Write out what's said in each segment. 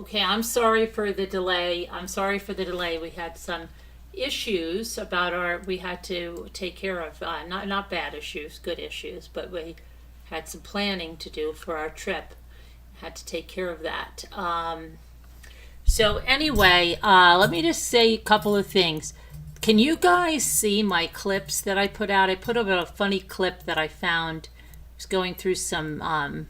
Okay, I'm sorry for the delay. We had some issues we had to take care of, not bad issues, good issues, but we had some planning to do for our trip. Had to take care of that. So anyway, let me just say a couple of things. Can you guys see my clips that I put out? I put up a funny clip that I found. I was going through some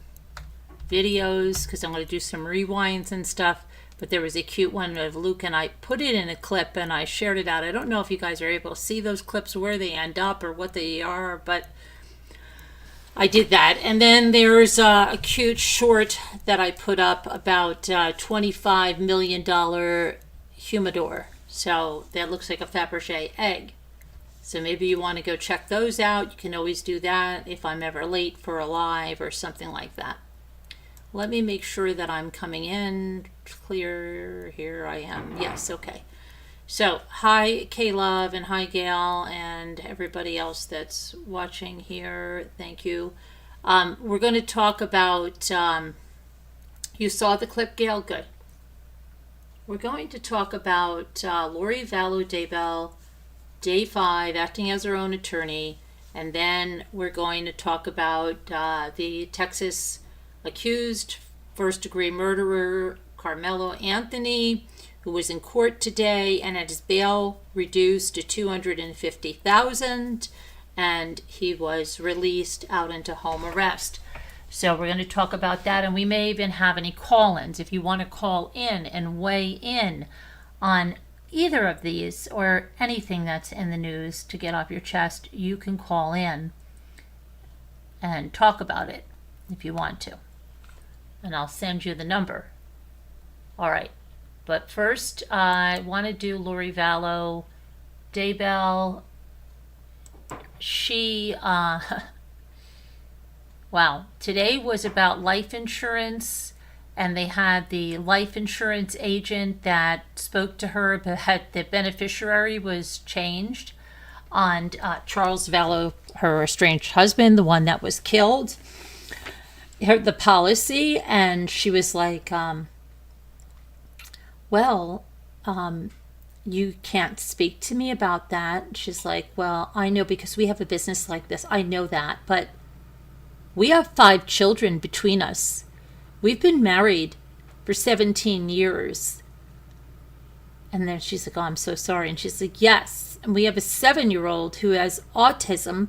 videos because I'm going to do some rewinds and stuff, but there was a cute one of Luke, and I put it in a clip and I shared it out. I don't know if you guys are able to see those clips, where they end up or what they are, but I did that. And then there's a cute short that I put up about $25 million humidor. So that looks like a Fabergé egg. So maybe you want to go check those out. You can always do that if I'm ever late for a live or something like that. Let me make sure that I'm coming in clear. Here I am. Yes, okay. So, hi K-Love and hi Gail and everybody else that's watching here. Thank you. We're going to talk about, you saw the clip, Gail? Good. We're going to talk about Lori Vallow Daybell, day 5, acting as her own attorney. And then we're going to talk about the Texas accused first-degree murderer Carmelo Anthony, who was in court today and had his bail reduced to $250,000, and he was released out into home arrest. So we're going to talk about that, and we may even have any call-ins. If you want to call in and weigh in on either of these or anything that's in the news to get off your chest, you can call in and talk about it if you want to. And I'll send you the number. All right. But first, I want to do Lori Vallow Daybell. She, wow, today was about life insurance, and they had the life insurance agent that spoke to her, but the beneficiary was changed on Charles Vallow, her estranged husband, the one that was killed. The policy, and she was like, you can't speak to me about that. She's like, well, I know because we have a business like this. I know that, but we have 5 children between us. We've been married for 17 years. And then she's like, oh, I'm so sorry. And she's like, yes. And we have a 7-year-old who has autism,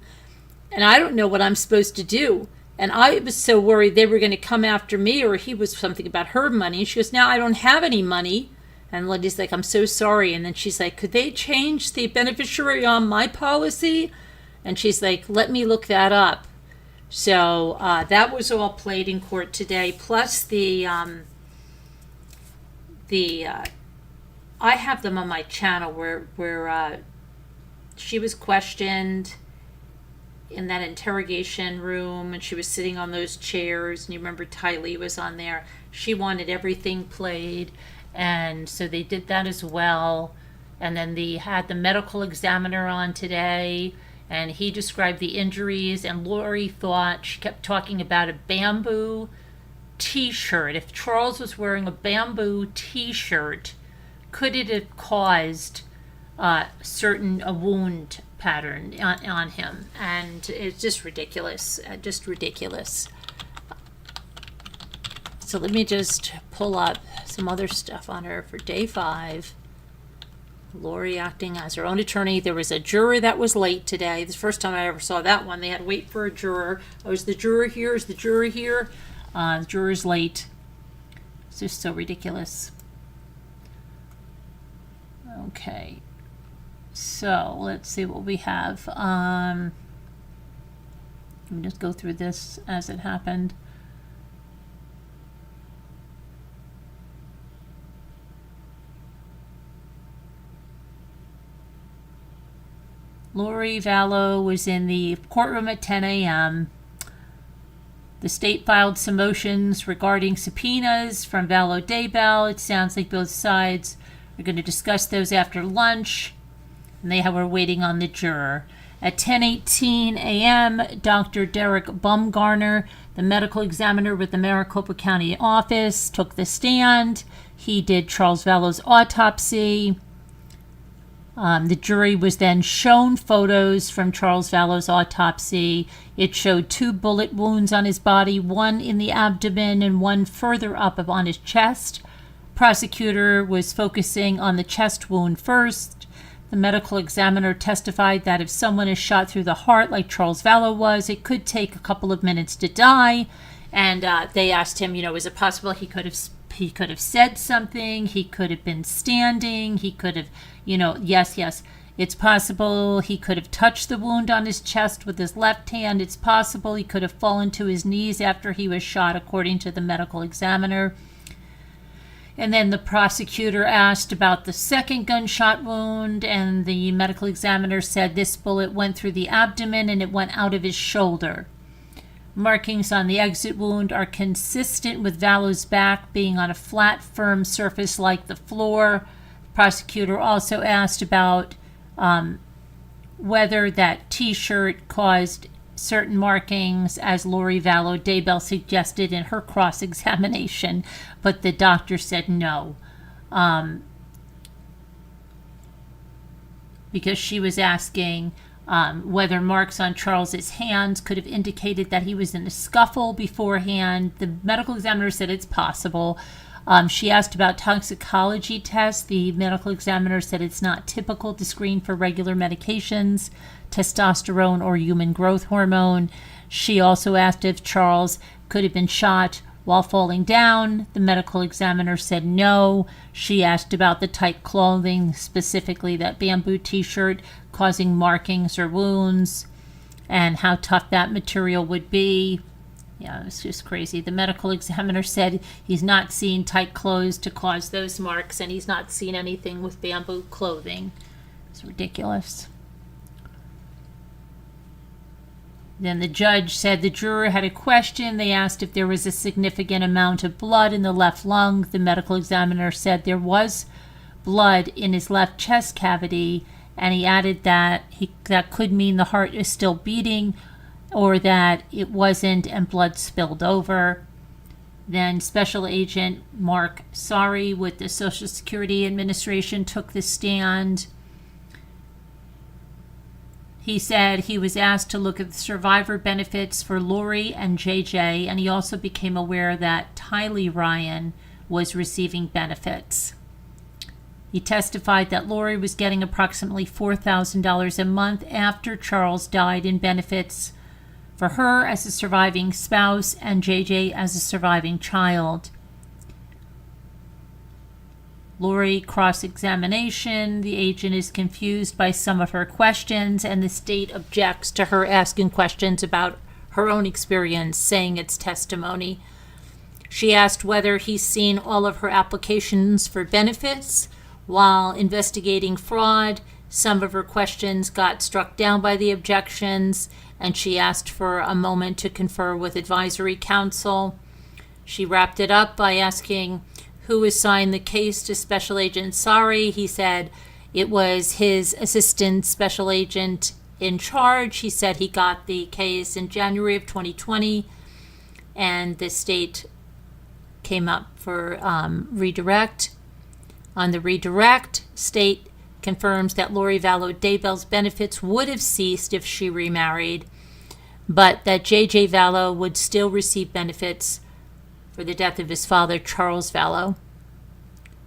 and I don't know what I'm supposed to do. And I was so worried they were going to come after me, or he was something about her money. And she goes, now I don't have any money. And Lindy's like, I'm so sorry. And then she's like, could they change the beneficiary on my policy? And she's like, let me look that up. So that was all played in court today. Plus I have them on my channel where she was questioned in that interrogation room, and she was sitting on those chairs, and you remember Ty Lee was on there. She wanted everything played, and so they did that as well. And then they had the medical examiner on today, and he described the injuries, and Lori thought, she kept talking about a bamboo t-shirt. If Charles was wearing a bamboo t-shirt, could it have caused a wound pattern on him? And it's just ridiculous, So let me just pull up some other stuff on her for day 5. Lori acting as her own attorney. There was a juror that was late today. This is the first time I ever saw that one. They had to wait for a juror. Oh, is the juror here? Is the juror here? The juror's late. It's just so ridiculous. Okay. So let's see what we have. Let me just go through this as it happened. Lori Vallow was in the courtroom at 10 a.m. The state filed some motions regarding subpoenas from Vallow Daybell. It sounds like both sides are going to discuss those after lunch, and they were waiting on the juror. At 10:18 a.m., Dr. Derek Bumgarner, the medical examiner with the Maricopa County office, took the stand. He did Charles Vallow's autopsy. The jury was then shown photos from Charles Vallow's autopsy. It showed 2 bullet wounds on his body, one in the abdomen and one further up on his chest. Prosecutor was focusing on the chest wound first. The medical examiner testified that if someone is shot through the heart like Charles Vallow was, it could take a couple of minutes to die. And they asked him, is it possible he could have said something? He could have been standing. He could have, yes, it's possible he could have touched the wound on his chest with his left hand. It's possible he could have fallen to his knees after he was shot, according to the medical examiner. And then the prosecutor asked about the second gunshot wound, and the medical examiner said this bullet went through the abdomen and it went out of his shoulder. Markings on the exit wound are consistent with Vallow's back being on a flat, firm surface like the floor. The prosecutor also asked about whether that T-shirt caused certain markings, as Lori Vallow Daybell suggested in her cross-examination, but the doctor said no. Because she was asking whether marks on Charles's hands could have indicated that he was in a scuffle beforehand. The medical examiner said it's possible. She asked about toxicology tests. The medical examiner said it's not typical to screen for regular medications, testosterone or human growth hormone. She also asked if Charles could have been shot while falling down. The medical examiner said no. She asked about the tight clothing, specifically that bamboo T-shirt, causing markings or wounds, and how tough that material would be. Yeah, it's just crazy. The medical examiner said he's not seen tight clothes to cause those marks, and he's not seen anything with bamboo clothing. It's ridiculous. Then the judge said the juror had a question. They asked if there was a significant amount of blood in the left lung. The medical examiner said there was blood in his left chest cavity, and he added that that could mean the heart is still beating, or that it wasn't and blood spilled over. Then Special Agent Mark Sorry with the Social Security Administration took the stand. He said he was asked to look at the survivor benefits for Lori and JJ, and he also became aware that Tylee Ryan was receiving benefits. He testified that Lori was getting approximately $4,000 a month after Charles died in benefits for her as a surviving spouse and JJ as a surviving child. Lori cross-examination. The agent is confused by some of her questions, and the state objects to her asking questions about her own experience, saying it's testimony. She asked whether he's seen all of her applications for benefits while investigating fraud. Some of her questions got struck down by the objections, and she asked for a moment to confer with advisory counsel. She wrapped it up by asking who assigned the case to Special Agent Sorry. He said it was his assistant special agent in charge. He said he got the case in January of 2020, and the state came up for redirect. On the redirect, state confirms that Lori Vallow Daybell's benefits would have ceased if she remarried, but that JJ Vallow would still receive benefits for the death of his father, Charles Vallow.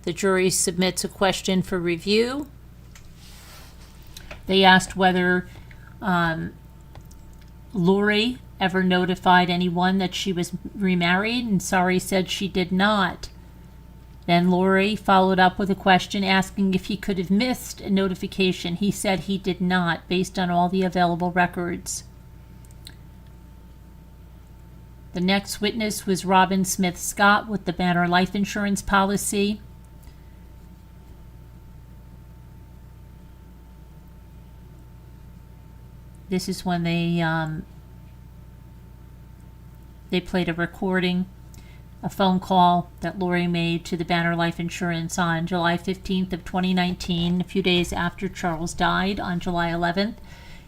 The jury submits a question for review. They asked whether Lori ever notified anyone that she was remarried, and Sorry said she did not. Then Lori followed up with a question asking if he could have missed a notification. He said he did not, based on all the available records. The next witness was Robin Smith Scott with the Banner Life Insurance policy. This is when they played a recording, a phone call that Lori made to the Banner Life Insurance on July 15th of 2019, a few days after Charles died on July 11th.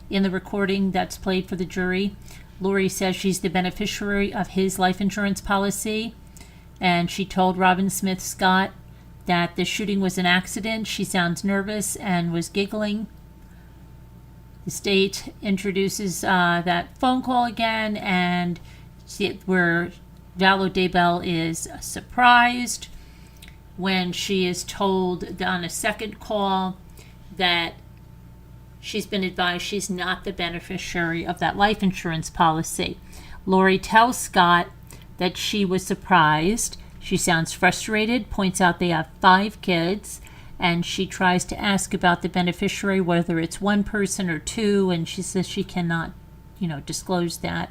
In the recording that's played for the jury, Lori says she's the beneficiary of his life insurance policy, and she told Robin Smith Scott that the shooting was an accident. She sounds nervous and was giggling. The state introduces that phone call again, and where Vallow Daybell is surprised when she is told on a second call that she's been advised she's not the beneficiary of that life insurance policy. Lori tells Scott that she was surprised. She sounds frustrated, points out they have 5 kids, and she tries to ask about the beneficiary, whether it's one person or 2, and she says she cannot, disclose that.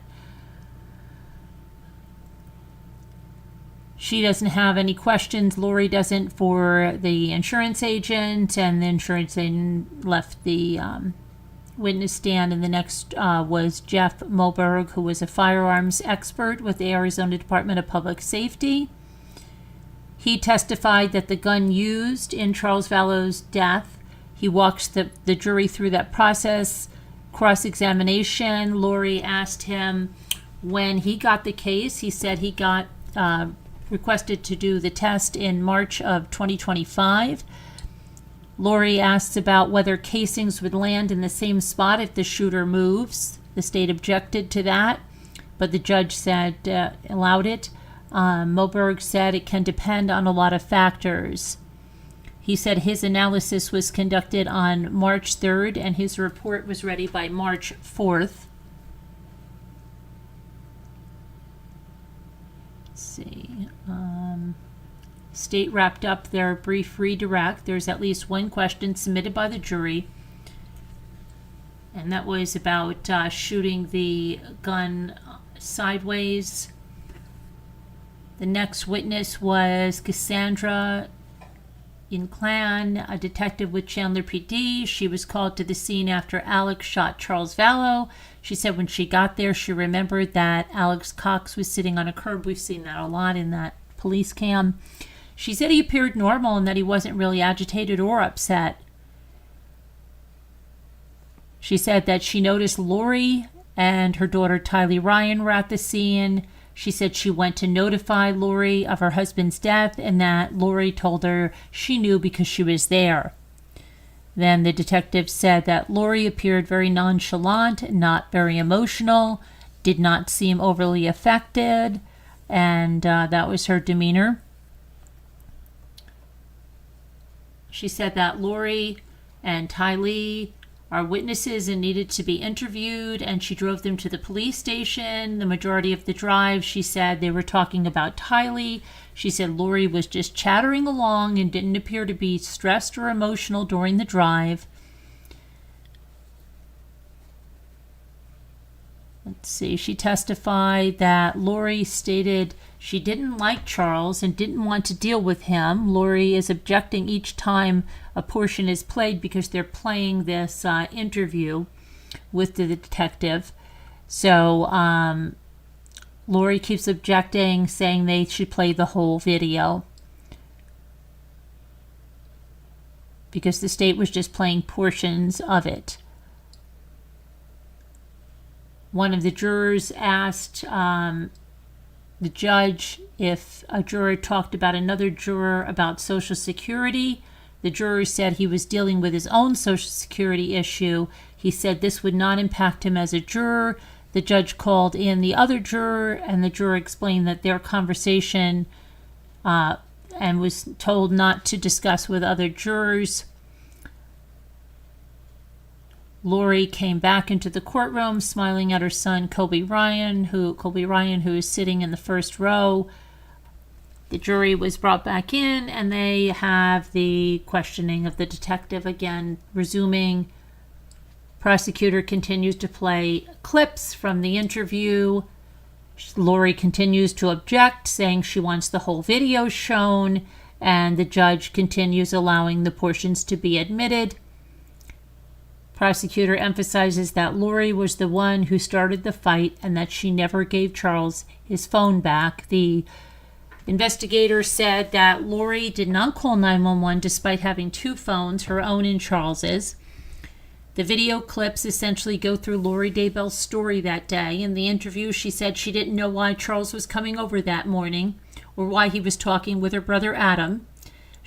She doesn't have any questions. Lori doesn't for the insurance agent, and the insurance agent left the witness stand. And the next was Jeff Moberg, who was a firearms expert with the Arizona Department of Public Safety. He testified that the gun used in Charles Vallow's death, he walks the jury through that process. Cross-examination, Lori asked him when he got the case. He said he got requested to do the test in March of 2025. Lori asks about whether casings would land in the same spot if the shooter moves. The state objected to that, but the judge said allowed it. Moberg said it can depend on a lot of factors. He said his analysis was conducted on March 3rd and his report was ready by March 4th. Let's see. State wrapped up their brief redirect. There's at least one question submitted by the jury, and that was about shooting the gun sideways. The next witness was Cassandra Inclan, a detective with Chandler PD. She was called to the scene after Alex shot Charles Vallow. She said when she got there, she remembered that Alex Cox was sitting on a curb. We've seen that a lot in that police cam. She said he appeared normal and that he wasn't really agitated or upset. She said that she noticed Lori and her daughter Tylee Ryan were at the scene. She said she went to notify Lori of her husband's death and that Lori told her she knew because she was there. Then the detective said that Lori appeared very nonchalant, not very emotional, did not seem overly affected, and that was her demeanor. She said that Lori and Tylee are witnesses and needed to be interviewed, and she drove them to the police station. The majority of the drive, she said they were talking about Tylee. She said Lori was just chattering along and didn't appear to be stressed or emotional during the drive. Let's see, she testified that Lori stated she didn't like Charles and didn't want to deal with him. Lori is objecting each time a portion is played because they're playing this interview with the detective. So Lori keeps objecting, saying they should play the whole video because the state was just playing portions of it. One of the jurors asked the judge if a juror talked about another juror about Social Security. The juror said he was dealing with his own Social Security issue. He said this would not impact him as a juror. The judge called in the other juror, and the juror explained that their conversation and was told not to discuss with other jurors. Lori came back into the courtroom smiling at her son, Kobe Ryan, who is sitting in the first row. The jury was brought back in, and they have the questioning of the detective again resuming. Prosecutor continues to play clips from the interview. Lori continues to object, saying she wants the whole video shown, and the judge continues allowing the portions to be admitted. Prosecutor emphasizes that Lori was the one who started the fight and that she never gave Charles his phone back. The investigator said that Lori did not call 911 despite having 2 phones, her own and Charles's. The video clips essentially go through Lori Daybell's story that day. In the interview, she said she didn't know why Charles was coming over that morning or why he was talking with her brother Adam.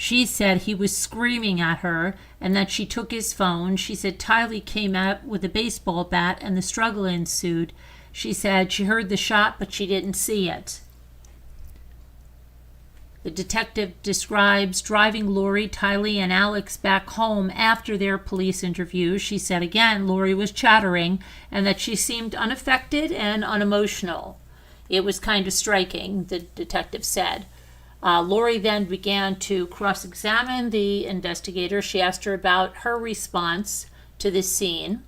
She said he was screaming at her and that she took his phone. She said Tylee came out with a baseball bat and the struggle ensued. She said she heard the shot, but she didn't see it. The detective describes driving Lori, Tylee, and Alex back home after their police interview. She said again Lori was chattering and that she seemed unaffected and unemotional. It was kind of striking, the detective said. Lori then began to cross-examine the investigator. She asked her about her response to the scene.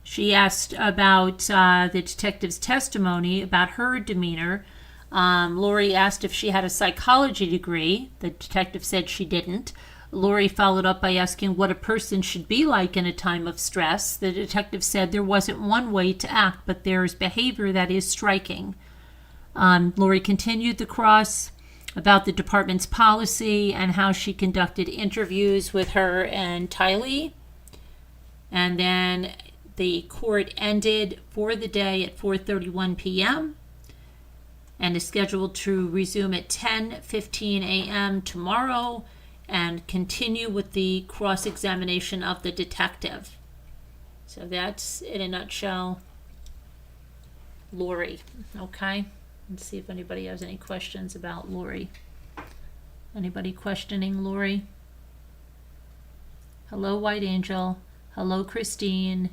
She asked about the detective's testimony about her demeanor. Lori asked if she had a psychology degree. The detective said she didn't. Lori followed up by asking what a person should be like in a time of stress. The detective said there wasn't one way to act, but there's behavior that is striking. Lori continued the cross about the department's policy and how she conducted interviews with her and Tylee. And then the court ended for the day at 4:31 p.m. and is scheduled to resume at 10:15 a.m. tomorrow and continue with the cross-examination of the detective. So that's, in a nutshell, Lori. Okay? Let's see if anybody has any questions about Lori. Anybody questioning Lori? Hello, White Angel. Hello, Christine.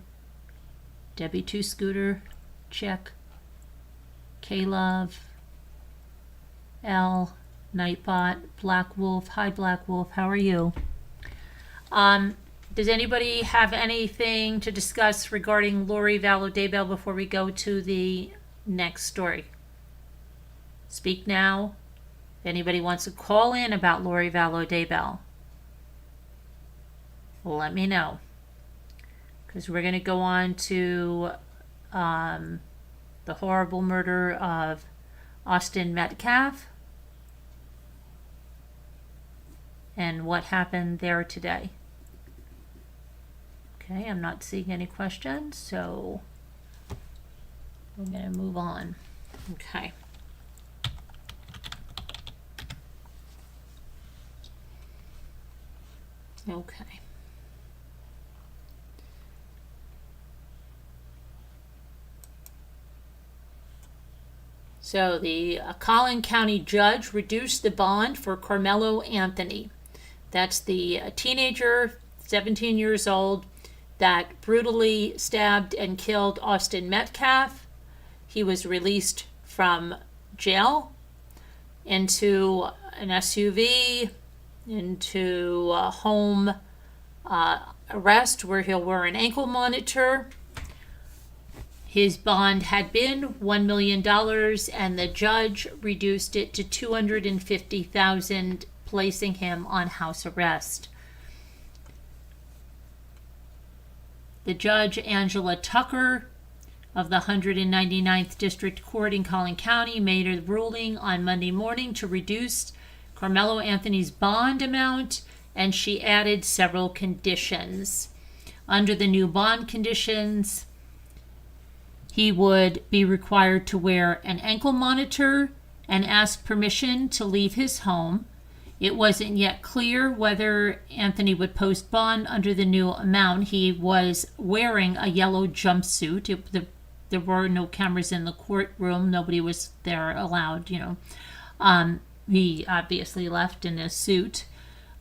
Debbie Two Scooter. Check. K-Love. L. Nightbot. Black Wolf. Hi, Black Wolf. How are you? Does anybody have anything to discuss regarding Lori Vallow Daybell before we go to the next story? Speak now. If anybody wants to call in about Lori Vallow Daybell, let me know. Because we're going to go on to the horrible murder of Austin Metcalf and what happened there today. Okay, I'm not seeing any questions, so we're going to move on. Okay. Okay. So the Collin County judge reduced the bond for Carmelo Anthony. That's the teenager, 17 years old, that brutally stabbed and killed Austin Metcalf. He was released from jail into an SUV, into a home arrest where he'll wear an ankle monitor. His bond had been $1 million and the judge reduced it to $250,000, placing him on house arrest. The judge, Angela Tucker of the 199th District Court in Collin County, made a ruling on Monday morning to reduce Carmelo Anthony's bond amount, and she added several conditions. Under the new bond conditions, he would be required to wear an ankle monitor and ask permission to leave his home. It wasn't yet clear whether Anthony would post bond under the new amount. He was wearing a yellow jumpsuit. There were no cameras in the courtroom. Nobody was there allowed, He obviously left in a suit.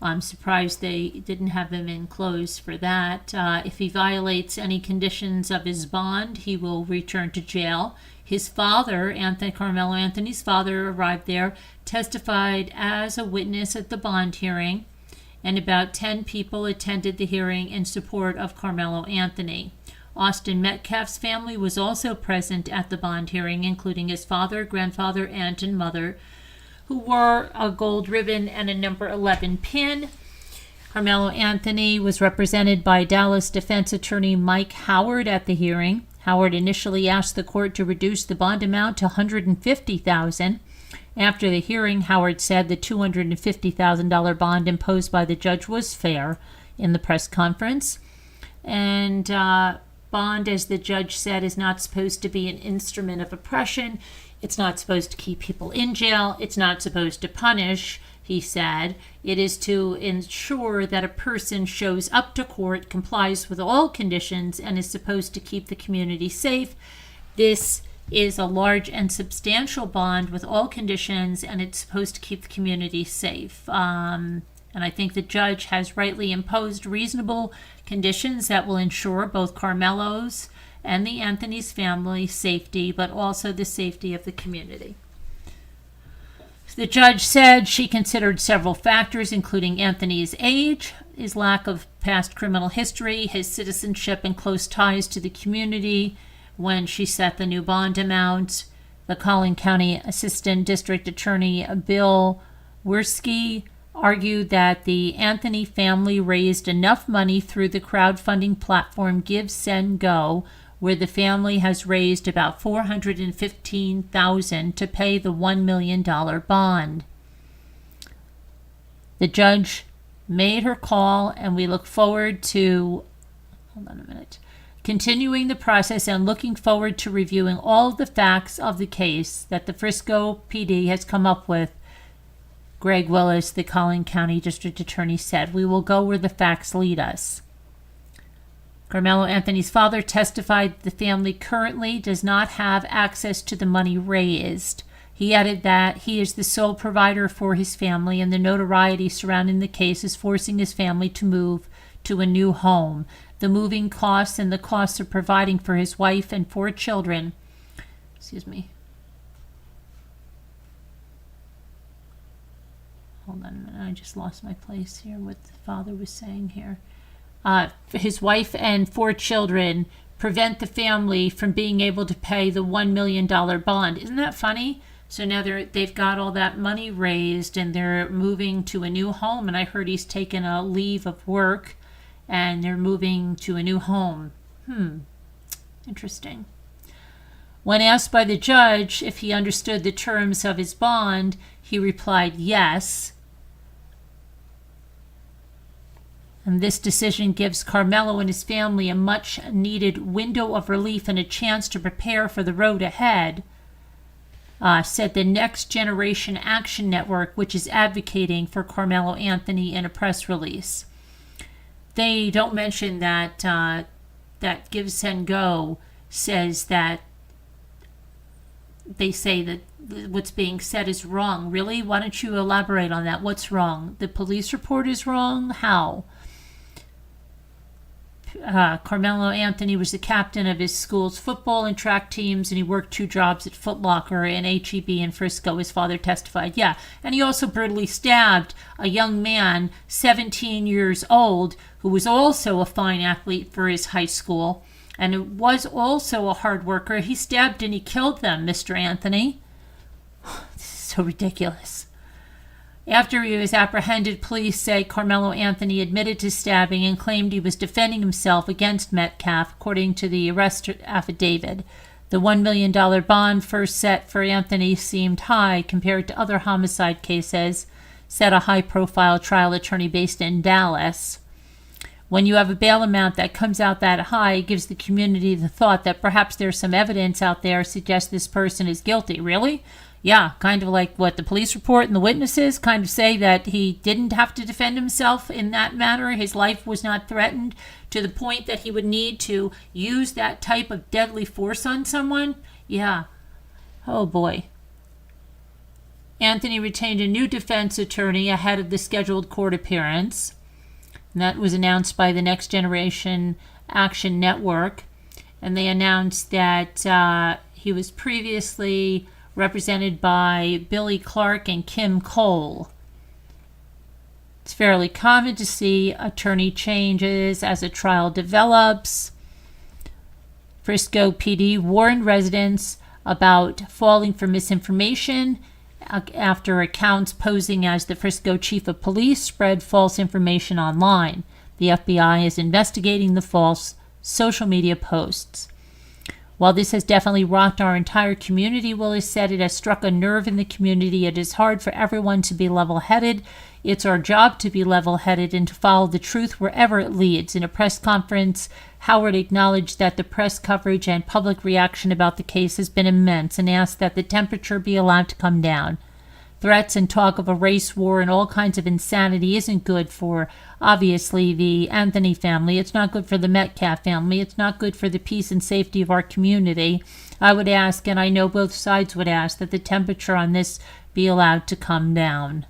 I'm surprised they didn't have him in clothes for that. If he violates any conditions of his bond, he will return to jail. His father, Carmelo Anthony's father, arrived there, testified as a witness at the bond hearing, and about 10 people attended the hearing in support of Carmelo Anthony. Austin Metcalf's family was also present at the bond hearing, including his father, grandfather, aunt, and mother, who wore a gold ribbon and a number 11 pin. Carmelo Anthony was represented by Dallas defense attorney Mike Howard at the hearing. Howard initially asked the court to reduce the bond amount to $150,000. After the hearing, Howard said the $250,000 bond imposed by the judge was fair in the press conference. And bond, as the judge said, is not supposed to be an instrument of oppression. It's not supposed to keep people in jail. It's not supposed to punish. he said. It is to ensure that a person shows up to court, complies with all conditions, and is supposed to keep the community safe. This is a large and substantial bond with all conditions, and it's supposed to keep the community safe. And I think the judge has rightly imposed reasonable conditions that will ensure both Carmelo's and the Anthony's family safety, but also the safety of the community. The judge said she considered several factors, including Anthony's age, his lack of past criminal history, his citizenship and close ties to the community when she set the new bond amount. The Collin County Assistant District Attorney Bill Werski argued that the Anthony family raised enough money through the crowdfunding platform Give, Send, Go, where the family has raised about $415,000 to pay the $1 million bond. The judge made her call, and we look forward to, continuing the process and looking forward to reviewing all of the facts of the case that the Frisco PD has come up with. Greg Willis, the Collin County District Attorney, said, "We will go where the facts lead us." Carmelo Anthony's father testified the family currently does not have access to the money raised. He added that he is the sole provider for his family, and the notoriety surrounding the case is forcing his family to move to a new home. The moving costs and the costs of providing for his wife and 4 children. Hold on a minute, I just lost my place here, what the father was saying here. His wife and 4 children prevent the family from being able to pay the $1 million bond. Isn't that funny? So now they've got all that money raised and they're moving to a new home. And I heard he's taken a leave of work and they're moving to a new home. Interesting. When asked by the judge if he understood the terms of his bond, he replied yes. And this decision gives Carmelo and his family a much-needed window of relief and a chance to prepare for the road ahead, said the Next Generation Action Network, which is advocating for Carmelo Anthony in a press release. They don't mention that that Give, Send, Go says that they say that what's being said is wrong. Really? Why don't you elaborate on that? What's wrong? The police report is wrong? How? Carmelo Anthony was the captain of his school's football and track teams, and he worked 2 jobs at Foot Locker and H-E-B in Frisco, his father testified. Yeah, and he also brutally stabbed a young man, 17 years old, who was also a fine athlete for his high school, and it was also a hard worker. He stabbed and he killed them, Mr. Anthony. This is so ridiculous. After he was apprehended, police say Carmelo Anthony admitted to stabbing and claimed he was defending himself against Metcalf, according to the arrest affidavit. The $1 million bond first set for Anthony seemed high compared to other homicide cases, said a high-profile trial attorney based in Dallas. When you have a bail amount that comes out that high, it gives the community the thought that perhaps there's some evidence out there suggests this person is guilty. Really? Yeah, kind of like what the police report and the witnesses kind of say, that he didn't have to defend himself in that manner. His life was not threatened to the point that he would need to use that type of deadly force on someone. Yeah. Oh boy. Anthony retained a new defense attorney ahead of the scheduled court appearance. And that was announced by the Next Generation Action Network. And they announced that he was previously represented by Billy Clark and Kim Cole. It's fairly common to see attorney changes as a trial develops. Frisco PD warned residents about falling for misinformation after accounts posing as the Frisco chief of police spread false information online. The FBI is investigating the false social media posts. While this has definitely rocked our entire community, Willis said, it has struck a nerve in the community. It is hard for everyone to be level-headed. It's our job to be level-headed and to follow the truth wherever it leads. In a press conference, Howard acknowledged that the press coverage and public reaction about the case has been immense and asked that the temperature be allowed to come down. threats and talk of a race war and all kinds of insanity isn't good for, obviously, the Anthony family. It's not good for the Metcalf family. It's not good for the peace and safety of our community. I would ask, and I know both sides would ask, that the temperature on this be allowed to come down.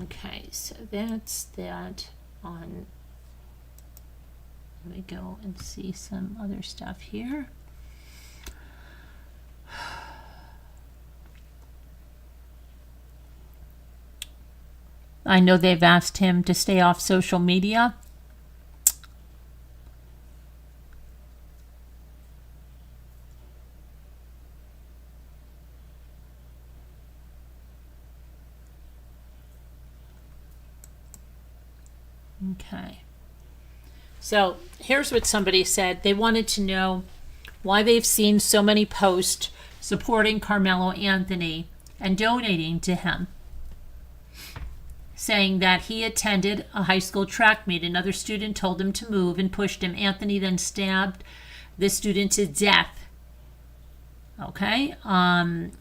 Okay, so that's that on. Let me go and see some other stuff here. I know they've asked him to stay off social media. Okay. So here's what somebody said. They wanted to know why they've seen so many posts supporting Carmelo Anthony and donating to him, saying that he attended a high school track meet. Another student told him to move and pushed him. Anthony then stabbed the student to death. Okay.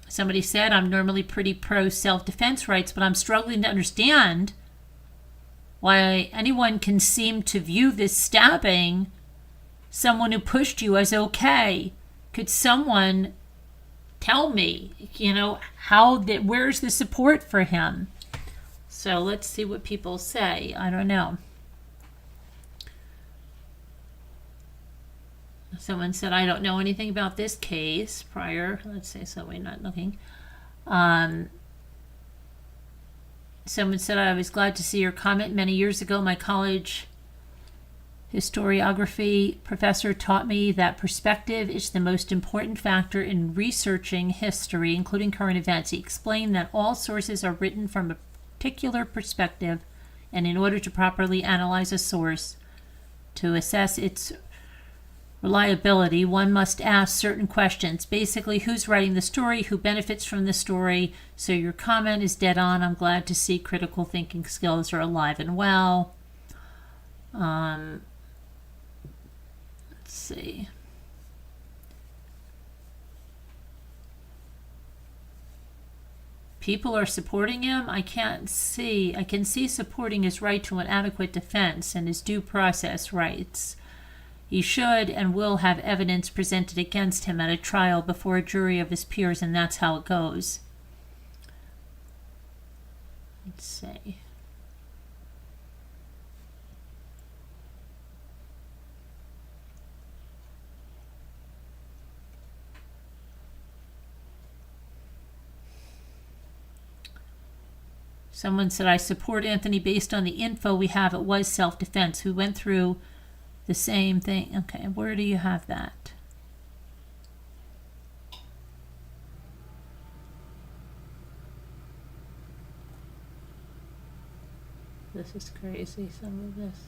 Somebody said, I'm normally pretty pro self-defense rights, but I'm struggling to understand why anyone can seem to view this stabbing someone who pushed you as okay. Could someone tell me, where's the support for him? So let's see what people say. I don't know. Someone said, I don't know anything about this case prior. Let's say, so we're not looking. Someone said, I was glad to see your comment. Many years ago, my college historiography professor taught me that perspective is the most important factor in researching history, including current events. He explained that all sources are written from a particular perspective, and in order to properly analyze a source, to assess its reliability, one must ask certain questions. Basically, who's writing the story, who benefits from the story. So your comment is dead on. I'm glad to see critical thinking skills are alive and well. Let's see. People are supporting him. I can see supporting his right to an adequate defense and his due process rights. He should and will have evidence presented against him at a trial before a jury of his peers, and that's how it goes. Let's see. Someone said, I support Anthony based on the info we have. It was self-defense. We went through the same thing. Okay, where do you have that? This is crazy, some of this.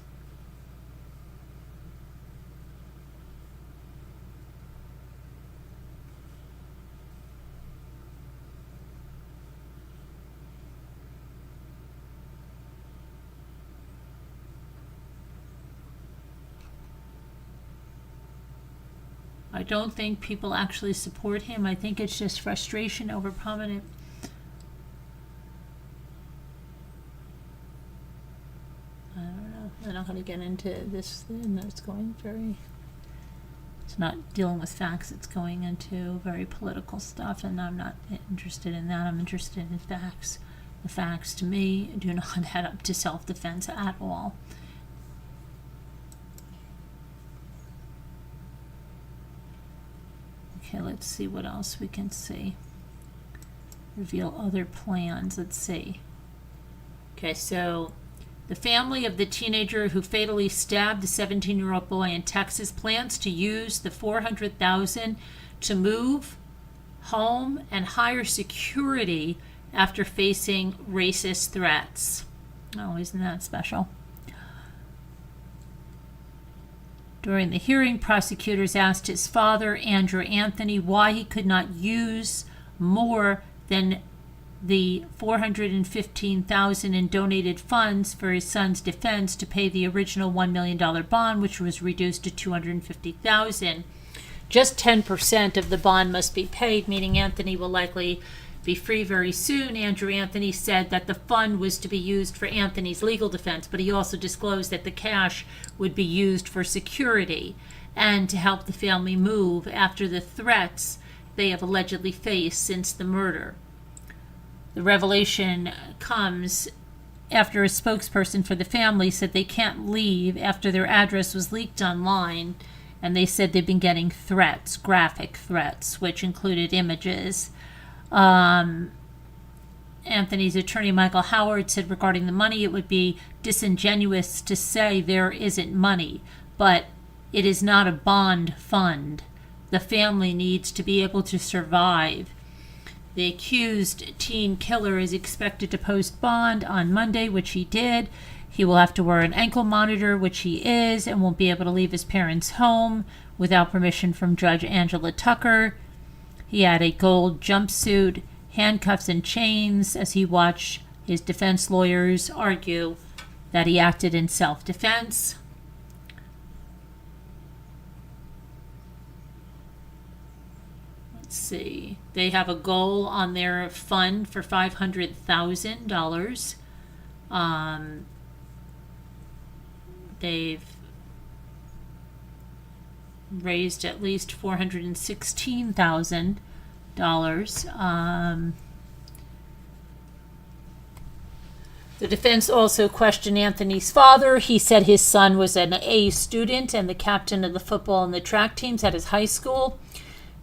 I don't think people actually support him. I think it's just frustration over prominent. I don't know. I don't know how to get into this thing. It's going very. It's not dealing with facts. It's going into very political stuff, and I'm not interested in that. I'm interested in facts. The facts, to me, do not add up to self-defense at all. Okay, let's see what else we can see. Reveal other plans. Let's see. Okay, so the family of the teenager who fatally stabbed the 17-year-old boy in Texas plans to use the $400,000 to move home and hire security after facing racist threats. Oh, isn't that special? During the hearing, prosecutors asked his father, Andrew Anthony, why he could not use more than the $415,000 in donated funds for his son's defense to pay the original $1 million bond, which was reduced to $250,000. just 10% of the bond must be paid, meaning Anthony will likely be free very soon. Andrew Anthony said that the fund was to be used for Anthony's legal defense, but he also disclosed that the cash would be used for security and to help the family move after the threats they have allegedly faced since the murder. The revelation comes after a spokesperson for the family said they can't leave after their address was leaked online, and they said they've been getting threats, graphic threats, which included images. Anthony's attorney, Michael Howard, said regarding the money, it would be disingenuous to say there isn't money, but it is not a bond fund. The family needs to be able to survive. The accused teen killer is expected to post bond on Monday, which he did. He will have to wear an ankle monitor, which he is, and won't be able to leave his parents' home without permission from Judge Angela Tucker. He had a gold jumpsuit, handcuffs, and chains as he watched his defense lawyers argue that he acted in self-defense. Let's see. They have a goal on their fund for $500,000. They've raised at least $416,000. The defense also questioned Anthony's father. He said his son was an A student and the captain of the football and the track teams at his high school.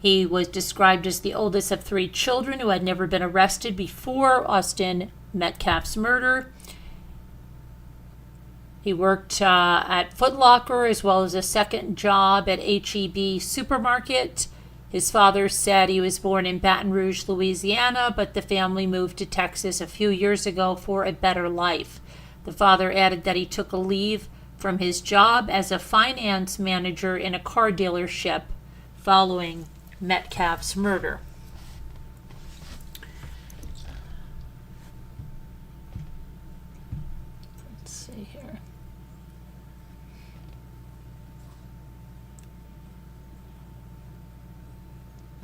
He was described as the oldest of 3 children who had never been arrested before Austin Metcalf's murder. He worked at Foot Locker as well as a second job at H-E-B Supermarket. His father said he was born in Baton Rouge, Louisiana, but the family moved to Texas a few years ago for a better life. The father added that he took a leave from his job as a finance manager in a car dealership following Metcalf's murder. Let's see here.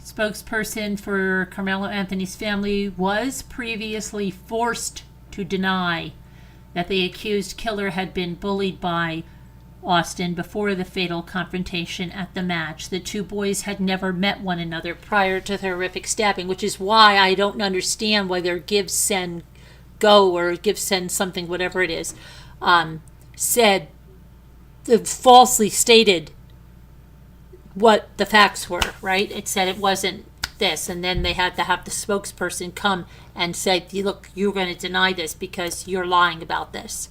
Spokesperson for Carmelo Anthony's family was previously forced to deny that the accused killer had been bullied by Austin before the fatal confrontation at the match. The 2 boys had never met one another prior to the horrific stabbing, which is why I don't understand why their give, send, go, or give, send something, whatever it is, said, falsely stated what the facts were, right? It said it wasn't this, and then they had to have the spokesperson come and say, look, you're going to deny this because you're lying about this.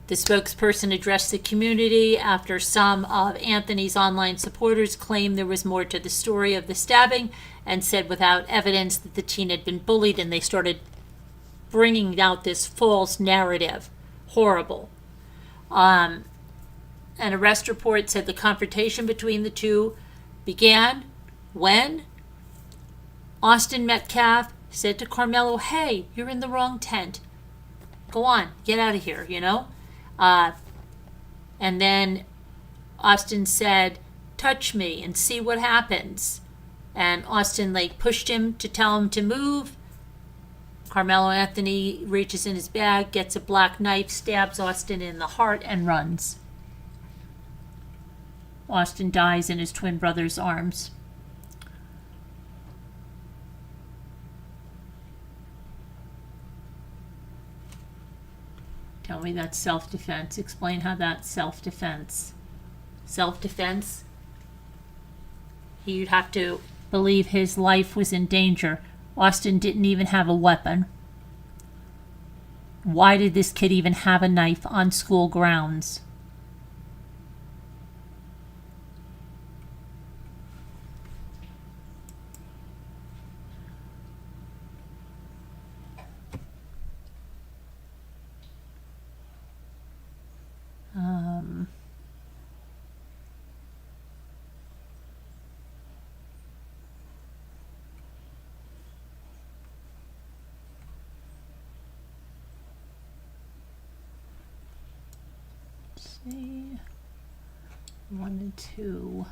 The spokesperson addressed the community after some of Anthony's online supporters claimed there was more to the story of the stabbing and said without evidence that the teen had been bullied, and they started bringing out this false narrative. Horrible. An arrest report said the confrontation between the 2 began when Austin Metcalf said to Carmelo, hey, you're in the wrong tent. Go on, get out of here, you know? And then Austin said, touch me and see what happens. And Austin pushed him to tell him to move. Carmelo Anthony reaches in his bag, gets a black knife, stabs Austin in the heart, and runs. Austin dies in his twin brother's arms. Tell me that's self-defense. Explain how that's self-defense. Self-defense? He'd have to believe his life was in danger. Austin didn't even have a weapon. Why did this kid even have a knife on school grounds? Let's see. 1 and 2.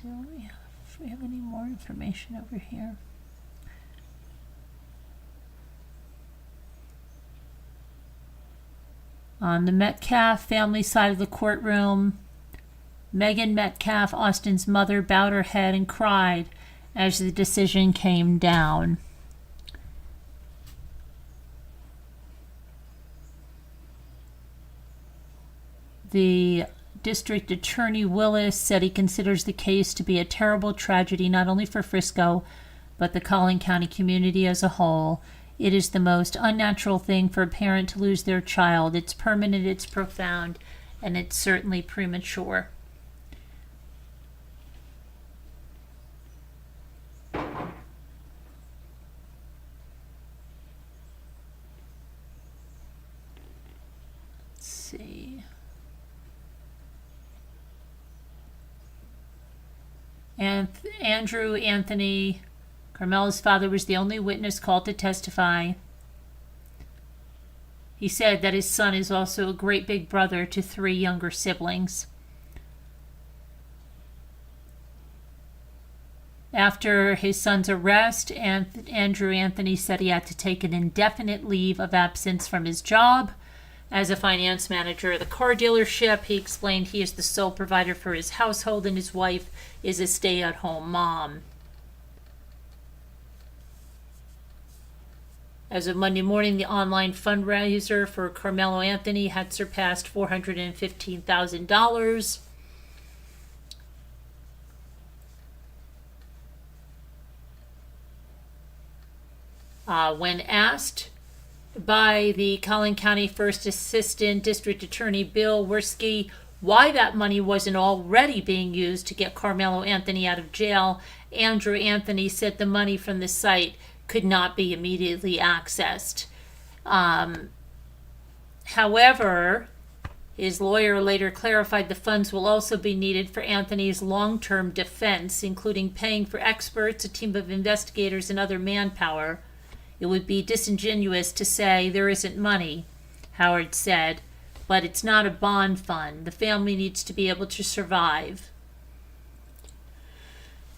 see if we have any more information over here. On the Metcalf family side of the courtroom, Megan Metcalf, Austin's mother, bowed her head and cried as the decision came down. The District Attorney Willis said he considers the case to be a terrible tragedy not only for Frisco, but the Collin County community as a whole. It is the most unnatural thing for a parent to lose their child. It's permanent, it's profound, and it's certainly premature. Let's see. And Andrew Anthony, Carmelo's father, was the only witness called to testify. He said that his son is also a great big brother to 3 younger siblings. After his son's arrest, Andrew Anthony said he had to take an indefinite leave of absence from his job as a finance manager at the car dealership. He explained he is the sole provider for his household and his wife is a stay-at-home mom. As of Monday morning, the online fundraiser for Carmelo Anthony had surpassed $415,000. When asked by the Collin County First Assistant District Attorney Bill Werski why that money wasn't already being used to get Carmelo Anthony out of jail, Andrew Anthony said the money from the site could not be immediately accessed. However, his lawyer later clarified the funds will also be needed for Anthony's long-term defense, including paying for experts, a team of investigators, and other manpower. It would be disingenuous to say there isn't money, Howard said, but it's not a bond fund. The family needs to be able to survive.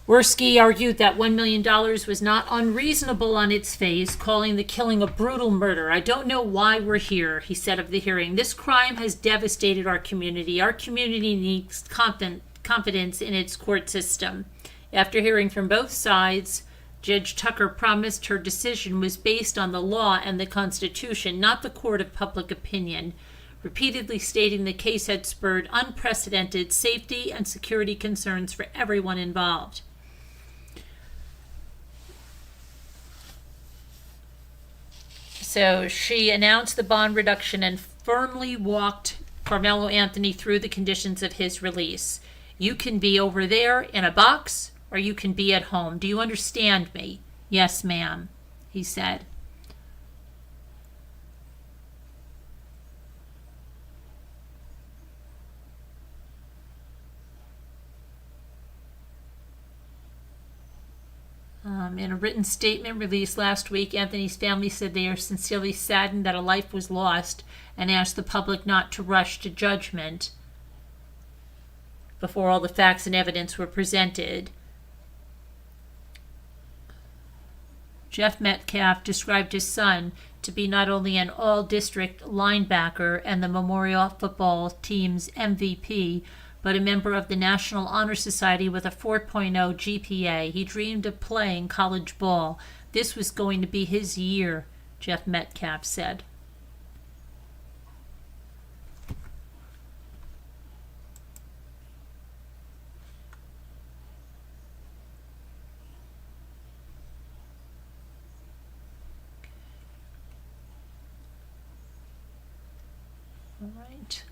Werski argued that $1 million was not unreasonable on its face, calling the killing a brutal murder. I don't know why we're here, he said of the hearing. This crime has devastated our community. Our community needs confidence in its court system. After hearing from both sides, Judge Tucker promised her decision was based on the law and the Constitution, not the court of public opinion, repeatedly stating the case had spurred unprecedented safety and security concerns for everyone involved. So she announced the bond reduction and firmly walked Carmelo Anthony through the conditions of his release. You can be over there in a box, or you can be at home. Do you understand me? Yes, ma'am, he said. In a written statement released last week, Anthony's family said they are sincerely saddened that a life was lost and asked the public not to rush to judgment before all the facts and evidence were presented. Jeff Metcalf described his son to be not only an all-district linebacker and the Memorial football team's MVP, but a member of the National Honor Society with a 4.0 GPA. He dreamed of playing college ball. This was going to be his year, Jeff Metcalf said. All right.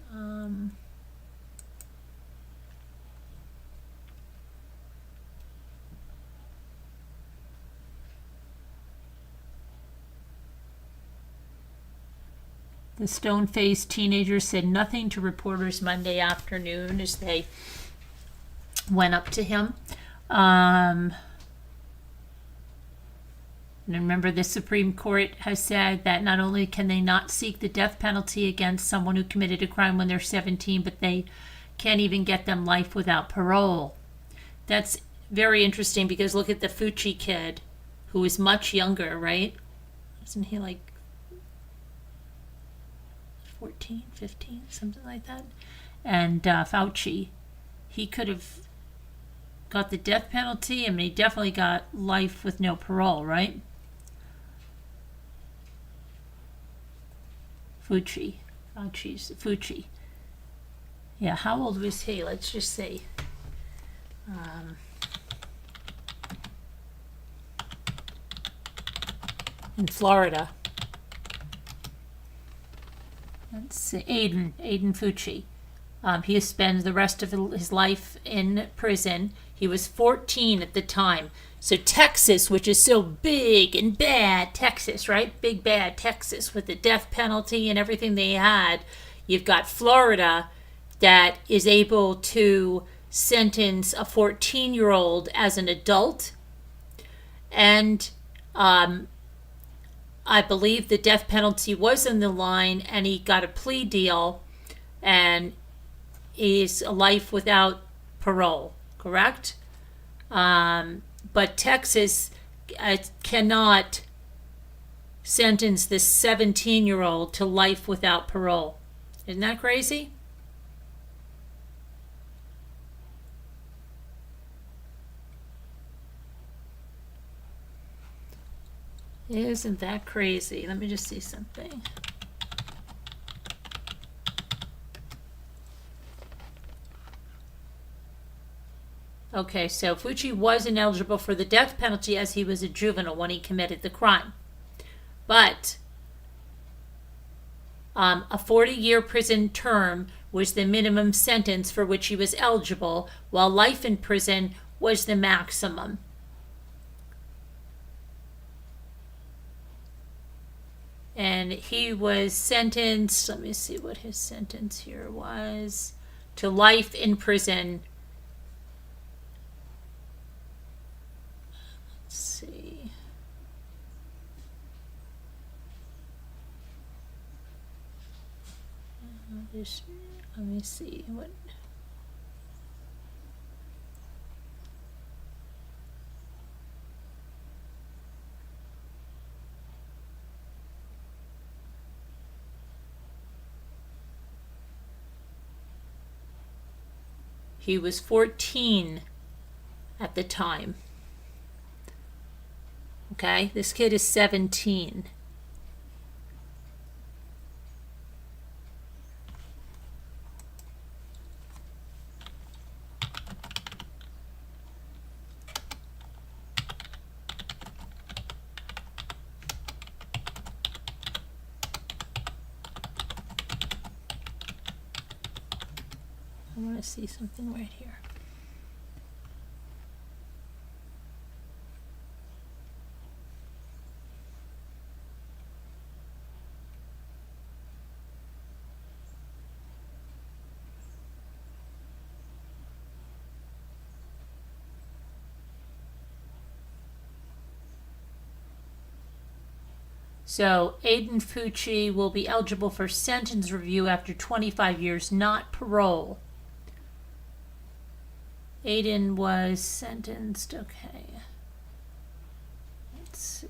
The stone-faced teenager said nothing to reporters Monday afternoon as they went up to him. And remember, the Supreme Court has said that not only can they not seek the death penalty against someone who committed a crime when they're 17, but they can't even get them life without parole. That's very interesting because look at the Fucci kid, who is much younger, right? Isn't he like 14, 15, something like that? And Fauci, he could have got the death penalty. I mean, he definitely got life with no parole, right? Fucci. Yeah, how old was he? Let's just see. In Florida. Let's see. Aiden Fucci. He spends the rest of his life in prison. He was 14 at the time. So Texas, which is so big and bad, Texas, right? Big bad Texas with the death penalty and everything they had. You've got Florida that is able to sentence a 14-year-old as an adult. And I believe the death penalty was in the line, and he got a plea deal, and is a life without parole, correct? But Texas cannot sentence this 17-year-old to life without parole. Isn't that crazy? Isn't that crazy? Let me just see something. Okay, so Fucci was ineligible for the death penalty as he was a juvenile when he committed the crime. But a 40-year prison term was the minimum sentence for which he was eligible, while life in prison was the maximum. And he was sentenced, let me see what his sentence here was, to life in prison. Let's see. Let me see what. He was 14 at the time. Okay, this kid is 17. I want to see something right here. So Aiden Fucci will be eligible for sentence review after 25 years, not parole. Aiden was sentenced, okay. Let's see.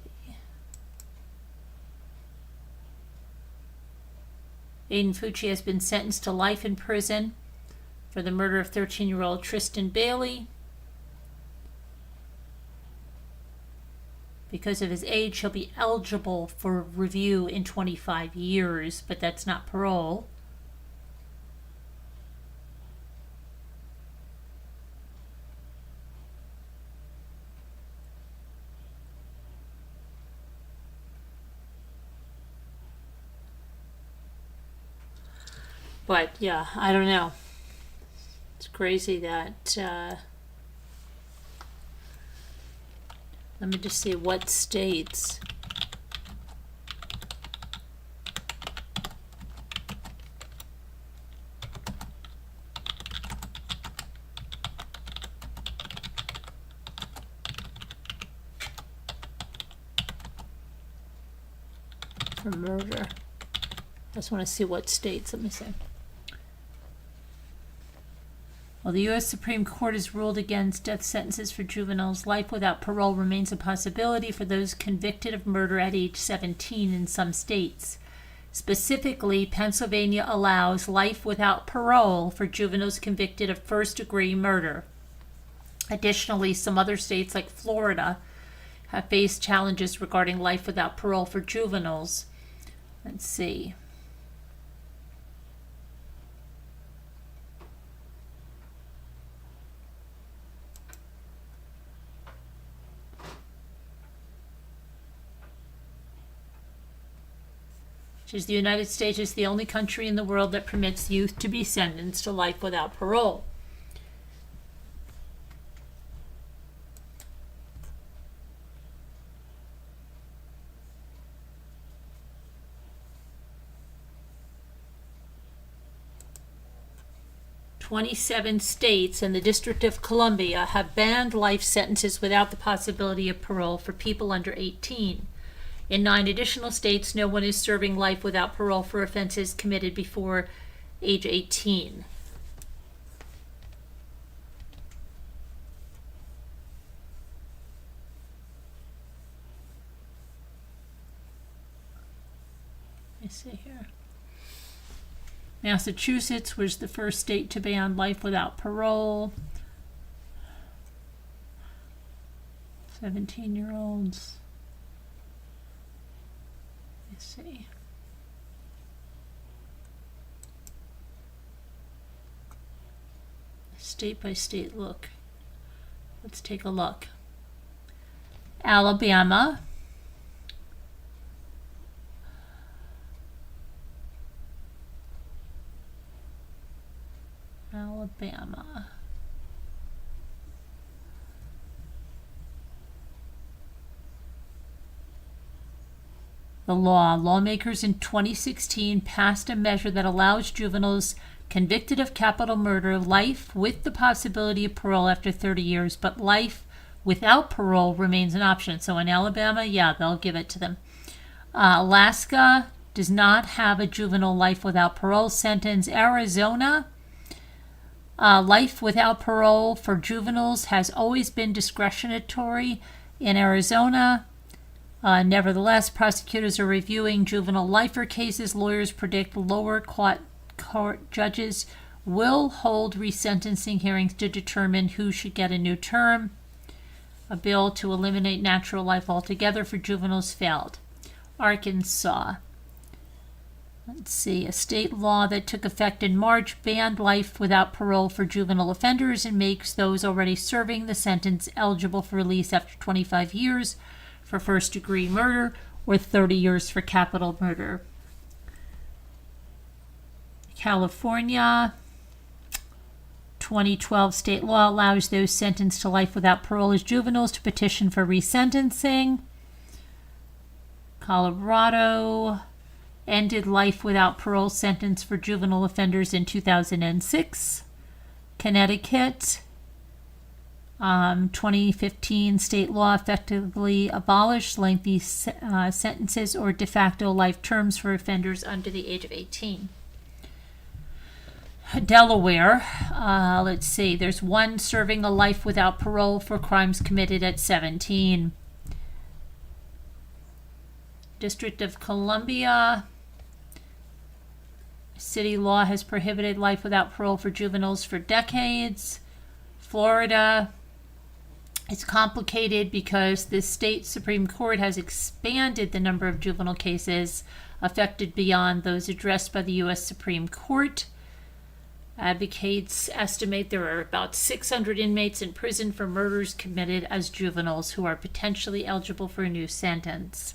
Aiden Fucci has been sentenced to life in prison for the murder of 13-year-old Tristan Bailey. Because of his age, he'll be eligible for review in 25 years, but that's not parole. But yeah, I don't know. It's crazy that let me just see what states. For murder. I just want to see what states. Let me see. While the U.S. Supreme Court has ruled against death sentences for juveniles, life without parole remains a possibility for those convicted of murder at age 17 in some states. Specifically, Pennsylvania allows life without parole for juveniles convicted of first-degree murder. Additionally, some other states like Florida have faced challenges regarding life without parole for juveniles. Let's see. The United States is the only country in the world that permits youth to be sentenced to life without parole. "27 states and the District of Columbia have banned life sentences without the possibility of parole for people under 18. In 9 additional states, no one is serving life without parole for offenses committed before age 18. Let me see here. Massachusetts was the first state to ban life without parole. 17-year-olds. See. State by state look. Let's take a look. Alabama. Alabama. The law. Lawmakers in 2016 passed a measure that allows juveniles convicted of capital murder life with the possibility of parole after 30 years, but life without parole remains an option. So in Alabama, yeah, they'll give it to them. Alaska does not have a juvenile life without parole sentence. Arizona, life without parole for juveniles has always been discretionary in Arizona. Nevertheless, prosecutors are reviewing juvenile lifer cases. Lawyers predict lower court judges will hold resentencing hearings to determine who should get a new term. A bill to eliminate natural life altogether for juveniles failed. Arkansas. Let's see. A state law that took effect in March banned life without parole for juvenile offenders and makes those already serving the sentence eligible for release after 25 years for first-degree murder or 30 years for capital murder. California, 2012 state law allows those sentenced to life without parole as juveniles to petition for resentencing. Colorado ended life without parole sentence for juvenile offenders in 2006. Connecticut, 2015 state law effectively abolished lengthy sentences or de facto life terms for offenders under the age of 18. Delaware, let's see, there's one serving a life without parole for crimes committed at 17. District of Columbia, city law has prohibited life without parole for juveniles for decades. Florida, it's complicated because the state Supreme Court has expanded the number of juvenile cases affected beyond those addressed by the U.S. Supreme Court. Advocates estimate there are about 600 inmates in prison for murders committed as juveniles who are potentially eligible for a new sentence.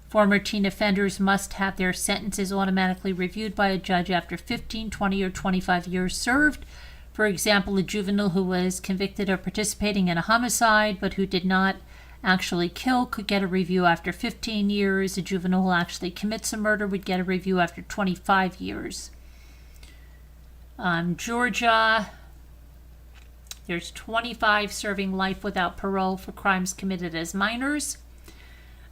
Former teen offenders must have their sentences automatically reviewed by a judge after 15, 20, or 25 years served. For example, a juvenile who was convicted of participating in a homicide but who did not actually kill could get a review after 15 years. A juvenile who actually commits a murder would get a review after 25 years. Georgia, there's 25 serving life without parole for crimes committed as minors.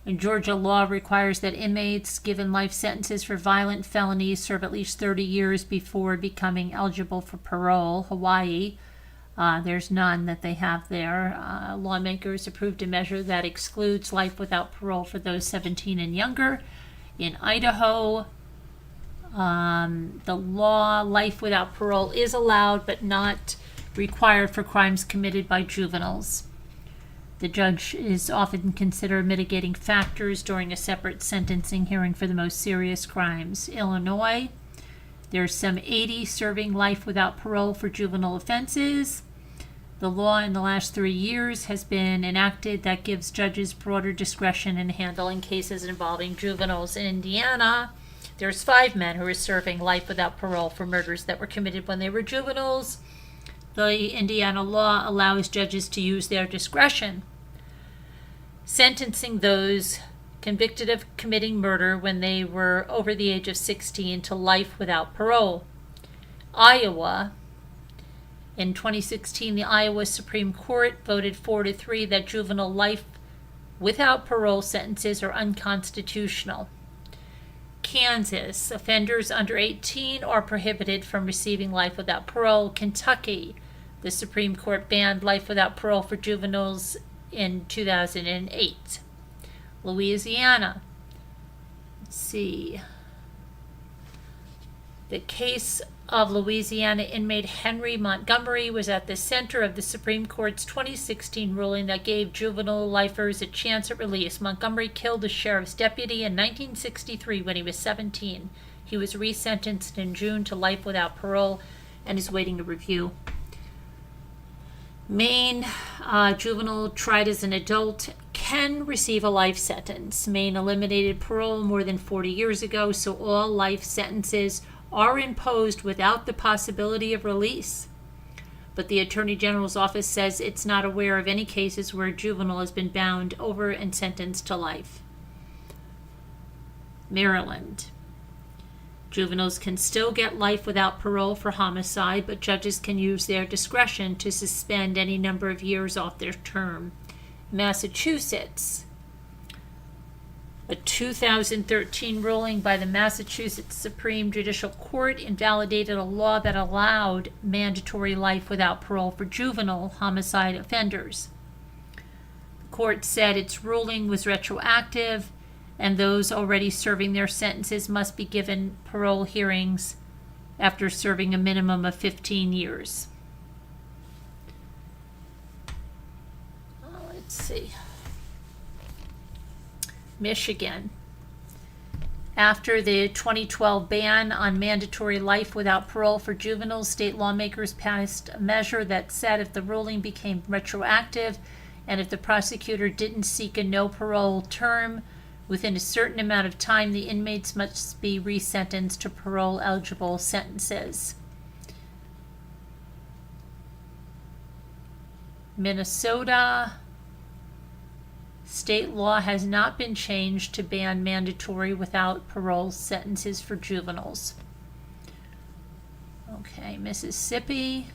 And Georgia law requires that inmates given life sentences for violent felonies serve at least 30 years before becoming eligible for parole. Hawaii, there's none that they have there. Lawmakers approved a measure that excludes life without parole for those 17 and younger. In Idaho, the law, life without parole is allowed but not required for crimes committed by juveniles. The judge is often considered mitigating factors during a separate sentencing hearing for the most serious crimes. Illinois, there's some 80 serving life without parole for juvenile offenses. The law in the last 3 years has been enacted that gives judges broader discretion in handling cases involving juveniles. In Indiana, there's 5 men who are serving life without parole for murders that were committed when they were juveniles. The Indiana law allows judges to use their discretion, sentencing those convicted of committing murder when they were over the age of 16 to life without parole. Iowa, in 2016, the Iowa Supreme Court voted 4-3 that juvenile life without parole sentences are unconstitutional. Kansas, offenders under 18 are prohibited from receiving life without parole. Kentucky, the Supreme Court banned life without parole for juveniles in 2008. Louisiana, let's see. The case of Louisiana inmate Henry Montgomery was at the center of the Supreme Court's 2016 ruling that gave juvenile lifers a chance at release. Montgomery killed a sheriff's deputy in 1963 when he was 17. He was resentenced in June to life without parole and is waiting a review. Maine, juvenile tried as an adult can receive a life sentence. Maine eliminated parole more than 40 years ago, so all life sentences are imposed without the possibility of release. But the Attorney General's office says it's not aware of any cases where a juvenile has been bound over and sentenced to life. Maryland. Juveniles can still get life without parole for homicide, but judges can use their discretion to suspend any number of years off their term. Massachusetts. A 2013 ruling by the Massachusetts Supreme Judicial Court invalidated a law that allowed mandatory life without parole for juvenile homicide offenders. The court said its ruling was retroactive, and those already serving their sentences must be given parole hearings after serving a minimum of 15 years. Let's see. Michigan. After the 2012 ban on mandatory life without parole for juveniles, state lawmakers passed a measure that said if the ruling became retroactive and if the prosecutor didn't seek a no parole term within a certain amount of time, the inmates must be resentenced to parole-eligible sentences. Minnesota. State law has not been changed to ban mandatory without parole sentences for juveniles. Okay, Mississippi.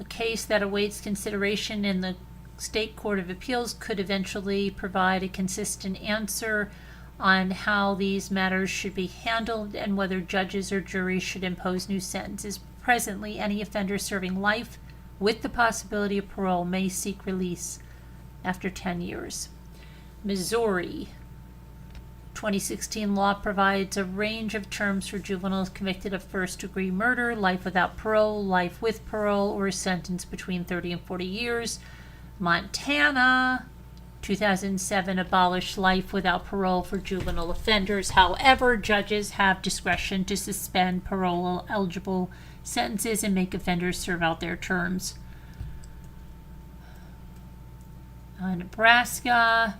A case that awaits consideration in the State Court of Appeals could eventually provide a consistent answer on how these matters should be handled and whether judges or juries should impose new sentences. Presently, any offender serving life with the possibility of parole may seek release after 10 years. Missouri. 2016 law provides a range of terms for juveniles convicted of first-degree murder, life without parole, life with parole, or a sentence between 30 and 40 years. Montana, 2007, abolished life without parole for juvenile offenders. However, judges have discretion to suspend parole-eligible sentences and make offenders serve out their terms. Nebraska,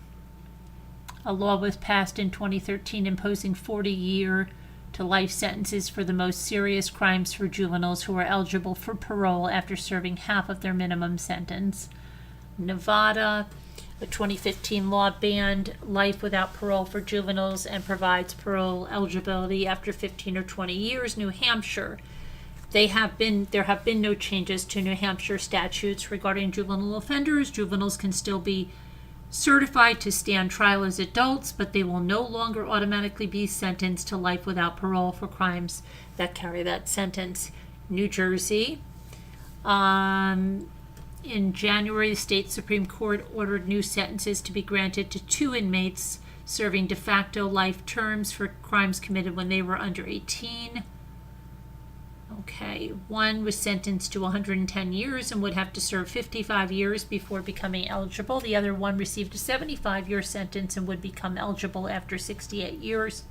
a law was passed in 2013 imposing 40-year to life sentences for the most serious crimes for juveniles who are eligible for parole after serving half of their minimum sentence. Nevada, a 2015 law banned life without parole for juveniles and provides parole eligibility after 15 or 20 years. New Hampshire, there have been no changes to New Hampshire statutes regarding juvenile offenders. Juveniles can still be certified to stand trial as adults, but they will no longer automatically be sentenced to life without parole for crimes that carry that sentence. New Jersey. In January, the state Supreme Court ordered new sentences to be granted to 2 inmates serving de facto life terms for crimes committed when they were under 18. Okay, one was sentenced to 110 years and would have to serve 55 years before becoming eligible. The other one received a 75-year sentence and would become eligible after 68 years.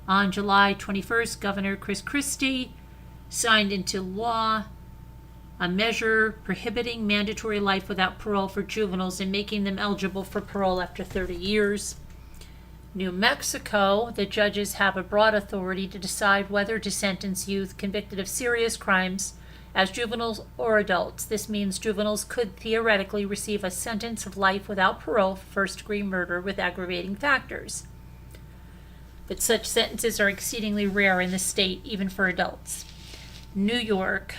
On July 21st, Governor Chris Christie signed into law a measure prohibiting mandatory life without parole for juveniles and making them eligible for parole after 30 years. New Mexico, the judges have a broad authority to decide whether to sentence youth convicted of serious crimes as juveniles or adults. This means juveniles could theoretically receive a sentence of life without parole for first-degree murder with aggravating factors. But such sentences are exceedingly rare in the state, even for adults. New York,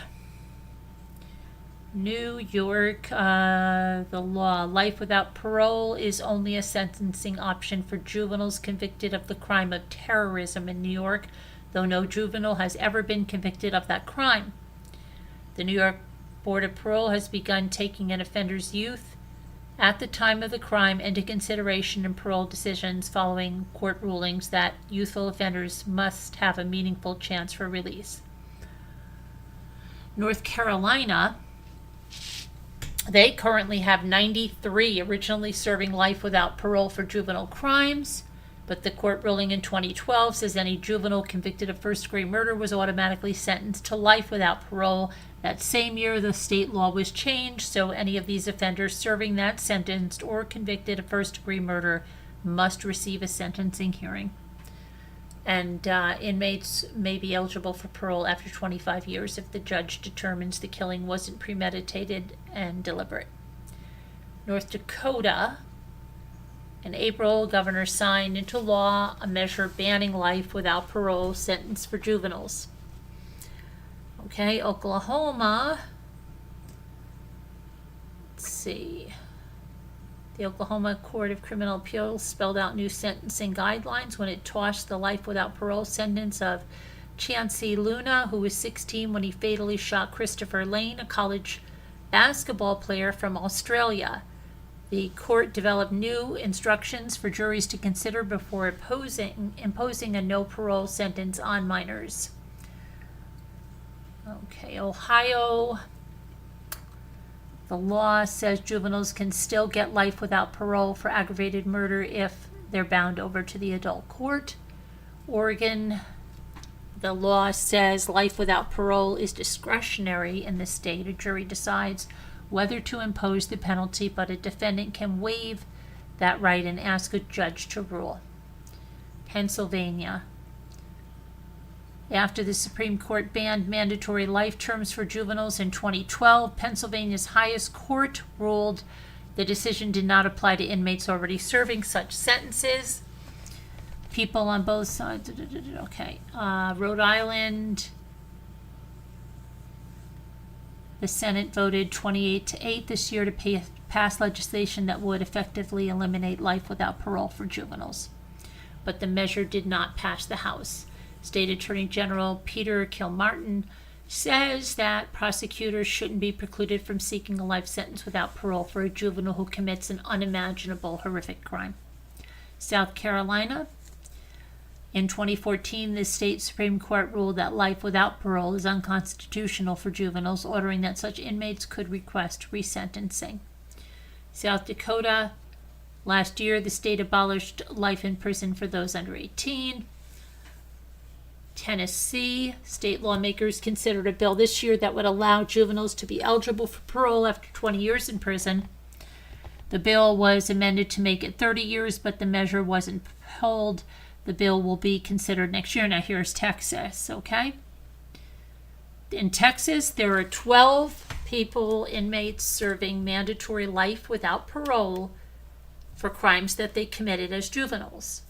the law, life without parole is only a sentencing option for juveniles convicted of the crime of terrorism in New York, though no juvenile has ever been convicted of that crime. The New York Board of Parole has begun taking an offender's youth at the time of the crime into consideration in parole decisions following court rulings that youthful offenders must have a meaningful chance for release. North Carolina, they currently have 93 originally serving life without parole for juvenile crimes, but the court ruling in 2012 says any juvenile convicted of first-degree murder was automatically sentenced to life without parole. That same year, the state law was changed, so any of these offenders serving that sentence or convicted of first-degree murder must receive a sentencing hearing. And inmates may be eligible for parole after 25 years if the judge determines the killing wasn't premeditated and deliberate. North Dakota, in April, governor signed into law a measure banning life without parole sentence for juveniles. Okay, Oklahoma, let's see. The Oklahoma Court of Criminal Appeals spelled out new sentencing guidelines when it tossed the life without parole sentence of Chancey Luna, who was 16 when he fatally shot Christopher Lane, a college basketball player from Australia. The court developed new instructions for juries to consider before imposing a no parole sentence on minors. Okay, Ohio. The law says juveniles can still get life without parole for aggravated murder if they're bound over to the adult court. Oregon, the law says life without parole is discretionary in the state. A jury decides whether to impose the penalty, but a defendant can waive that right and ask a judge to rule. Pennsylvania. After the Supreme Court banned mandatory life terms for juveniles in 2012, Pennsylvania's highest court ruled the decision did not apply to inmates already serving such sentences. People on both sides. Okay. Rhode Island, the Senate voted 28-8 this year to pass legislation that would effectively eliminate life without parole for juveniles. But the measure did not pass the House. State Attorney General Peter Kilmartin says that prosecutors shouldn't be precluded from seeking a life sentence without parole for a juvenile who commits an unimaginable, horrific crime. South Carolina, in 2014, the state Supreme Court ruled that life without parole is unconstitutional for juveniles, ordering that such inmates could request resentencing. South Dakota, last year, the state abolished life in prison for those under 18. Tennessee, state lawmakers considered a bill this year that would allow juveniles to be eligible for parole after 20 years in prison. The bill was amended to make it 30 years, but the measure wasn't upheld. The bill will be considered next year. Now here's Texas, okay? In Texas, there are 12 inmates serving mandatory life without parole for crimes that they committed as juveniles.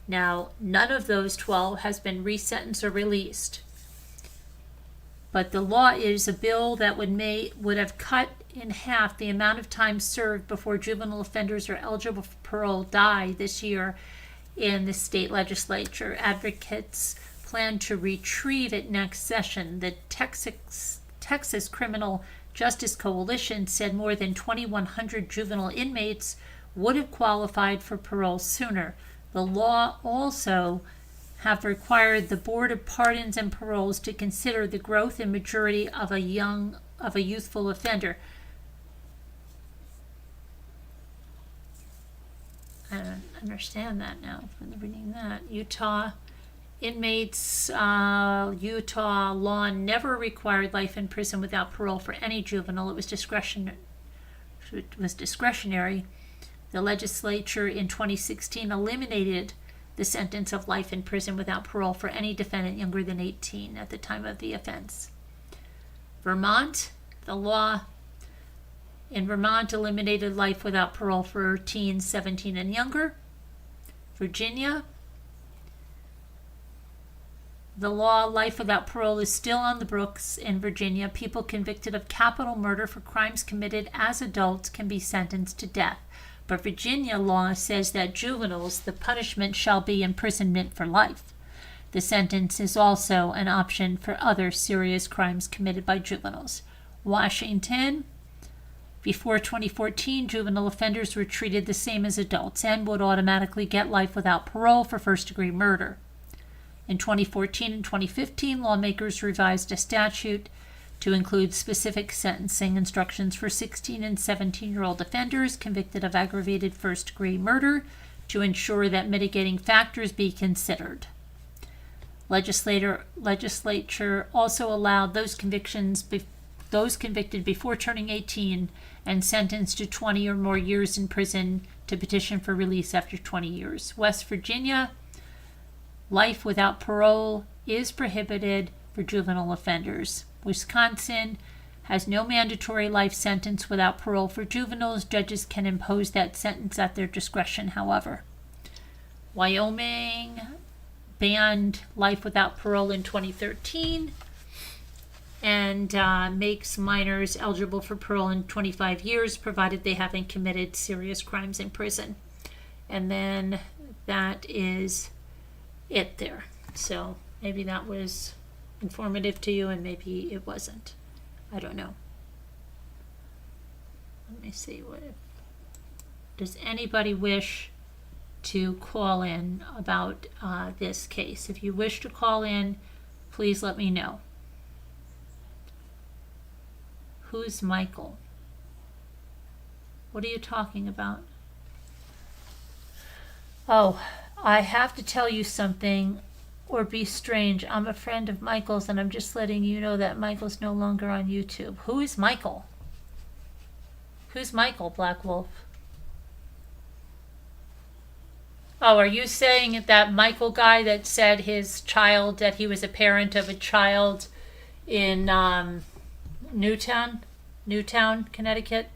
Now, none of those 12 has been resentenced or released. But the law is a bill that would have cut in half the amount of time served before juvenile offenders are eligible for parole die this year in the state legislature. Advocates plan to retrieve it next session. The Texas Criminal Justice Coalition said more than 2,100 juvenile inmates would have qualified for parole sooner. The law also have required the Board of Pardons and Paroles to consider the growth and maturity of a youthful offender. I don't understand that now from reading that. Utah law never required life in prison without parole for any juvenile. It was discretionary. The legislature in 2016 eliminated the sentence of life in prison without parole for any defendant younger than 18 at the time of the offense. Vermont, the law in Vermont eliminated life without parole for teens 17 and younger. Virginia, the law life without parole is still on the books in Virginia. People convicted of capital murder for crimes committed as adults can be sentenced to death. But Virginia law says that juveniles, the punishment shall be imprisonment for life. The sentence is also an option for other serious crimes committed by juveniles. Washington, before 2014, juvenile offenders were treated the same as adults and would automatically get life without parole for first-degree murder. In 2014 and 2015, lawmakers revised a statute to include specific sentencing instructions for 16 and 17-year-old offenders convicted of aggravated first-degree murder to ensure that mitigating factors be considered. Legislature also allowed those convicted before turning 18 and sentenced to 20 or more years in prison to petition for release after 20 years. West Virginia, life without parole is prohibited for juvenile offenders. Wisconsin has no mandatory life sentence without parole for juveniles. Judges can impose that sentence at their discretion, however. Wyoming banned life without parole in 2013 and makes minors eligible for parole in 25 years, provided they haven't committed serious crimes in prison. And then that is it there. So maybe that was informative to you and maybe it wasn't. I don't know. Let me see. Does anybody wish to call in about this case? If you wish to call in, please let me know. Who's Michael? What are you talking about? Oh, I have to tell you something or be strange. I'm a friend of Michael's and I'm just letting you know that Michael's no longer on YouTube. Who is Michael? Who's Michael, Black Wolf? Oh, are you saying that Michael guy that said his child, that he was a parent of a child in Newtown, Connecticut?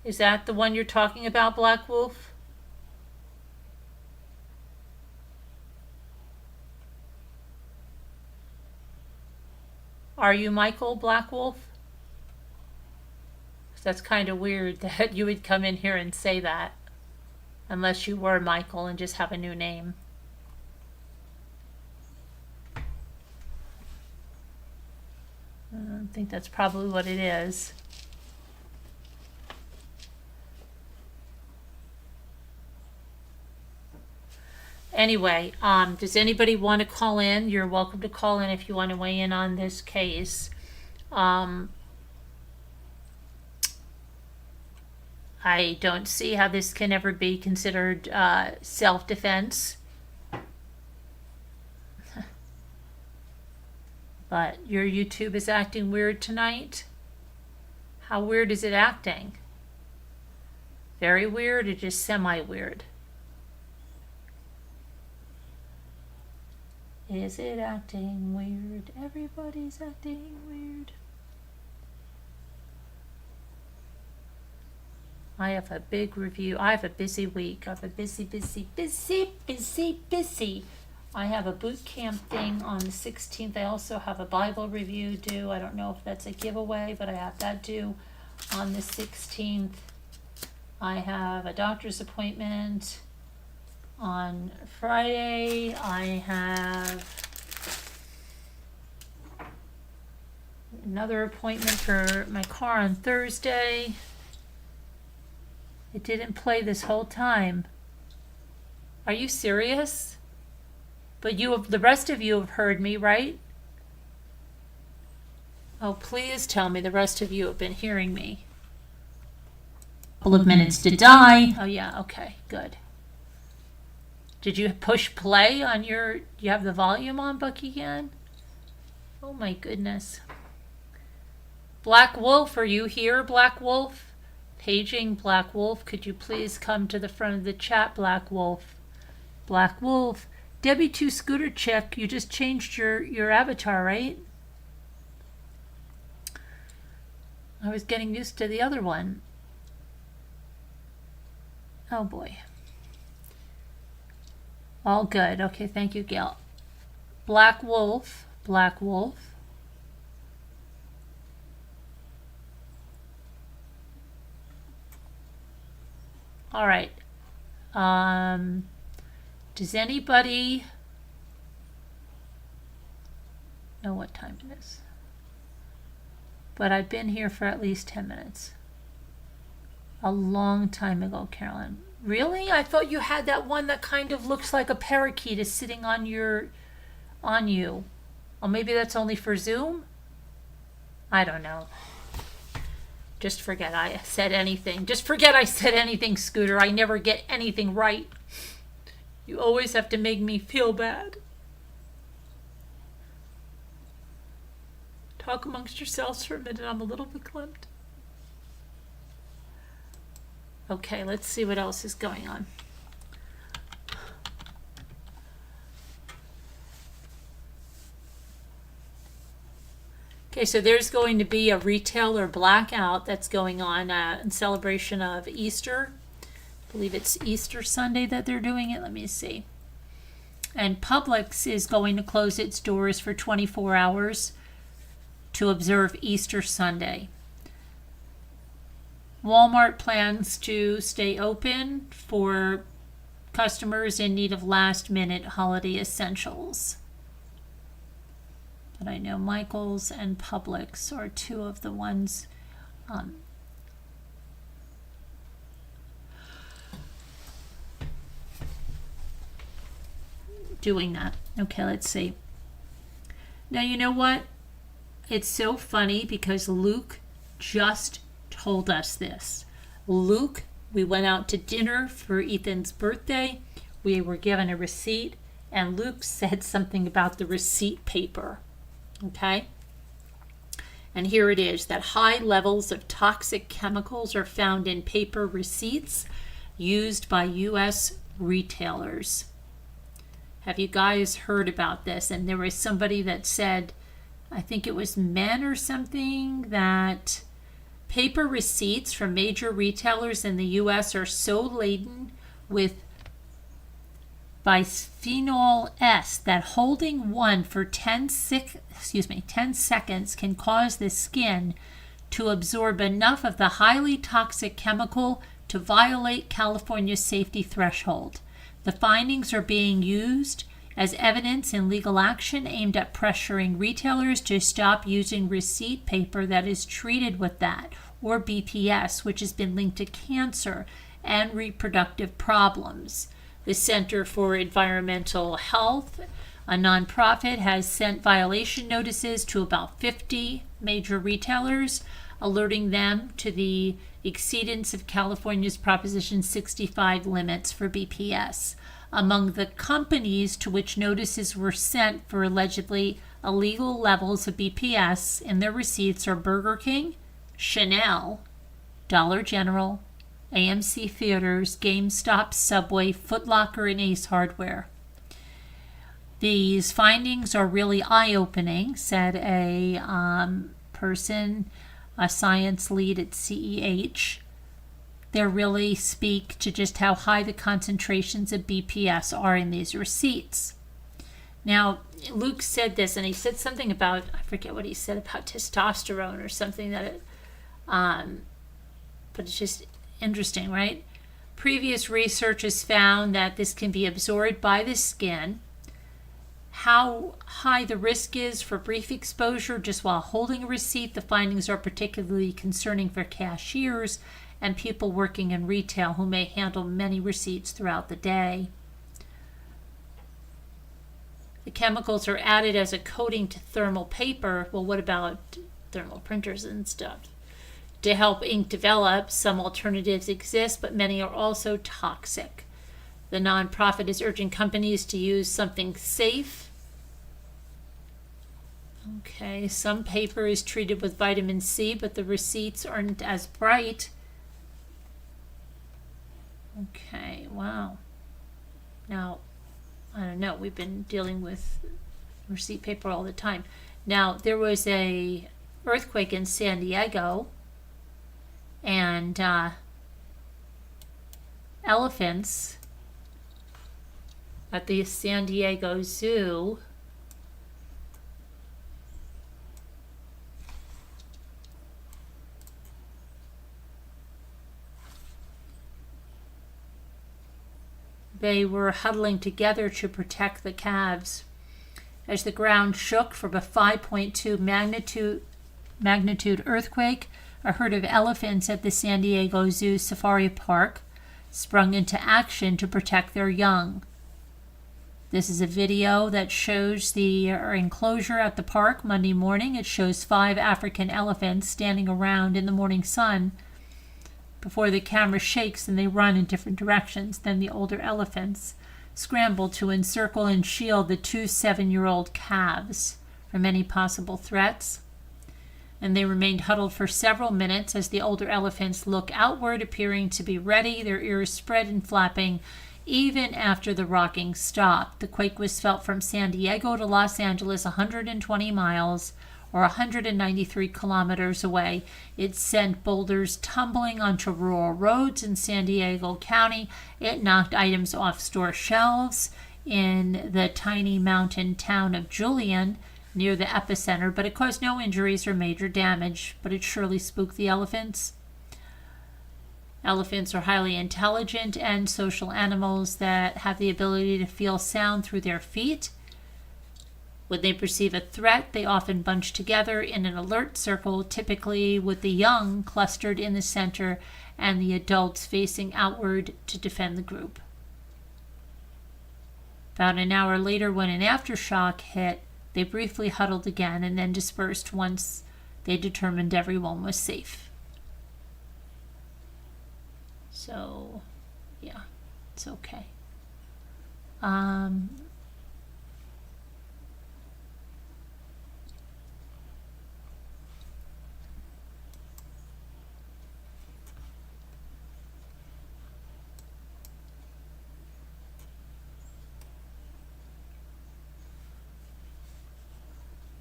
Is that the one you're talking about, Black Wolf? Are you Michael, Black Wolf? That's kind of weird that you would come in here and say that, unless you were Michael and just have a new name. I think that's probably what it is. Anyway, does anybody want to call in? You're welcome to call in if you want to weigh in on this case. I don't see how this can ever be considered self-defense. But your YouTube is acting weird tonight. How weird is it acting? Very weird or just semi-weird? Is it acting weird? Everybody's acting weird. I have a big review. I have a busy week. I have a busy I have a boot camp thing on the 16th. I also have a Bible review due. I don't know if that's a giveaway, but I have that due on the 16th. I have a doctor's appointment on Friday. I have another appointment for my car on Thursday. It didn't play this whole time. Are you serious? But the rest of you have heard me, right? Oh, please tell me the rest of you have been hearing me. Couple of minutes to die. Oh yeah, okay, good. Did you push play on you have the volume on, Bucky, again? Oh my goodness. Black Wolf, are you here, Black Wolf? Paging Black Wolf, could you please come to the front of the chat, Black Wolf? Black Wolf. Debbie 2 Scooter Chick, you just changed your avatar, right? I was getting used to the other one. Oh boy. All good. Okay, thank you, Gail. Black Wolf. Black Wolf. All right. Does anybody know what time it is? But I've been here for at least 10 minutes. A long time ago, Carolyn. Really? I thought you had that one that kind of looks like a parakeet is sitting on you. Oh, maybe that's only for Zoom? I don't know. Just forget I said anything. Just forget I said anything, Scooter. I never get anything right. You always have to make me feel bad. Talk amongst yourselves for a minute. I'm a little verklempt. Okay, let's see what else is going on. Okay, so there's going to be a retailer blackout that's going on in celebration of Easter. I believe it's Easter Sunday that they're doing it. Let me see. And Publix is going to close its doors for 24 hours to observe Easter Sunday. Walmart plans to stay open for customers in need of last-minute holiday essentials. But I know Michael's and Publix are two of the ones doing that. Okay, let's see. Now, you know what? It's so funny because Luke just told us this. Luke, we went out to dinner for Ethan's birthday. We were given a receipt, and Luke said something about the receipt paper. Okay? And here it is, that high levels of toxic chemicals are found in paper receipts used by U.S. retailers. Have you guys heard about this? And there was somebody that said, I think it was men or something, that paper receipts from major retailers in the U.S. are so laden with bisphenol S that holding one for 10 seconds can cause the skin to absorb enough of the highly toxic chemical to violate California's safety threshold. The findings are being used as evidence in legal action aimed at pressuring retailers to stop using receipt paper that is treated with that, or BPS, which has been linked to cancer and reproductive problems. The Center for Environmental Health, a nonprofit, has sent violation notices to about 50 major retailers, alerting them to the exceedance of California's Proposition 65 limits for BPS. Among the companies to which notices were sent for allegedly illegal levels of BPS in their receipts are Burger King, Chanel, Dollar General, AMC Theaters, GameStop, Subway, Foot Locker, and Ace Hardware. These findings are really eye-opening, said a person, a science lead at CEH. They really speak to just how high the concentrations of BPS are in these receipts. Now, Luke said this, and he said something about, I forget what he said about testosterone or something that it, but it's just interesting, right? Previous research has found that this can be absorbed by the skin. How high the risk is for brief exposure just while holding a receipt, the findings are particularly concerning for cashiers and people working in retail who may handle many receipts throughout the day. The chemicals are added as a coating to thermal paper. Well, what about thermal printers and stuff? To help ink develop, some alternatives exist, but many are also toxic. The nonprofit is urging companies to use something safe. Okay, some paper is treated with vitamin C, but the receipts aren't as bright. Okay, wow. Now, I don't know, we've been dealing with receipt paper all the time. Now, there was a earthquake in San Diego, and elephants at the San Diego Zoo they were huddling together to protect the calves. As the ground shook from a 5.2 magnitude earthquake, a herd of elephants at the San Diego Zoo Safari Park sprung into action to protect their young. This is a video that shows the enclosure at the park Monday morning. It shows 5 African elephants standing around in the morning sun. Before the camera shakes and they run in different directions, then the older elephants scramble to encircle and shield the 2 7-year-old calves from any possible threats. And they remained huddled for several minutes as the older elephants look outward, appearing to be ready, their ears spread and flapping, even after the rocking stopped. The quake was felt from San Diego to Los Angeles, 120 miles, or 193 kilometers away. It sent boulders tumbling onto rural roads in San Diego County. It knocked items off store shelves in the tiny mountain town of Julian, near the epicenter, but it caused no injuries or major damage, but it surely spooked the elephants. Elephants are highly intelligent and social animals that have the ability to feel sound through their feet. When they perceive a threat, they often bunch together in an alert circle, typically with the young clustered in the center and the adults facing outward to defend the group. About an hour later, when an aftershock hit, they briefly huddled again and then dispersed once they determined everyone was safe. So, yeah, it's okay.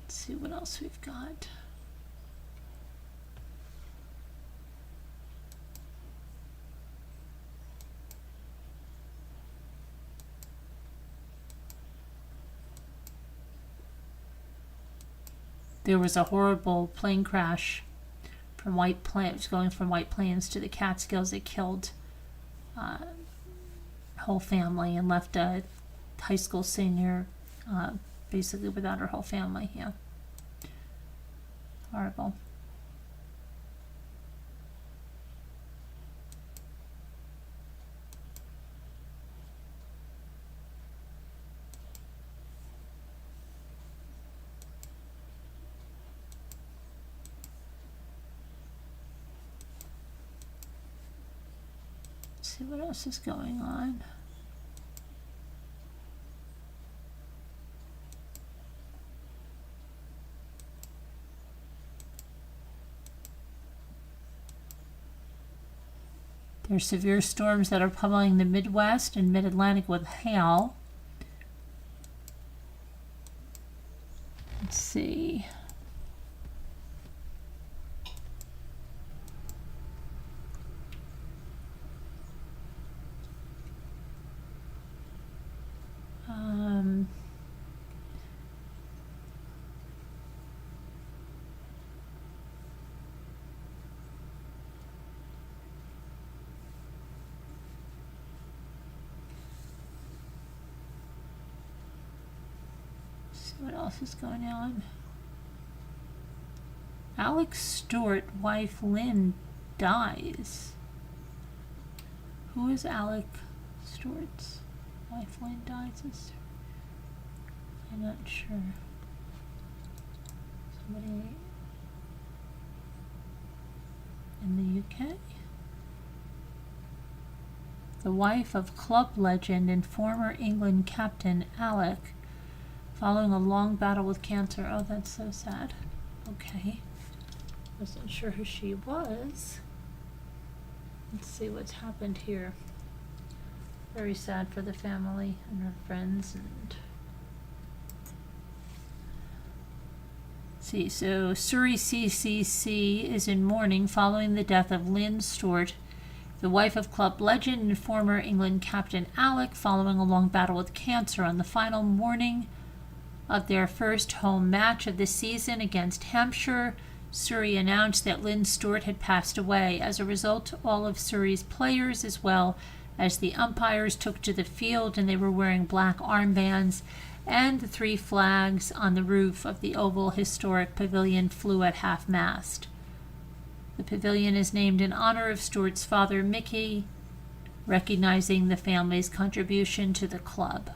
See what else we've got. There was a horrible plane crash from White Plains, going from White Plains to the Catskills. It killed whole family and left a high school senior basically without her whole family. Yeah. Horrible. Let's see what else is going on. There are severe storms that are pummeling the Midwest and Mid-Atlantic with hail. Let's see. See what else is going on. Alex Stewart, wife Lynn, dies. Who is Alec Stewart's wife? Lynn dies. I'm not sure. Somebody in the UK? The wife of club legend and former England captain Alec, following a long battle with cancer. Oh, that's so sad. Okay. Wasn't sure who she was. Let's see what's happened here. Very sad for the family and her friends. And see, so Surrey CCC is in mourning following the death of Lynn Stewart, the wife of club legend and former England captain Alec, following a long battle with cancer. On the final morning of their first home match of the season against Hampshire, Surrey announced that Lynn Stewart had passed away. As a result, all of Surrey's players, as well as the umpires, took to the field, and they were wearing black armbands, and the 3 flags on the roof of the Oval Historic Pavilion flew at half-mast. The pavilion is named in honor of Stewart's father, Mickey, recognizing the family's contribution to the club.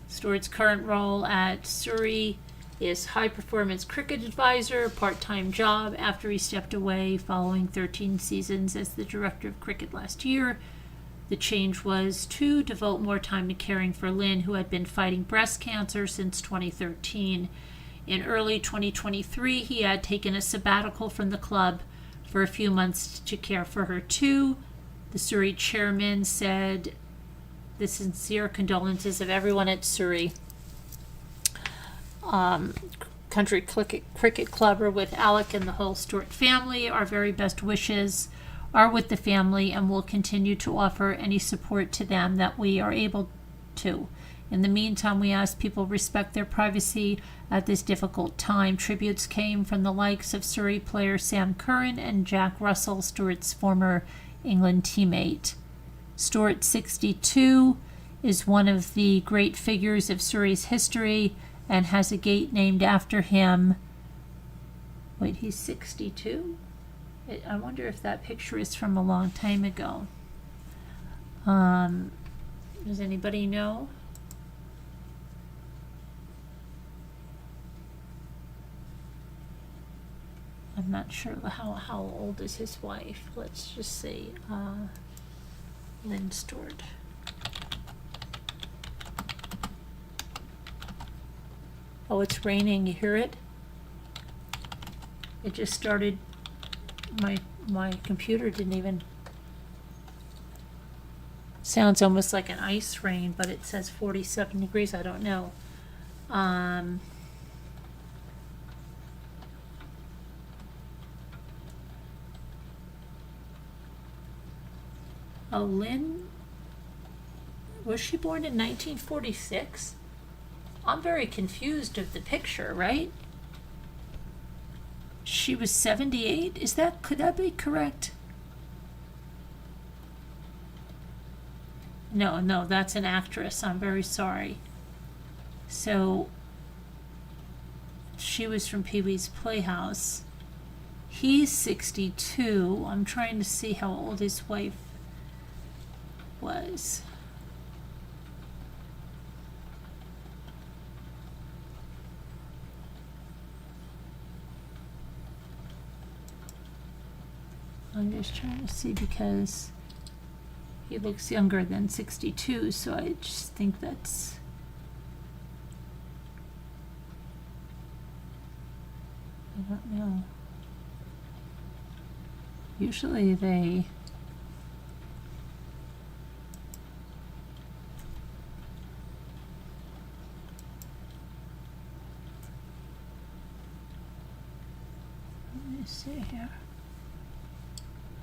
Stewart's current role at Surrey is high-performance cricket advisor, a part-time job after he stepped away following 13 seasons as the director of cricket last year. The change was to devote more time to caring for Lynn, who had been fighting breast cancer since 2013. In early 2023, he had taken a sabbatical from the club for a few months to care for her too. The Surrey chairman said, "The sincere condolences of everyone at Surrey Country Cricket Club are with Alec and the whole Stewart family. Our very best wishes are with the family, and will continue to offer any support to them that we are able to. In the meantime, we ask people respect their privacy at this difficult time." Tributes came from the likes of Surrey player Sam Curran and Jack Russell, Stewart's former England teammate. Stewart, 62, is one of the great figures of Surrey's history and has a gate named after him. Wait, he's 62? I wonder if that picture is from a long time ago. Does anybody know? I'm not sure how old is his wife. Let's just see. Lynn Stewart. Oh, it's raining. You hear it? It just started. My computer didn't even. Sounds almost like an ice rain, but it says 47 degrees. I don't know. Oh, Lynn, was she born in 1946? I'm very confused of the picture, right? She was 78? Could that be correct? No, that's an actress. I'm very sorry. So, she was from Pee-wee's Playhouse. He's 62. I'm trying to see how old his wife was. I'm just trying to see because he looks younger than 62, so I just think that's. I don't know. Usually they. Let me see here.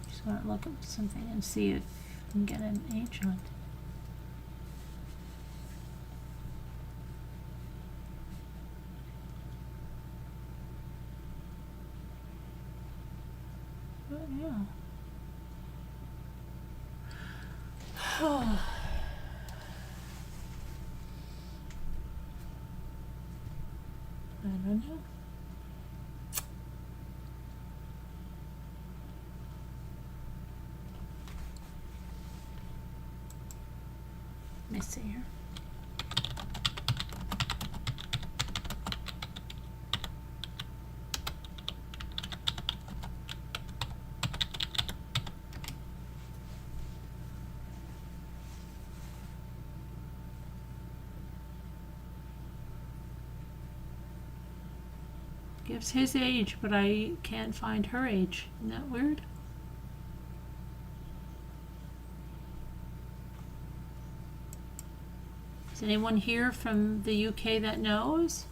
Just want to look up something and see if I can get an age on it. don't know. Let me see here. Gives his age, but I can't find her age. Isn't that weird? Is anyone here from the UK that knows?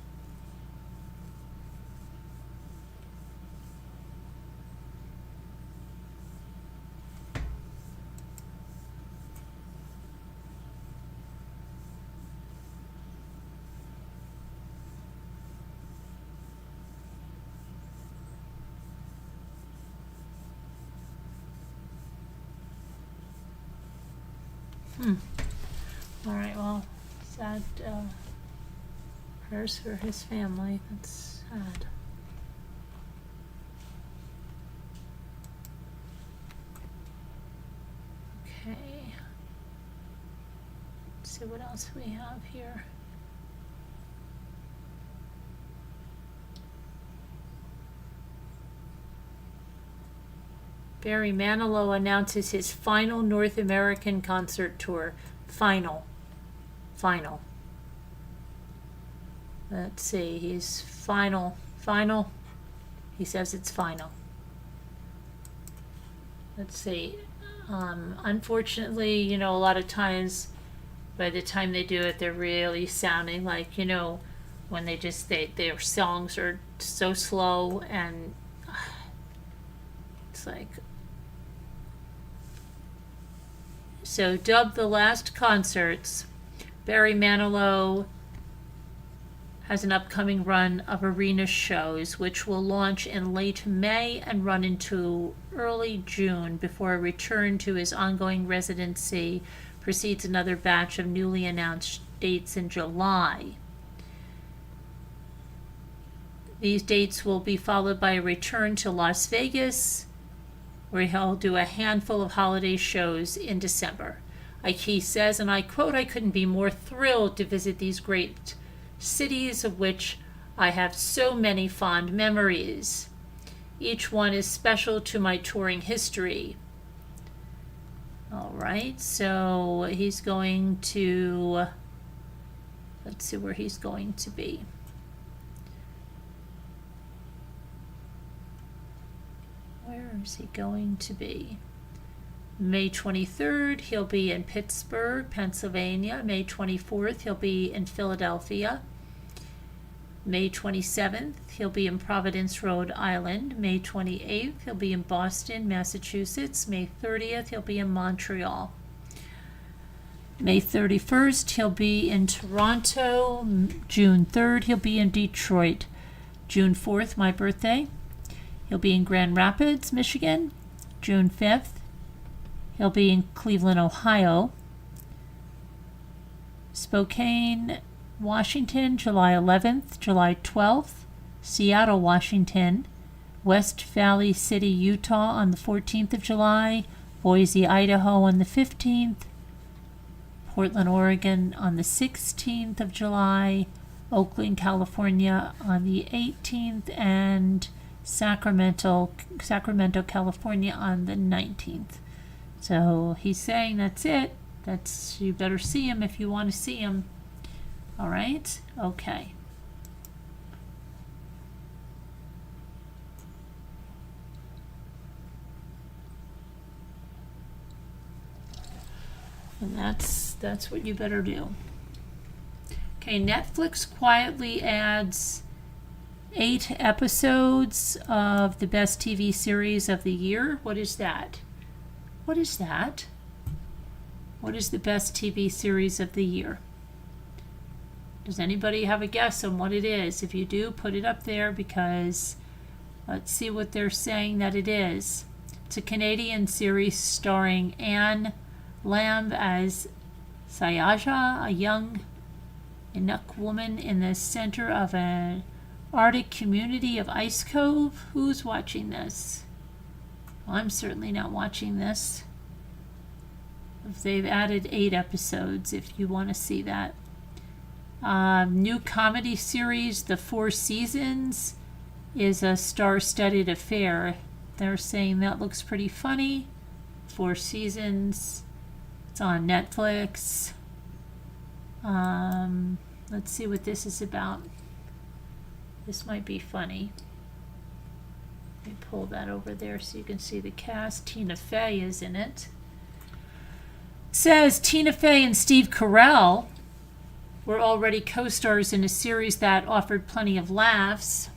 All right, well, sad prayers for his family. That's sad. Okay. Let's see what else we have here. Barry Manilow announces his final North American concert tour. Final. Let's see, he's final. He says it's final. Let's see. Unfortunately, you know, a lot of times by the time they do it, they're really sounding like, you know, when their songs are so slow, and it's like, so dubbed the last concerts, Barry Manilow has an upcoming run of arena shows which will launch in late May and run into early June before a return to his ongoing residency precedes another batch of newly announced dates in July. These dates will be followed by a return to Las Vegas, where he'll do a handful of holiday shows in December. He says, and I quote, "I couldn't be more thrilled to visit these great cities of which I have so many fond memories. Each one is special to my touring history." All right, so he's going to, let's see where he's going to be. Where is he going to be? May 23rd, he'll be in Pittsburgh, Pennsylvania. May 24th, he'll be in Philadelphia. May 27th, he'll be in Providence, Rhode Island. May 28th, he'll be in Boston, Massachusetts. May 30th, he'll be in Montreal. May 31st, he'll be in Toronto. June 3rd, he'll be in Detroit. June 4th, my birthday, he'll be in Grand Rapids, Michigan. June 5th, he'll be in Cleveland, Ohio. Spokane, Washington, July 11th, July 12th. Seattle, Washington. West Valley City, Utah on the 14th of July. Boise, Idaho on the 15th. Portland, Oregon on the 16th of July. Oakland, California on the 18th. And Sacramento, California on the 19th. So he's saying that's it. You better see him if you want to see him. All right? Okay. And that's what you better do. Okay, Netflix quietly adds 8 episodes of the best TV series of the year. What is that? What is that? What is the best TV series of the year? Does anybody have a guess on what it is? If you do, put it up there, because let's see what they're saying that it is. It's a Canadian series starring Anne Lamb as Sayaja, a young Inuk woman in the center of an Arctic Community of Ice Cove. Who's watching this? Well, I'm certainly not watching this. They've added 8 episodes if you want to see that. New comedy series, The Four Seasons, is a star-studded affair. They're saying that looks pretty funny. 4 seasons. It's on Netflix. Let's see what this is about. This might be funny. Let me pull that over there so you can see the cast. Tina Fey is in it. Says Tina Fey and Steve Carell were already co-stars in a series that offered plenty of laughs.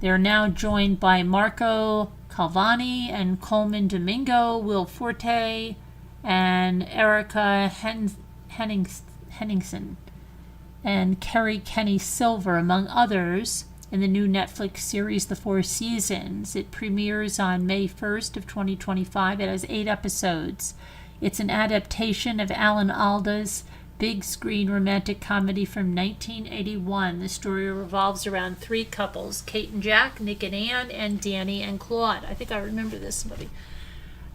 They're now joined by Marco Calvani and Coleman Domingo, Will Forte, and Erica Henningsen, and Kerry Kenny Silver, among others, in the new Netflix series The Four Seasons. It premieres on May 1st of 2025. It has 8 episodes. It's an adaptation of Alan Alda's big screen romantic comedy from 1981. The story revolves around 3 couples, Kate and Jack, Nick and Anne, and Danny and Claude. I think I remember this movie.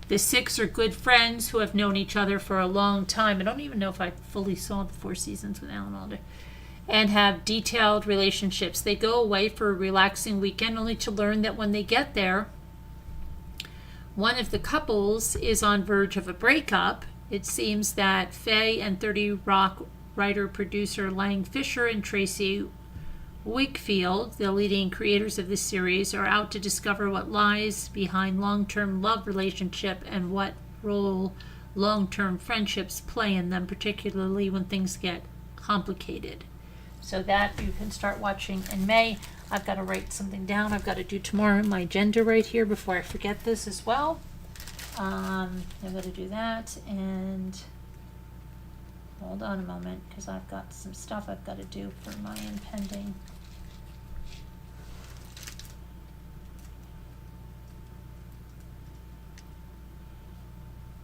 The 6 are good friends who have known each other for a long time. I don't even know if I fully saw The Four Seasons with Alan Alda. And have detailed relationships. They go away for a relaxing weekend only to learn that when they get there, one of the couples is on verge of a breakup. It seems that Faye and 30 Rock writer-producer Lang Fisher and Tracy Wakefield, the leading creators of this series, are out to discover what lies behind long-term love relationship and what role long-term friendships play in them, particularly when things get complicated. So that you can start watching in May. I've got to write something down. I've got to do tomorrow my agenda right here before I forget this as well. I'm going to do that, and hold on a moment because I've got some stuff I've got to do for my impending.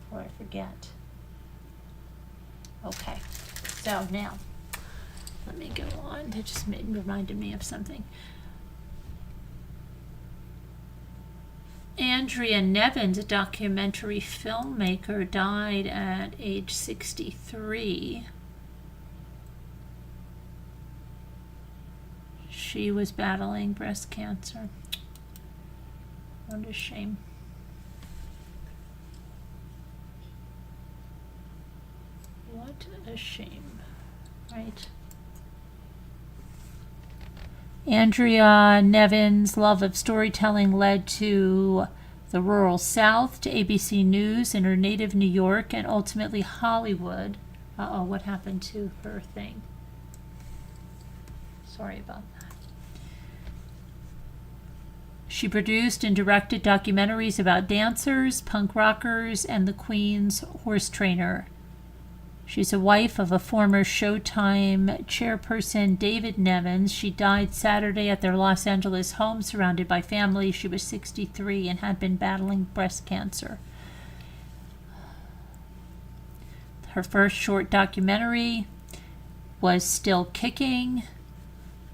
Before I forget. Okay, so now let me go on. It just reminded me of something. Andrea Nevins, a documentary filmmaker, died at age 63. She was battling breast cancer. What a shame. What a shame, right? Andrea Nevins' love of storytelling led to the rural South, to ABC News in her native New York, and ultimately Hollywood. What happened to her thing? Sorry about that. She produced and directed documentaries about dancers, punk rockers, and the Queen's horse trainer. She's a wife of a former Showtime chairperson, David Nevins. She died Saturday at their Los Angeles home, surrounded by family. She was 63 and had been battling breast cancer. Her first short documentary was Still Kicking.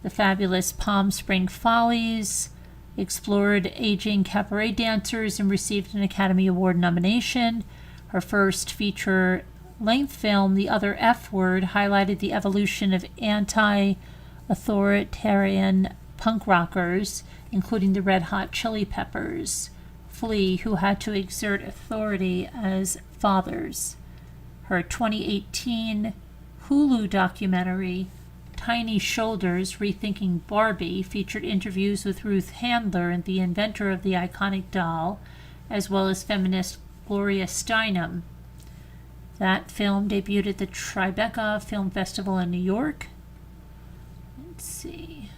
The Fabulous Palm Spring Follies explored aging cabaret dancers and received an Academy Award nomination. Her first feature-length film, The Other F Word, highlighted the evolution of anti-authoritarian punk rockers, including the Red Hot Chili Peppers, Flea, who had to exert authority as fathers. Her 2018 Hulu documentary, Tiny Shoulders, Rethinking Barbie, featured interviews with Ruth Handler, the inventor of the iconic doll, as well as feminist Gloria Steinem. That film debuted at the Tribeca Film Festival in New York. Let's see.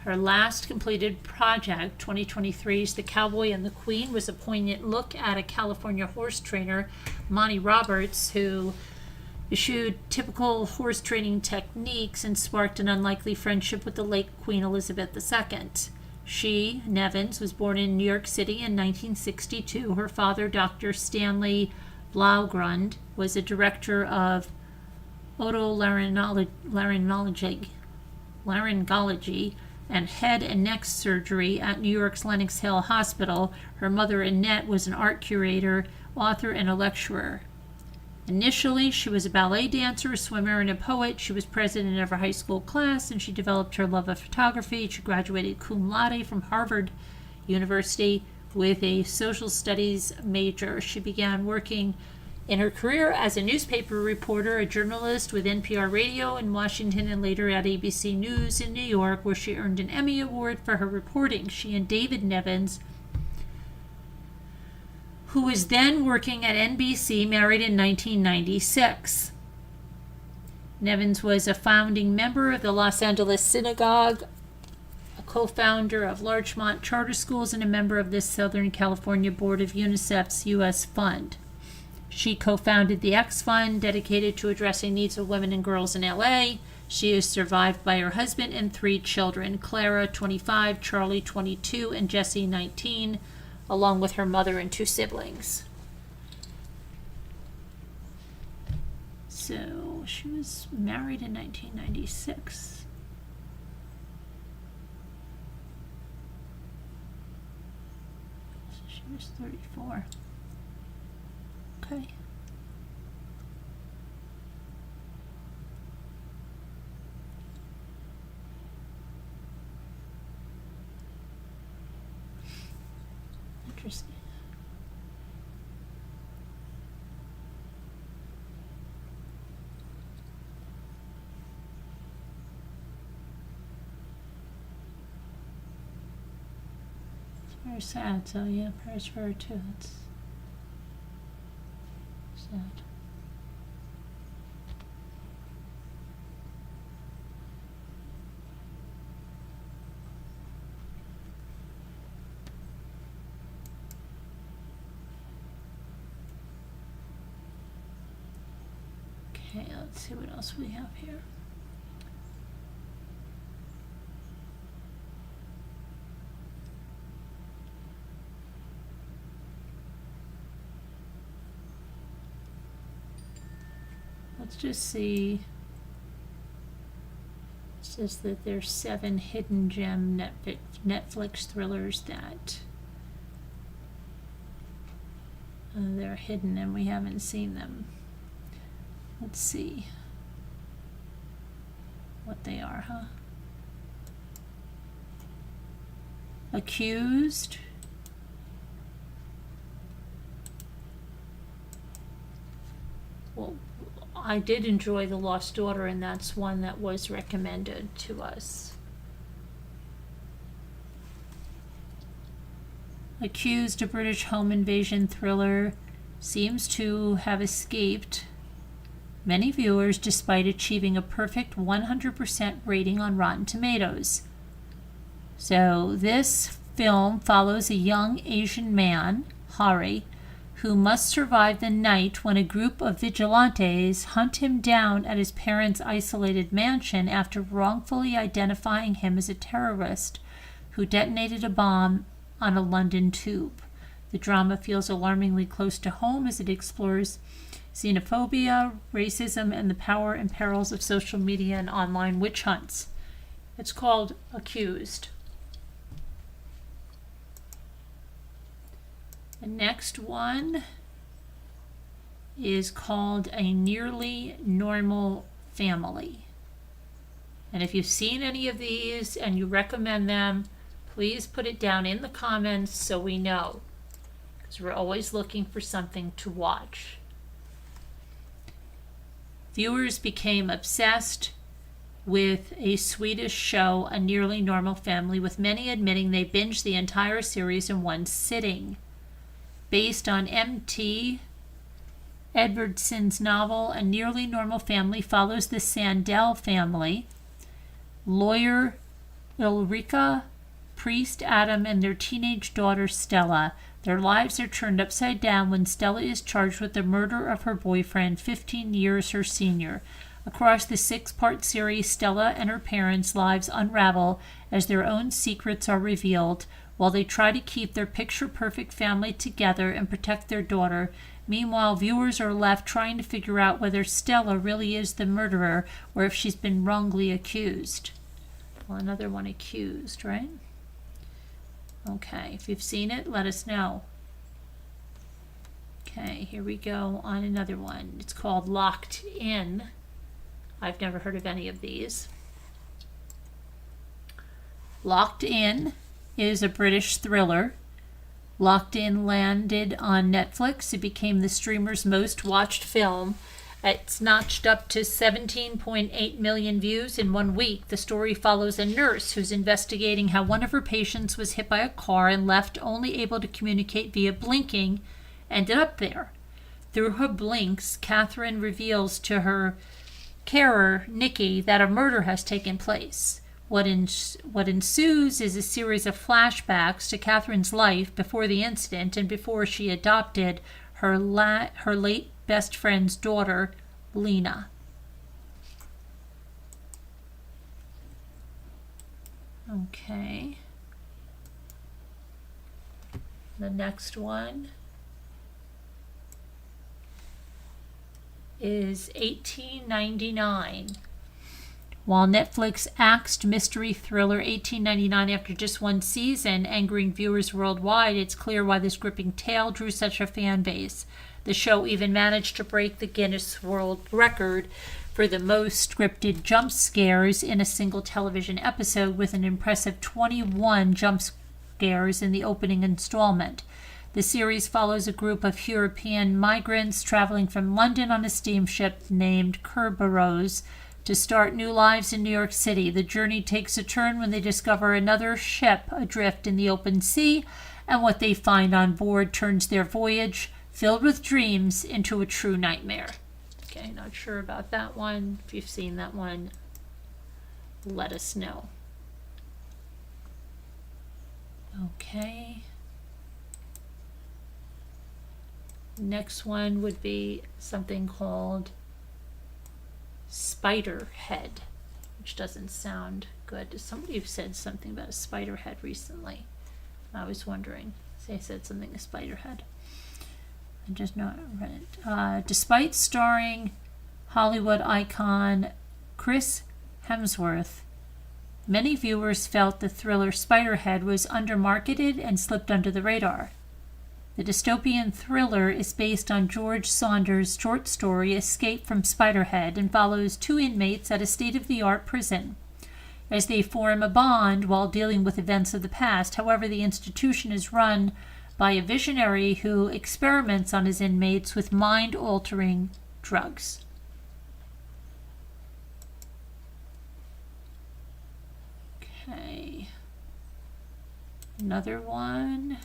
Her last completed project, 2023's The Cowboy and the Queen, was a poignant look at a California horse trainer, Monty Roberts, who eschewed typical horse training techniques and sparked an unlikely friendship with the late Queen Elizabeth II. She, Nevins, was born in New York City in 1962. Her father, Dr. Stanley Blaugrund, was a director of otolaryngology, and head and neck surgery at New York's Lenox Hill Hospital. Her mother, Annette, was an art curator, author, and a lecturer. Initially, she was a ballet dancer, a swimmer, and a poet. She was president of her high school class, and she developed her love of photography. She graduated cum laude from Harvard University with a social studies major. She began working in her career as a newspaper reporter, a journalist with NPR Radio in Washington, and later at ABC News in New York, where she earned an Emmy Award for her reporting. She and David Nevins, who was then working at NBC, married in 1996. Nevins was a founding member of the Los Angeles Synagogue, a co-founder of Larchmont Charter Schools, and a member of the Southern California Board of UNICEF's U.S. Fund. She co-founded the X Fund, dedicated to addressing needs of women and girls in LA. She is survived by her husband and 3 children, Clara, 25, Charlie, 22, and Jesse, 19, along with her mother and 2 siblings. So she was married in 1996. So she was 34. Okay. Interesting. It's very sad, so yeah, prayers for her too. It's sad. Okay, let's see what else we have here. Let's just see. It says that there's 7 hidden gem Netflix thrillers that they're hidden and we haven't seen them. Let's see what they are, huh? Accused. Well, I did enjoy The Lost Daughter, and that's one that was recommended to us. Accused, a British home invasion thriller, seems to have escaped many viewers despite achieving a perfect 100% rating on Rotten Tomatoes. So this film follows a young Asian man, Hari, who must survive the night when a group of vigilantes hunt him down at his parents' isolated mansion after wrongfully identifying him as a terrorist who detonated a bomb on a London tube. The drama feels alarmingly close to home as it explores xenophobia, racism, and the power and perils of social media and online witch hunts. It's called Accused. The next one is called A Nearly Normal Family. And if you've seen any of these and you recommend them, please put it down in the comments so we know, because we're always looking for something to watch. Viewers became obsessed with a Swedish show, A Nearly Normal Family, with many admitting they binged the entire series in one sitting. Based on M.T. Edwardson's novel, A Nearly Normal Family follows the Sandell family, lawyer Ulrika, priest Adam, and their teenage daughter Stella. Their lives are turned upside down when Stella is charged with the murder of her boyfriend, 15 years her senior. Across the 6-part series, Stella and her parents' lives unravel as their own secrets are revealed. while they try to keep their picture-perfect family together and protect their daughter. Meanwhile, viewers are left trying to figure out whether Stella really is the murderer or if she's been wrongly accused. Well, another one accused, right? Okay, if you've seen it, let us know. Okay, here we go on another one. It's called Locked In. I've never heard of any of these. Locked In is a British thriller. Locked In landed on Netflix. It became the streamer's most watched film. It's notched up to 17.8 million views in 1 week. The story follows a nurse who's investigating how one of her patients was hit by a car and left only able to communicate via blinking, ended up there. Through her blinks, Catherine reveals to her carer, Nikki, that a murder has taken place. What ensues is a series of flashbacks to Catherine's life before the incident and before she adopted her late best friend's daughter, Lena. Okay. The next one is 1899. While Netflix axed mystery thriller 1899 after just 1 season, angering viewers worldwide, it's clear why this gripping tale drew such a fan base. The show even managed to break the Guinness World Record for the most scripted jump scares in a single television episode, with an impressive 21 jump scares in the opening installment. The series follows a group of European migrants traveling from London on a steamship named Kerberos to start new lives in New York City. The journey takes a turn when they discover another ship adrift in the open sea, and what they find on board turns their voyage, filled with dreams, into a true nightmare. Okay, not sure about that one. If you've seen that one, let us know. Okay. Next one would be something called Spiderhead, which doesn't sound good. Somebody said something about a spider head recently. I was wondering. They said something, a spider head. I just not read it. Despite starring Hollywood icon Chris Hemsworth, many viewers felt the thriller Spiderhead was undermarketed and slipped under the radar. The dystopian thriller is based on George Saunders' short story Escape from Spiderhead and follows 2 inmates at a state-of-the-art prison as they form a bond while dealing with events of the past. However, the institution is run by a visionary who experiments on his inmates with mind-altering drugs. Okay. Another one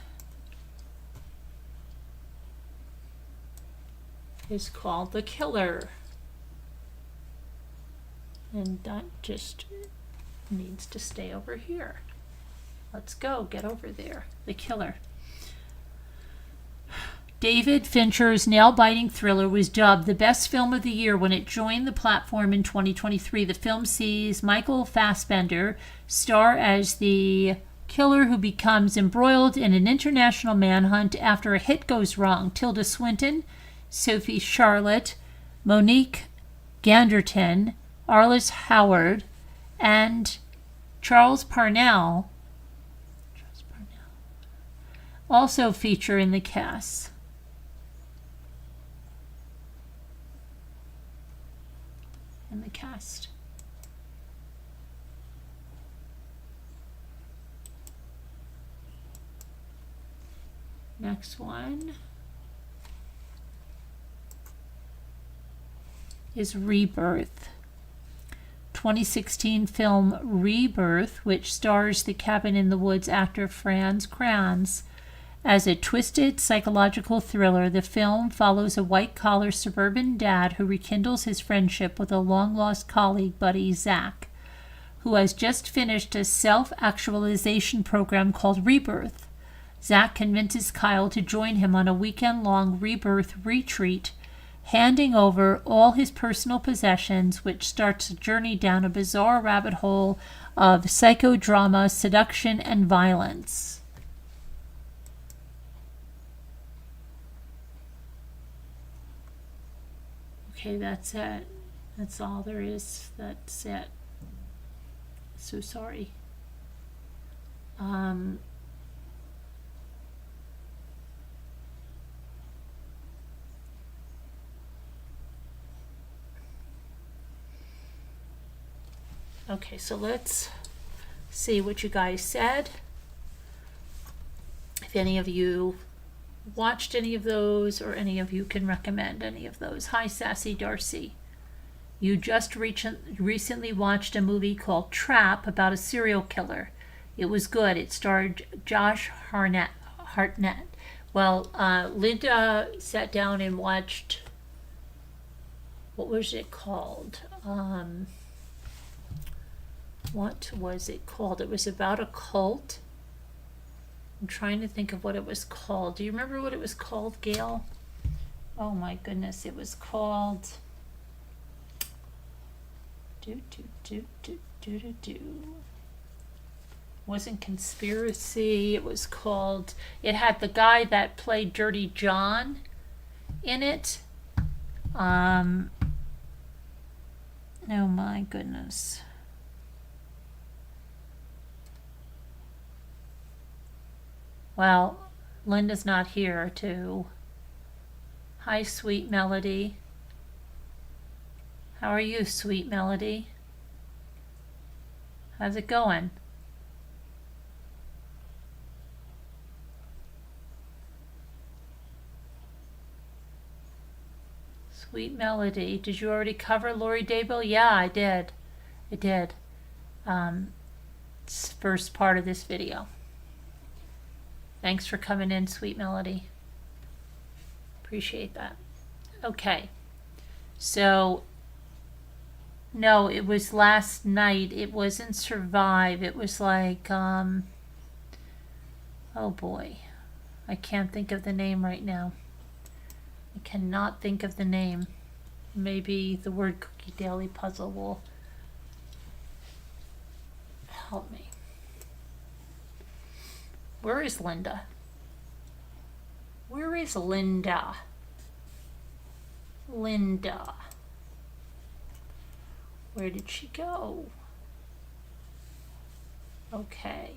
is called The Killer. And that just needs to stay over here. Let's go, get over there. The Killer. David Fincher's nail-biting thriller was dubbed the best film of the year when it joined the platform in 2023. The film sees Michael Fassbender star as the killer who becomes embroiled in an international manhunt after a hit goes wrong. Tilda Swinton, Sophie Charlotte, Monique Ganderton, Arliss Howard, and Charles Parnell also feature in the cast. Next one is Rebirth. 2016 film Rebirth, which stars the Cabin in the Woods actor Franz Kranz as a twisted psychological thriller. The film follows a white-collar suburban dad who rekindles his friendship with a long-lost colleague buddy, Zach, who has just finished a self-actualization program called Rebirth. Zach convinces Kyle to join him on a weekend-long rebirth retreat, handing over all his personal possessions, which starts a journey down a bizarre rabbit hole of psychodrama, seduction, and violence. Okay, that's it. That's all there is. That's it. So sorry. Okay, so let's see what you guys said. If any of you watched any of those, or any of you can recommend any of those. Hi, Sassy Darcy. You just recently watched a movie called Trap about a serial killer. It was good. It starred Josh Hartnett. Well, Linda sat down and watched, what was it called? What was it called? It was about a cult. I'm trying to think of what it was called. Do you remember what it was called, Gail? Oh my goodness, it was called... Wasn't Conspiracy. It was called... It had the guy that played Dirty John in it. Oh my goodness. Well, Linda's not here to... Hi, Sweet Melody. How are you, Sweet Melody? How's it going? Sweet Melody. Did you already cover Vallow Daybell? Yeah, I did. I did. It's the first part of this video. Thanks for coming in, Sweet Melody. Appreciate that. Okay. So... No, it was last night. It wasn't Survive. It was like, oh boy. I can't think of the name right now. I cannot think of the name. Maybe the word Cookie Daily Puzzle will help me. Where is Linda? Where is Linda? Linda. Where did she go? Okay.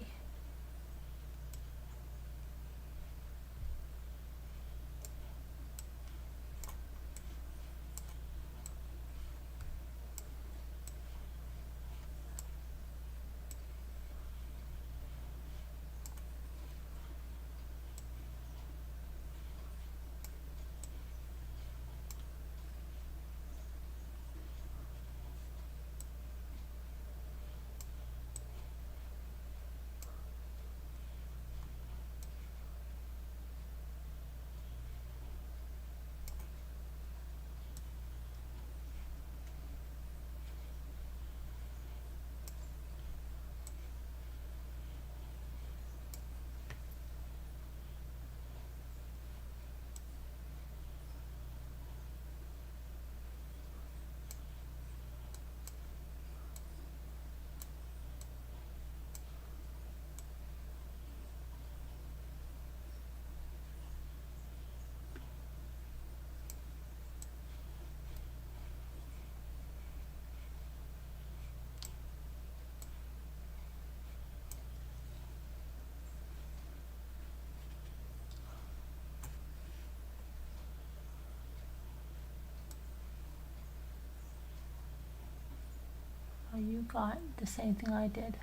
Oh, you got the same thing I did.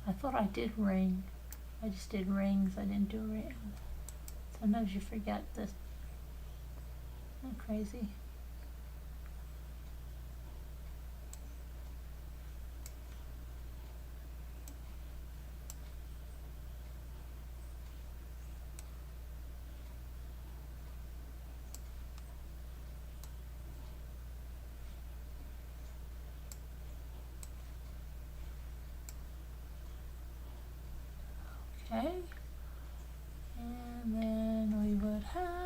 I thought I did ring. I just did rings. I didn't do ring. Sometimes you forget this. Isn't that crazy? Okay. And then we would have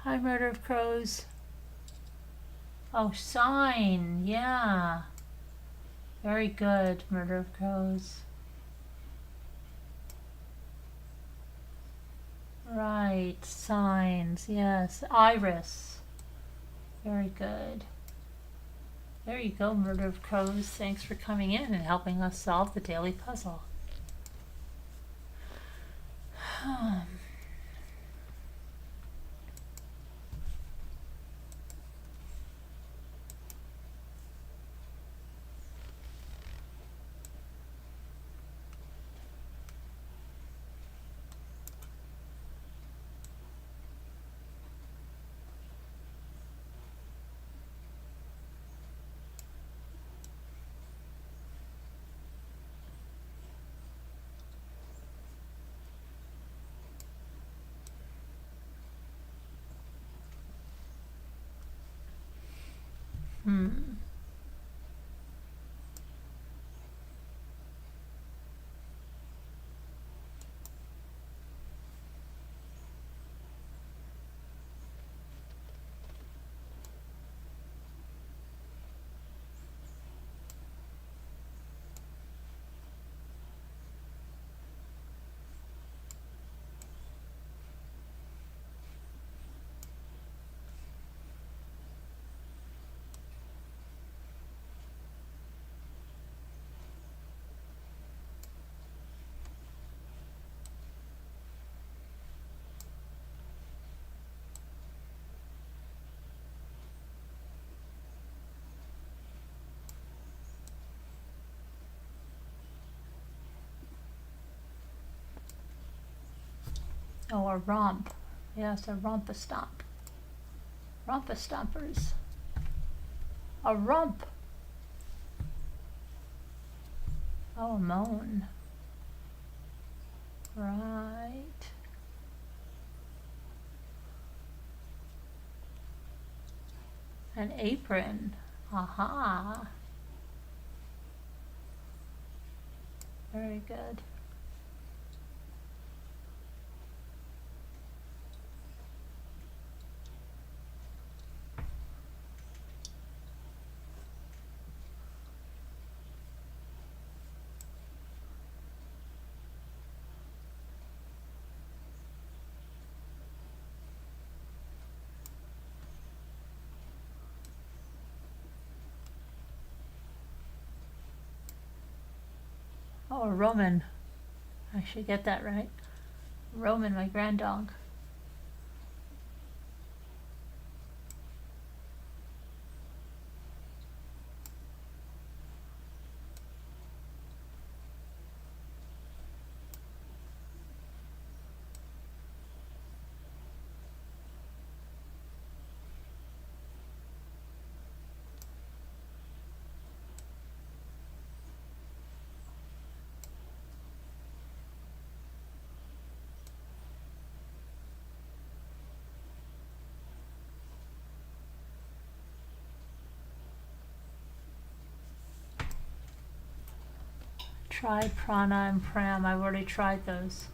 Hi, Murder of Crows. Oh, sign. Yeah. Very good, Murder of Crows. Right, signs. Yes. Iris. Very good. There you go, Murder of Crows. Thanks for coming in and helping us solve the daily puzzle. Oh, a romp. Yes, a romp-a-stomp. Romp-a-stompers. A romp. Oh, a moan. Right. An apron. Aha. Very good. Oh, a Roman. I should get that right. Roman, my grand dog. Tried prana and pram. I've already tried those.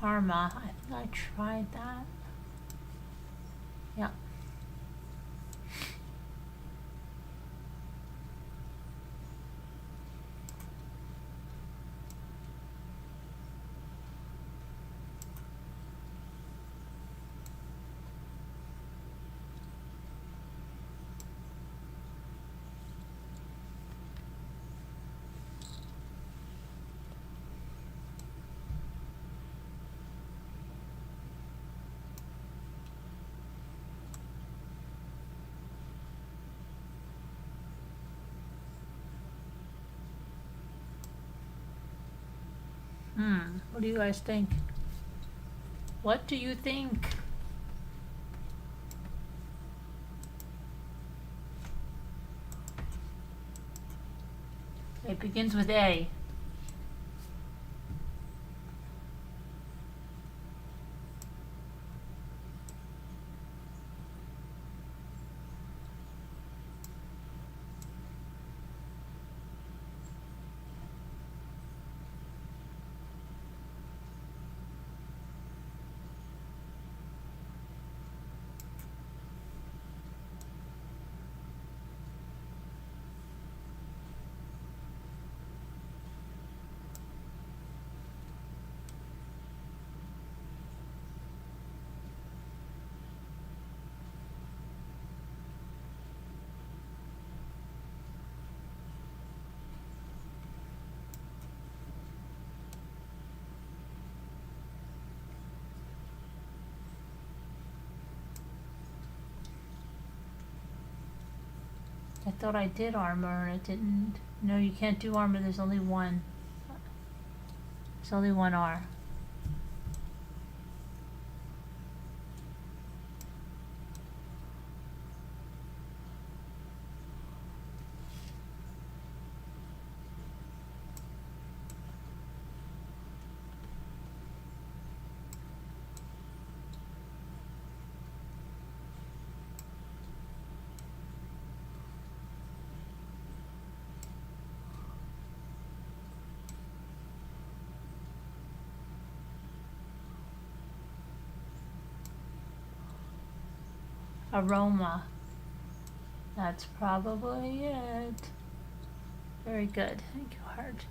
Karma. I think I tried that. Yeah. What do you guys think? What do you think? It begins with A. I thought I did armor and it didn't. No, you can't do armor. There's only one. There's only one R. Aroma. That's probably it. Very good. Thank you, Heart.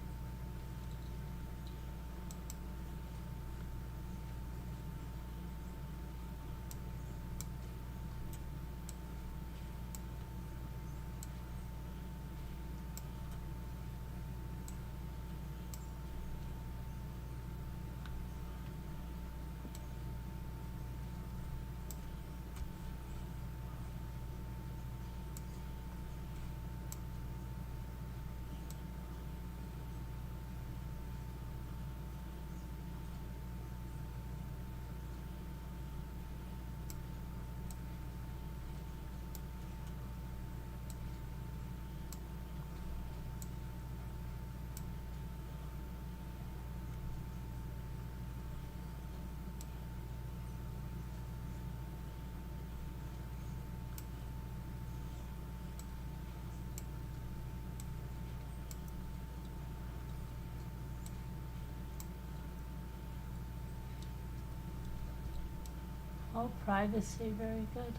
Oh, privacy. Very good.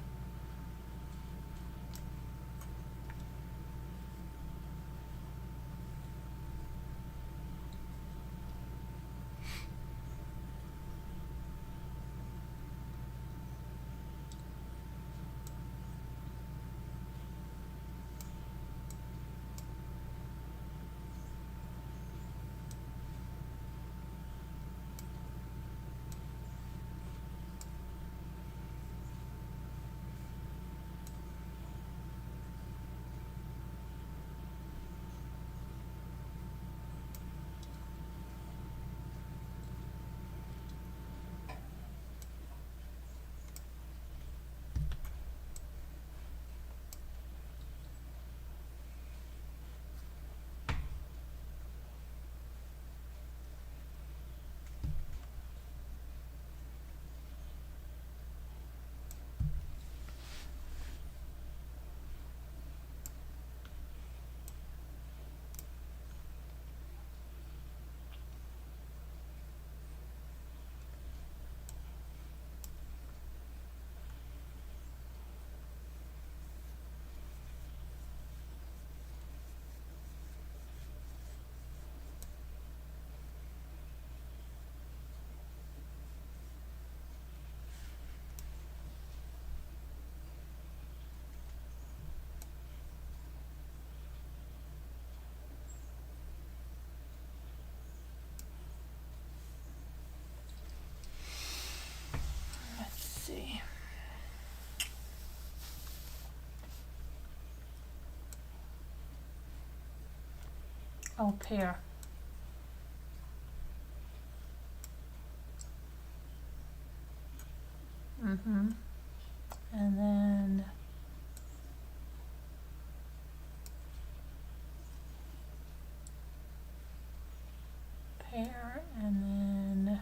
Oh, pair. And then pair, and then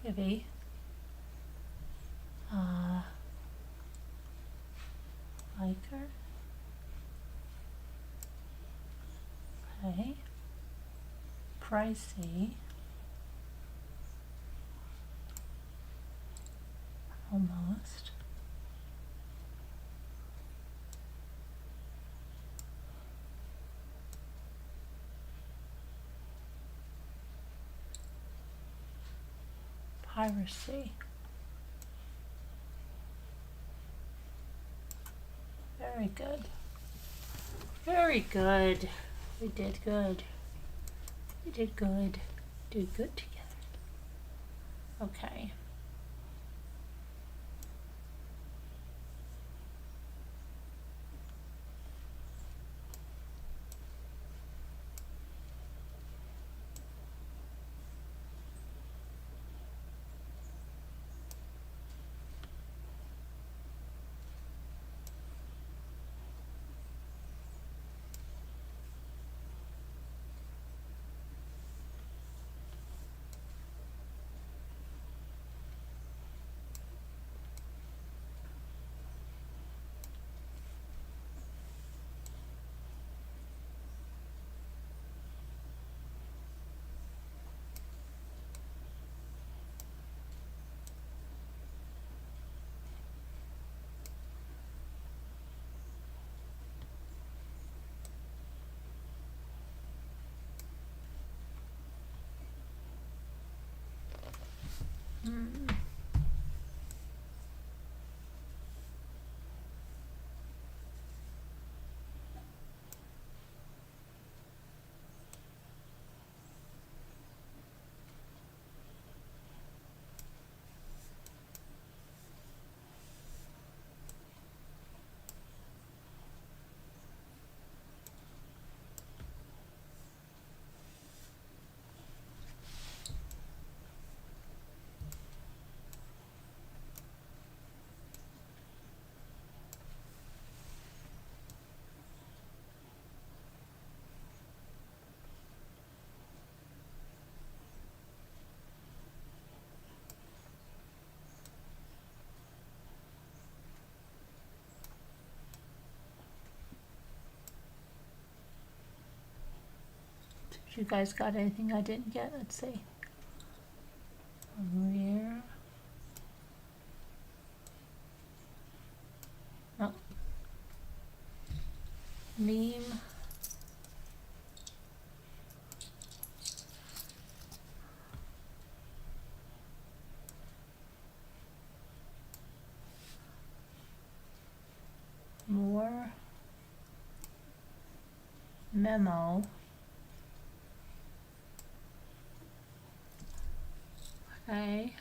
privy. Liker. Okay. Pricey. Almost. Piracy. Very good. Very good. We did good. We did good. Did good together. Okay. You guys got anything I didn't get? Let's see. Rear. No. Meme. More. Memo. Okay.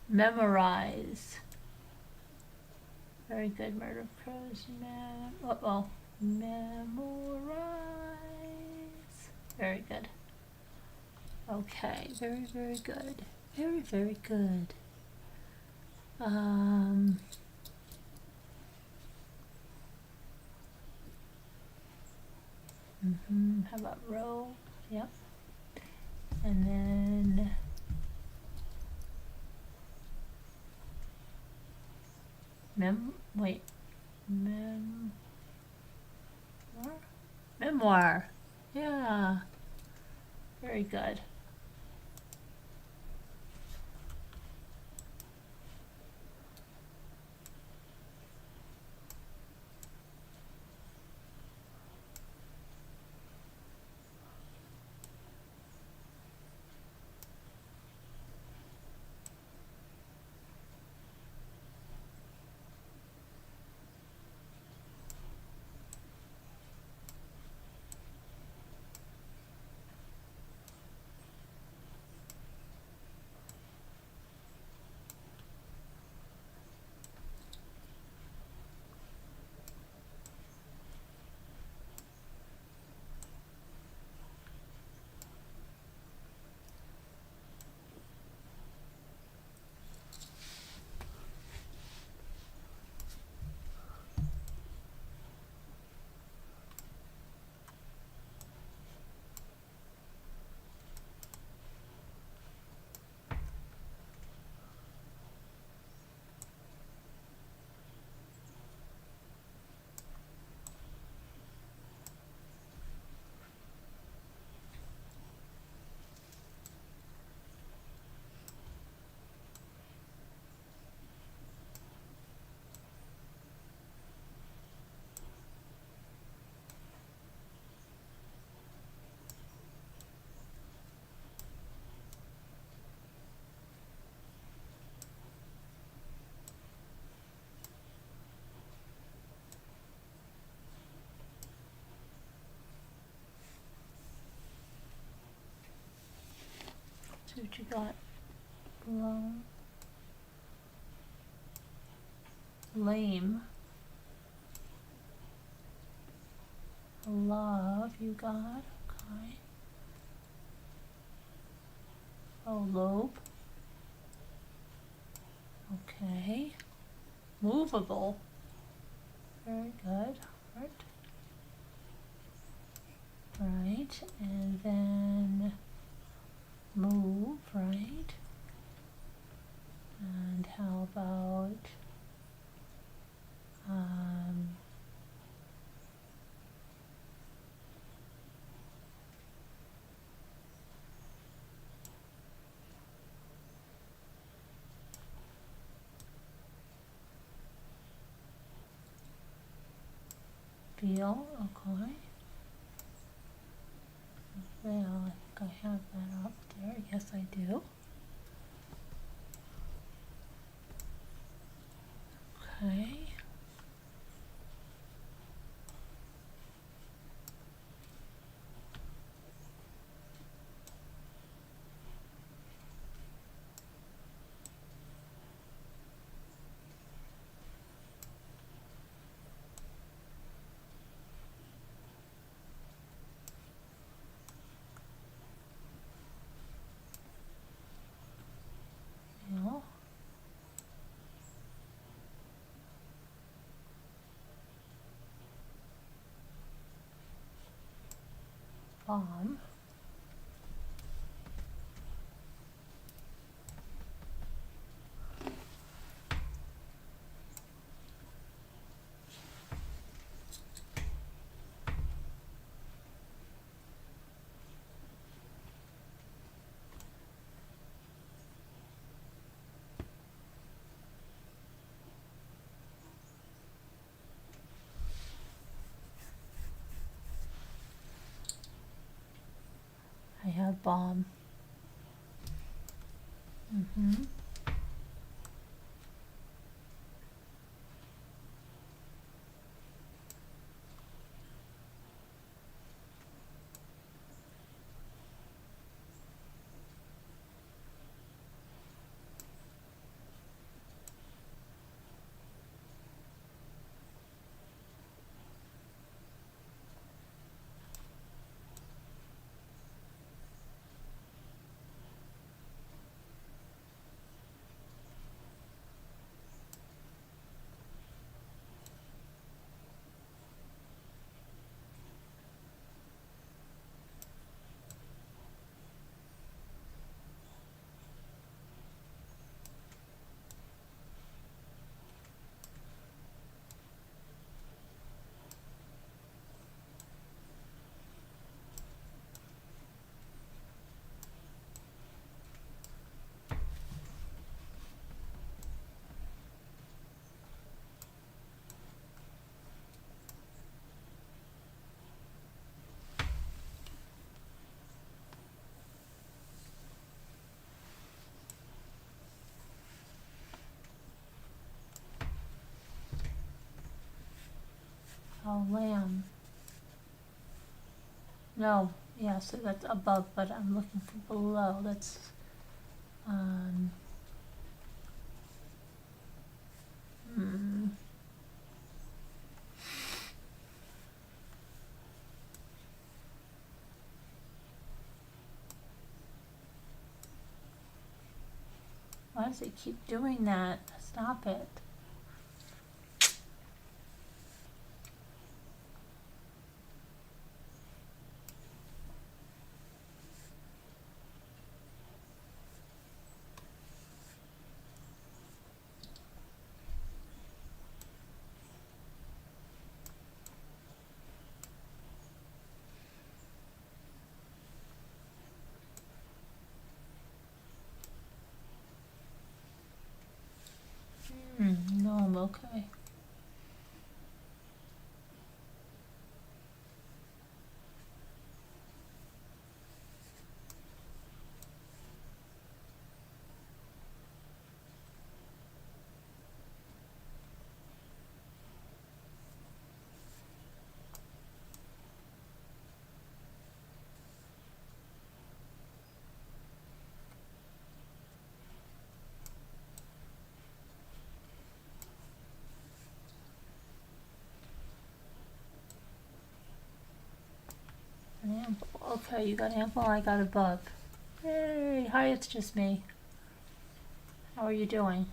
Memorize. Very good. Murder of crows. Memorize. Very good. Okay. Very, very good. Very, very good. How about row? Yep. And then memoir. Yeah. Very good. See what you got. Lame. Love you got. Okay. Oh, lobe. Okay. Movable. Very good. Right. And then move, right? And how about feel? Okay. Well, I think I have that up there. Yes, I do. Okay. Feel. Bomb. I have bomb. Oh, lamb. No, yeah, so that's above, but I'm looking for below. That's, hmm. Why does it keep doing that? Stop it. No, I'm okay. An ample. Okay, you got ample, I got above. Hey, hi, it's just me. How are you doing?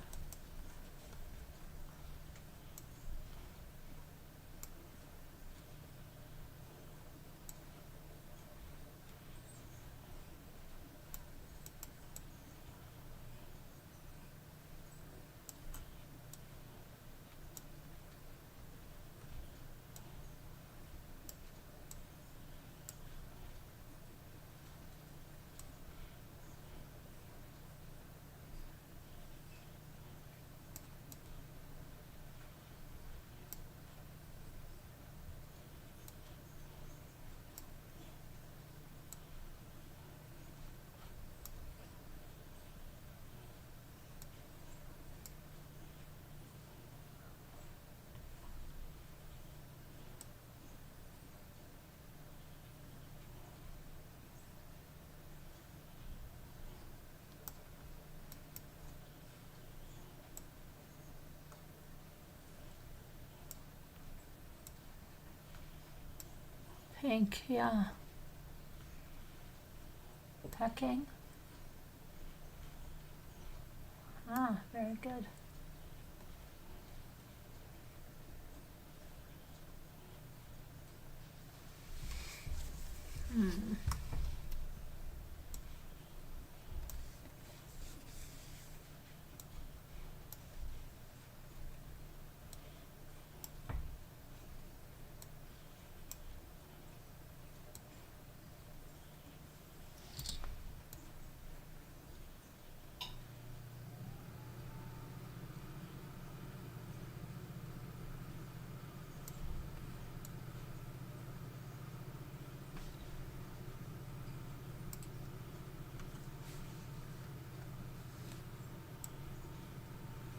Pink, yeah. Pecking. Ah, very good.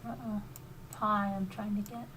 Uh-oh. Pie I'm trying to get.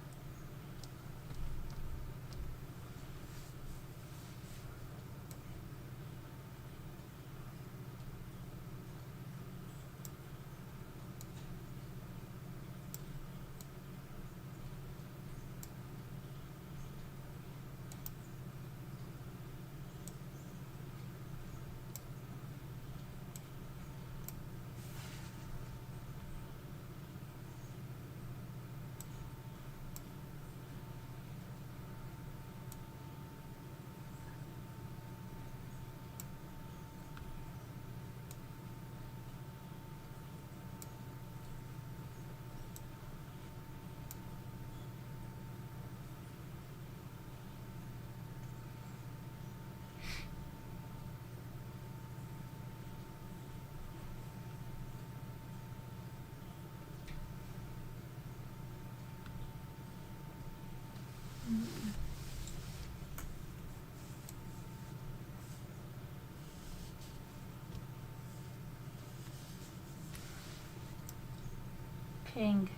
Ping.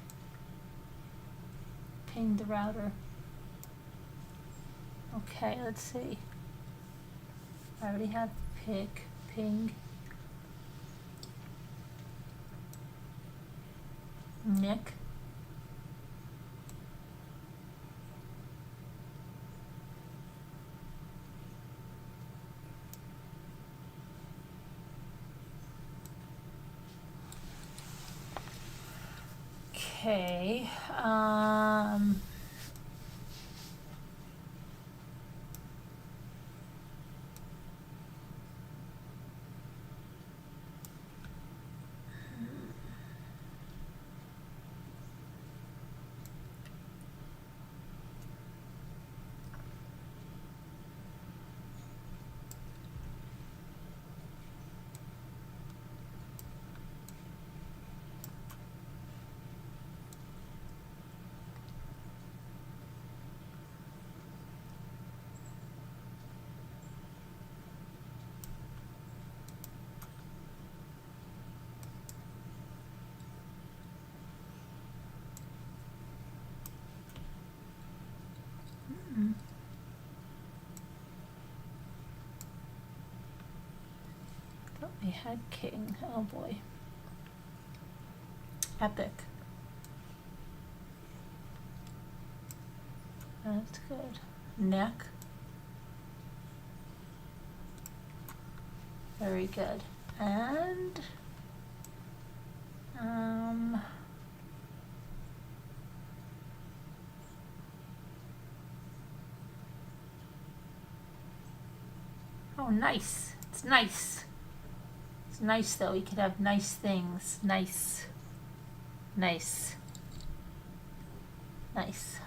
Ping the router. Okay, let's see. I already have pick, ping, Nick. Okay, thought we had king. Oh boy. Epic. That's good. Neck. Very good. And oh, nice. It's nice. It's nice though. You could have nice things. Nice. Nice. Nice.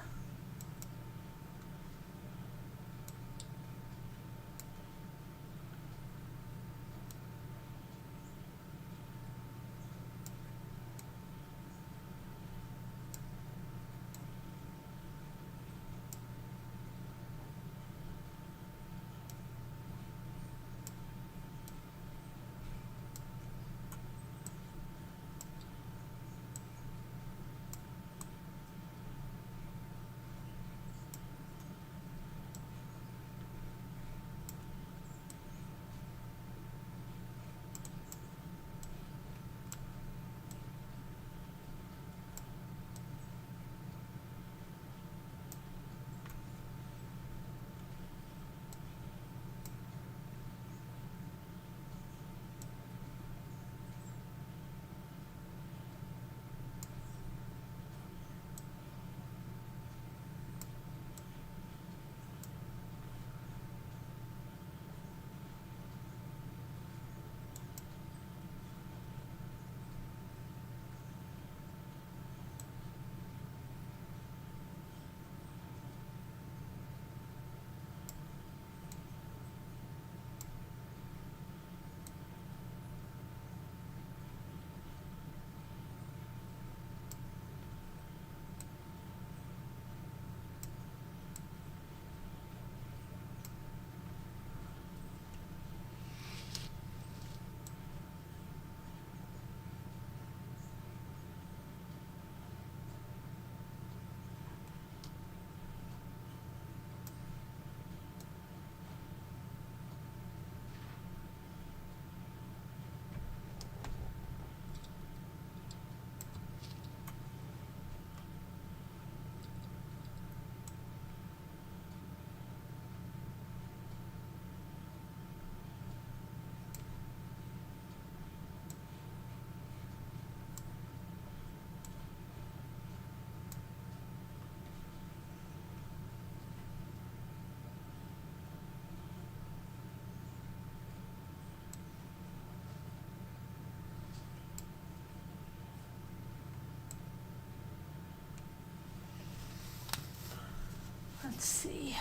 Let's see.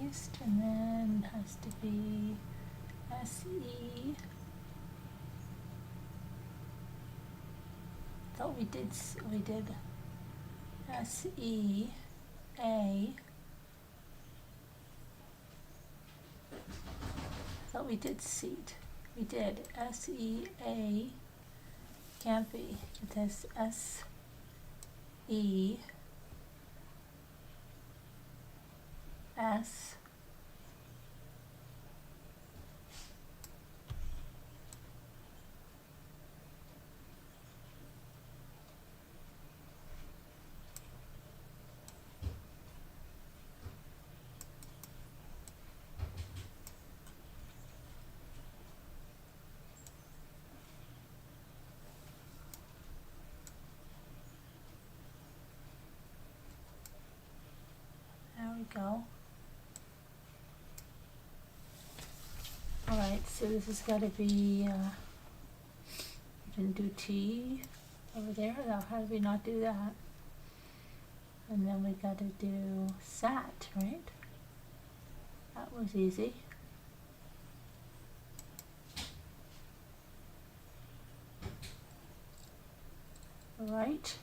paste, and then has to be SE. Thought we did SEA. Thought we did seat. We did SEA. Can't be. It has SES. There we go. Alright, so this has got to be, didn't do T over there. Now, how did we not do that? And then we got to do SAT, right? That was easy. Right.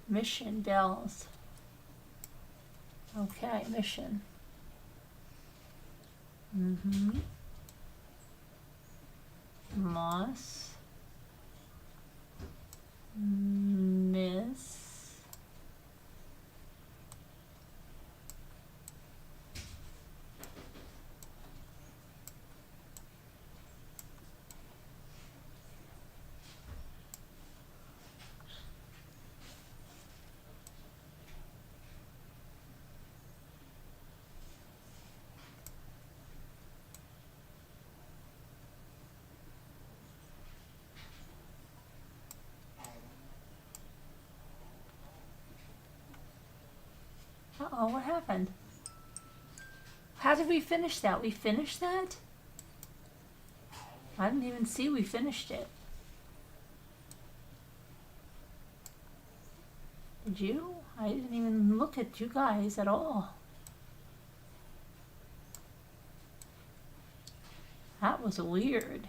Mission bells. Okay, mission. Moss. Miss. Uh-oh, what happened? How did we finish that? We finished that? I didn't even see we finished it. Did you? I didn't even look at you guys at all. That was weird.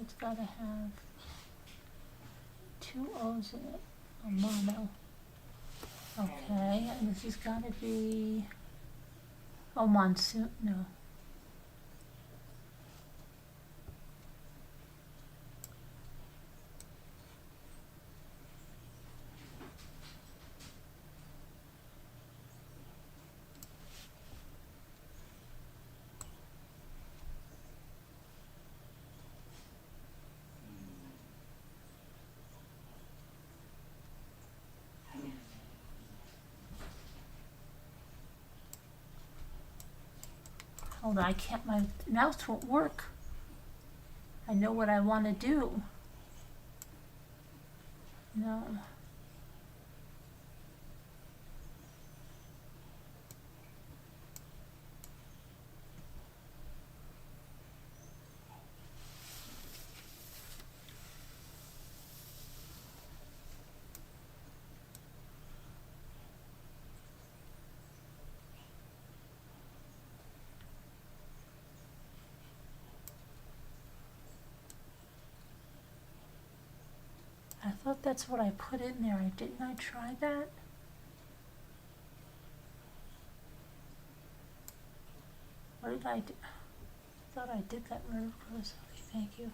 It's got to have 2 O's in it, a mono. Okay, and this has got to be, oh, monsoon, no. Hold on, I can't, my mouse won't work. I know what I want to do. No. I thought that's what I put in there. Didn't I try that? What did I do? I thought I did that very close. Okay, thank you.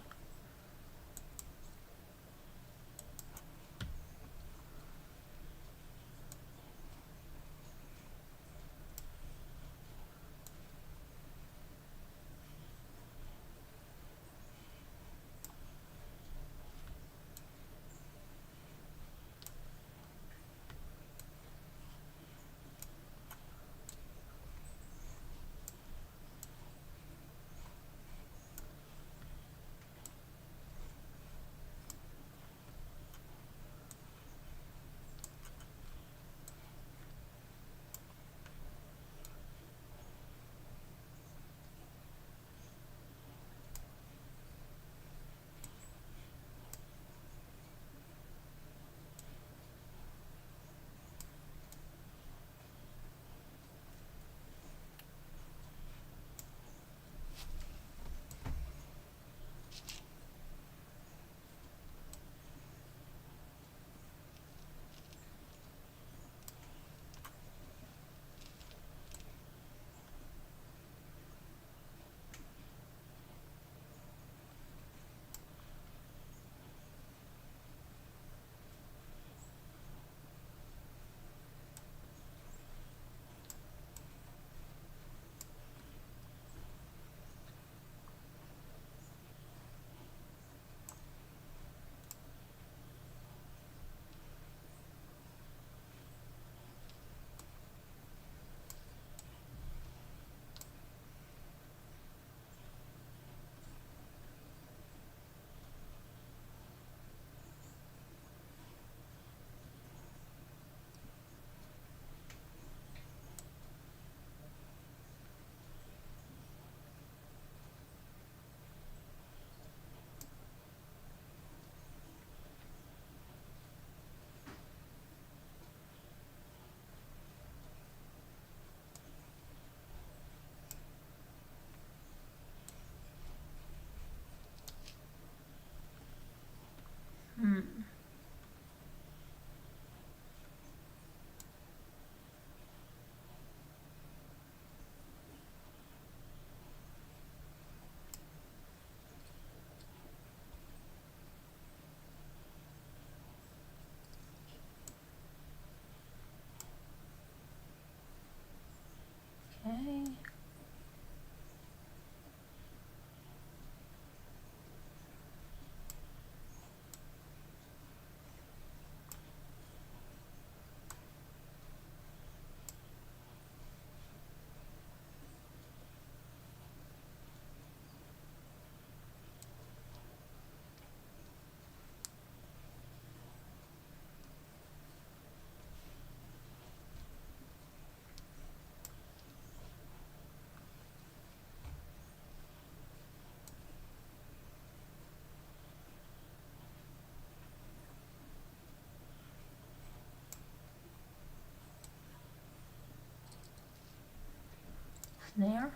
there.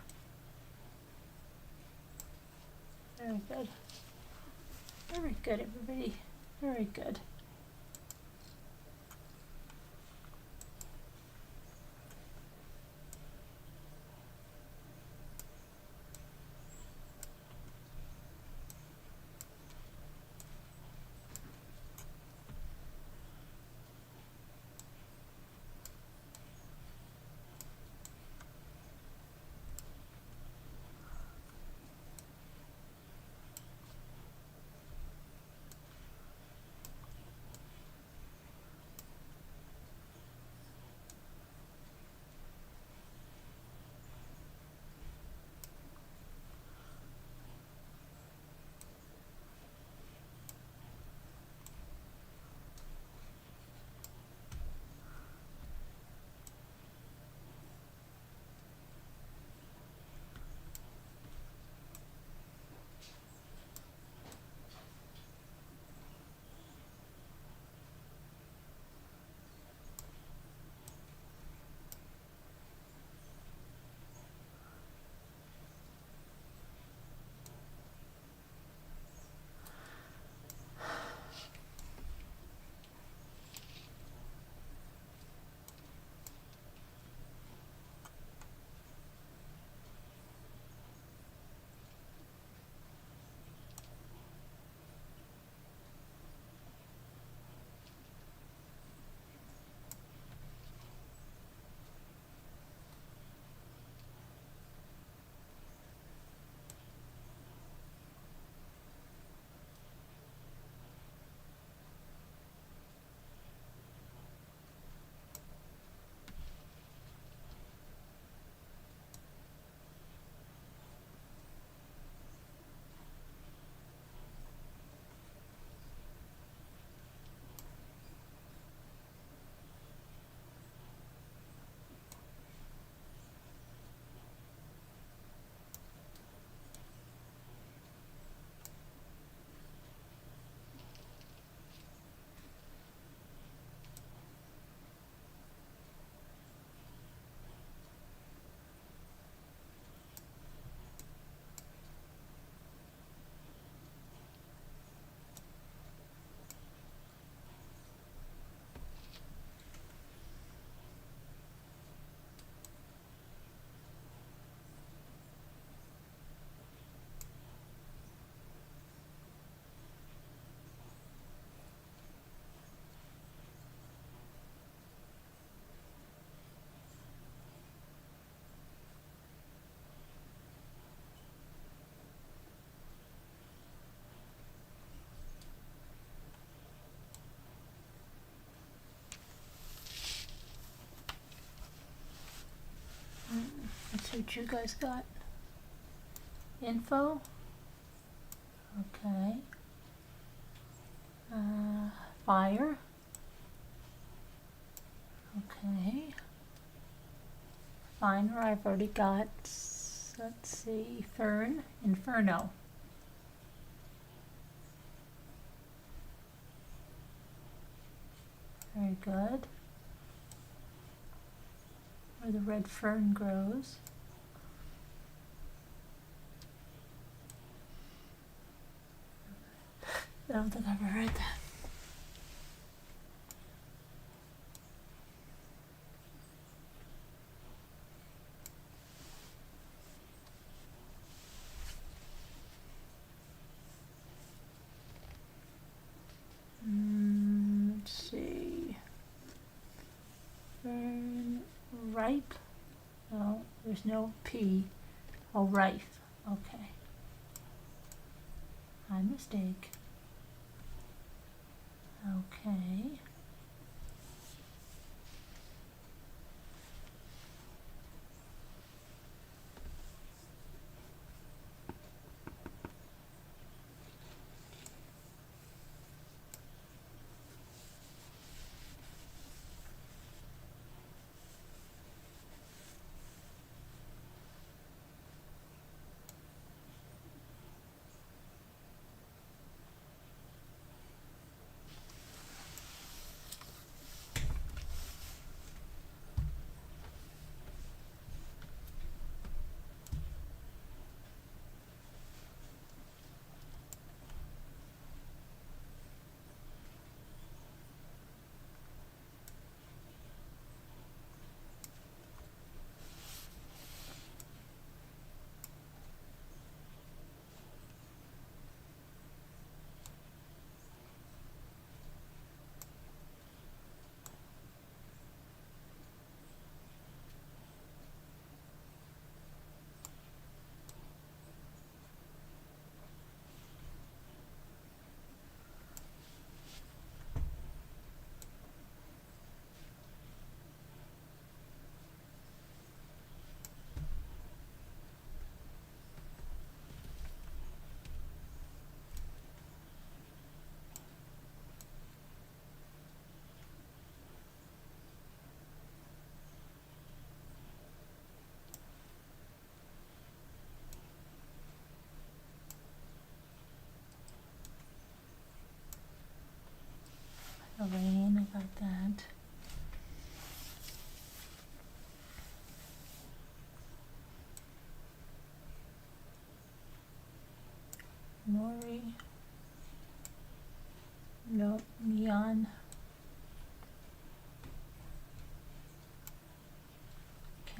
Very good. Very good, everybody. Very good. Let's see what you guys got. Info. Okay. Fire. Okay. Finer, I've already got. Let's see. Fern. Inferno. Very good. Where the red fern grows. I don't think I've ever heard that. Let's see. Fern ripe. No, there's no P. Oh, rife. Okay. My mistake. Okay.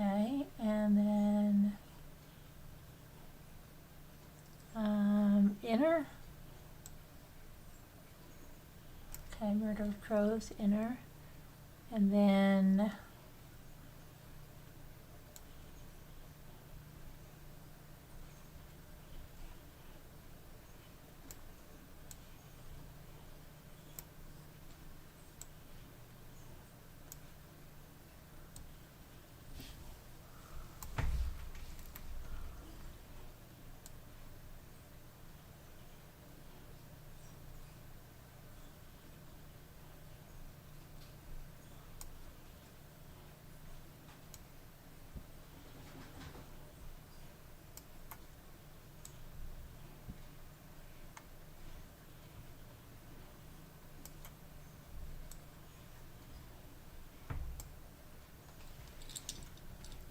Okay, and then inner. Okay, Murder of Crows, inner. And then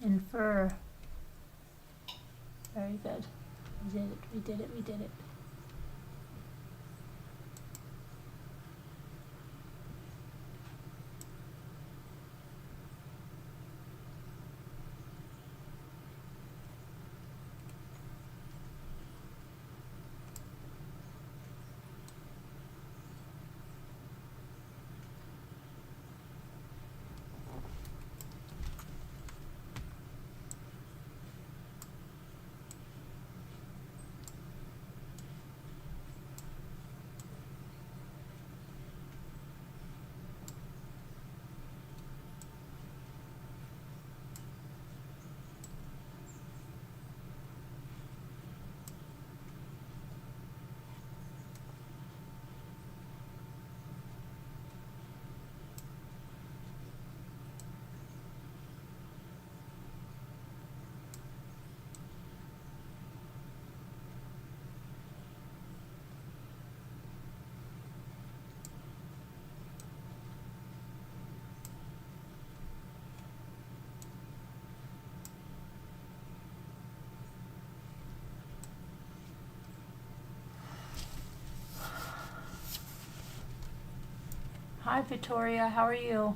infer. Very good. We did it, we did it, we did it. Hi, Victoria. How are you?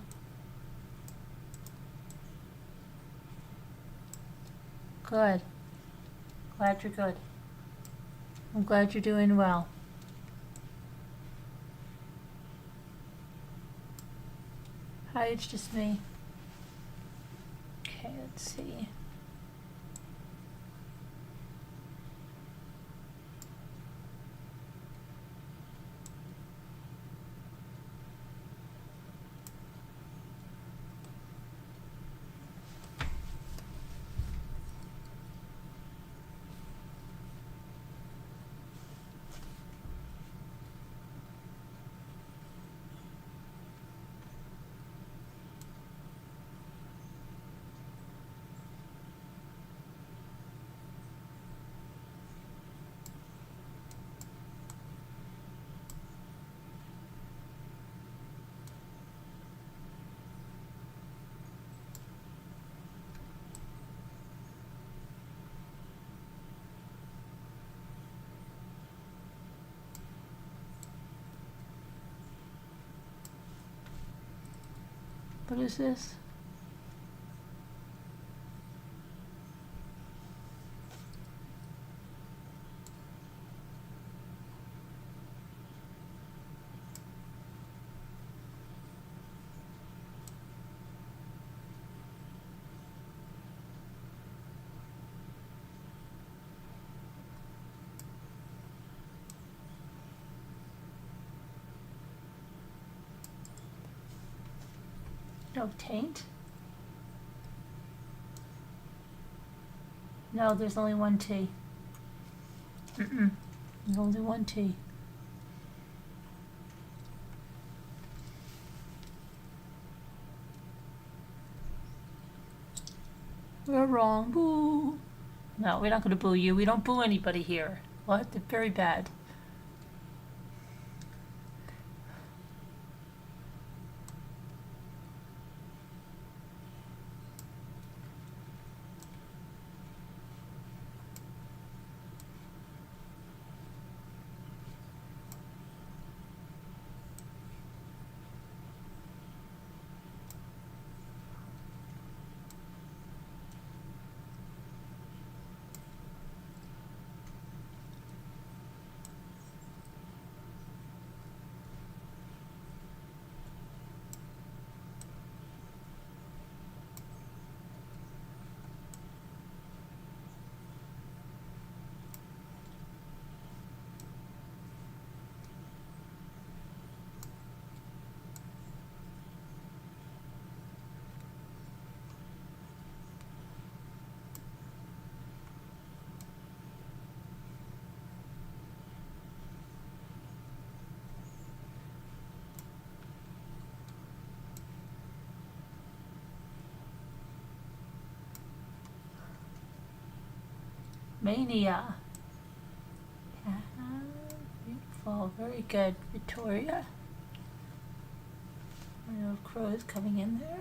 Good. Glad you're good. I'm glad you're doing well. Hi, it's just me. Okay, let's see. What is this? No taint? No, there's only one T. There's only one T. We're wrong. Boo. No, we're not going to boo you. We don't boo anybody here. What? They're very bad. Mania. Beautiful. Very good, Victoria. I know crows coming in there.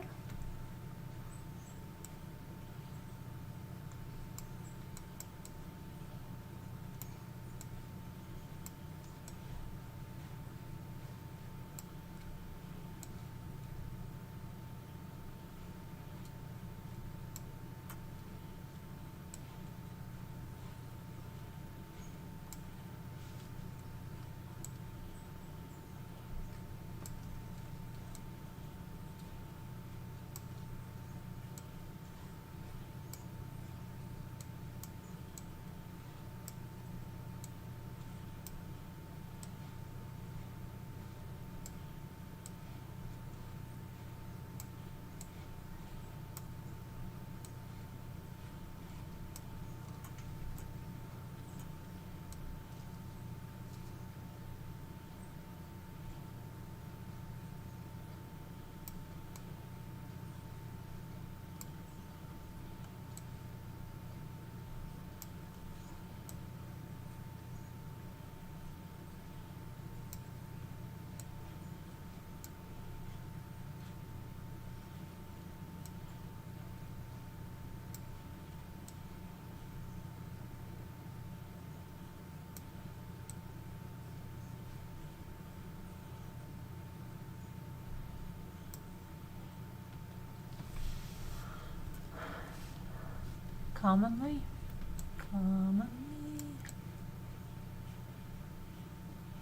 Commonly.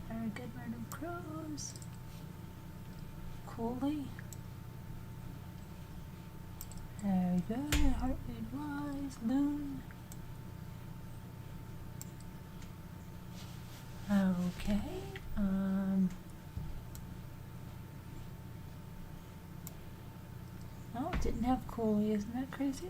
Very good, random crows. Coolly. Very good. Heartbeat wise. Loon. Okay. No, it didn't have Cooley. Isn't that crazy?